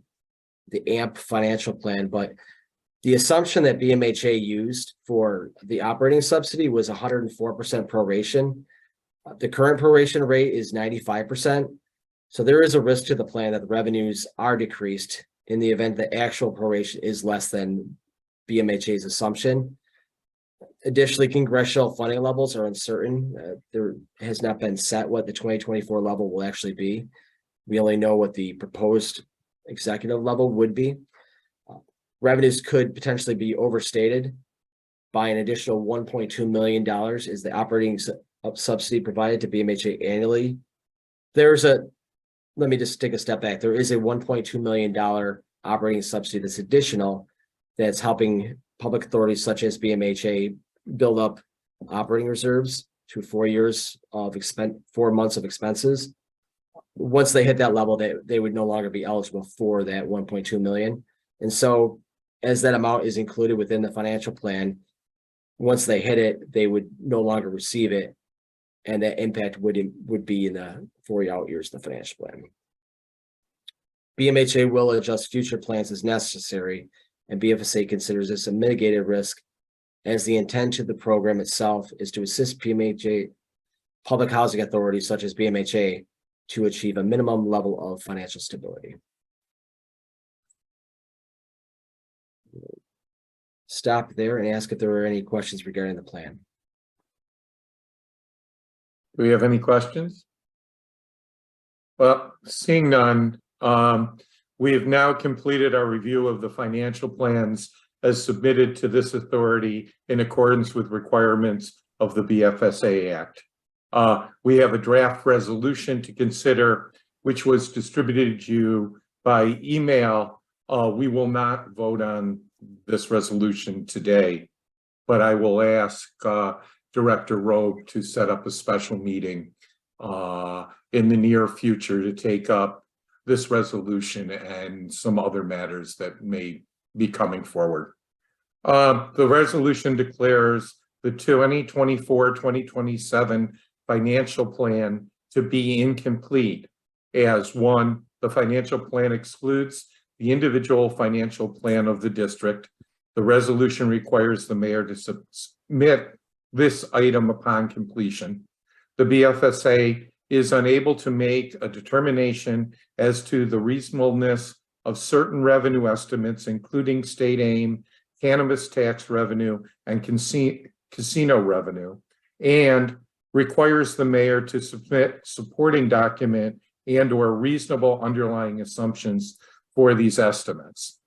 AMP financial plan, but the assumption that BMHA used for the operating subsidy was 104% proration. The current proration rate is 95%. So there is a risk to the plan that the revenues are decreased in the event that actual proration is less than BMHA's assumption. Additionally, congressional funding levels are uncertain. There has not been set what the 2024 level will actually be. We only know what the proposed executive level would be. Revenues could potentially be overstated by an additional $1.2 million is the operating subsidy provided to BMHA annually. Let me just take a step back. There is a $1.2 million operating subsidy that's additional, that's helping public authorities such as BMHA build up operating reserves to 4 years of 4 months of expenses. Once they hit that level, they would no longer be eligible for that 1.2 million. And so as that amount is included within the financial plan, once they hit it, they would no longer receive it. And that impact would be in the 4 out years of the financial plan. BMHA will adjust future plans as necessary, and BFSA considers this a mitigated risk, as the intent of the program itself is to assist BMHA public housing authorities such as BMHA to achieve a minimum level of financial stability. Stop there and ask if there are any questions regarding the plan. Do we have any questions? Well, seeing none, we have now completed our review of the financial plans as submitted to this authority in accordance with requirements of the BFSA Act. We have a draft resolution to consider, which was distributed to you by email. We will not vote on this resolution today, but I will ask Director Robe to set up a special meeting in the near future to take up this resolution and some other matters that may be coming forward. The resolution declares the 2024-2027 financial plan to be incomplete, as 1, the financial plan excludes the individual financial plan of the district. The resolution requires the mayor to submit this item upon completion. The BFSA is unable to make a determination as to the reasonableness of certain revenue estimates, including state aim, cannabis tax revenue, and casino revenue, and requires the mayor to submit supporting document and/or reasonable underlying assumptions for these estimates.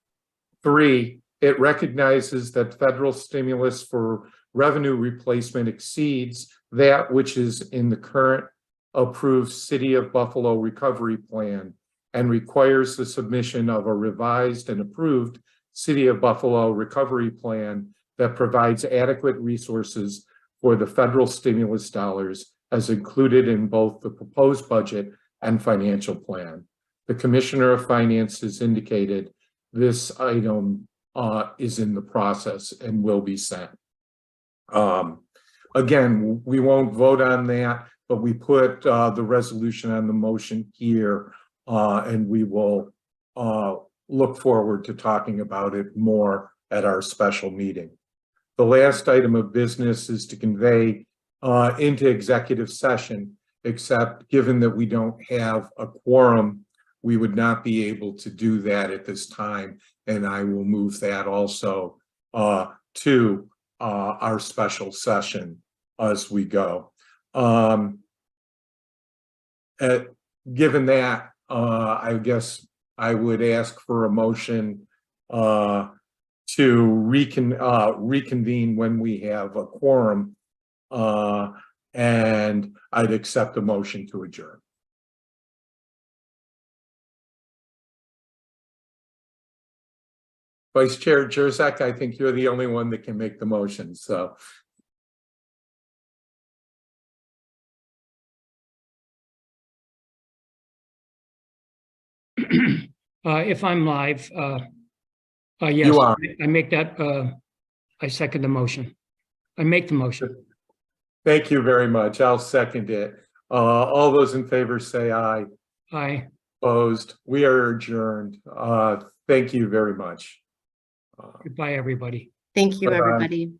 3, it recognizes that federal stimulus for revenue replacement exceeds that which is in the current approved City of Buffalo Recovery Plan and requires the submission of a revised and approved City of Buffalo Recovery Plan that provides adequate resources for the federal stimulus dollars as included in both the proposed budget and financial plan. The Commissioner of Finance has indicated this item is in the process and will be sent. Again, we won't vote on that, but we put the resolution on the motion here, and we will look forward to talking about it more at our special meeting. The last item of business is to convey into executive session, except given that we don't have a quorum, we would not be able to do that at this time, and I will move that also to our special session as we go. Given that, I guess I would ask for a motion to reconvene when we have a quorum, and I'd accept a motion to adjourn. Vice Chair Jurczak, I think you're the only one that can make the motion, so. If I'm live, yes, You are. I make that, I second the motion. I make the motion. Thank you very much. I'll second it. All those in favor say aye. Aye. Opposed? We are adjourned. Thank you very much. Goodbye, everybody. Thank you, Bye-bye. everybody.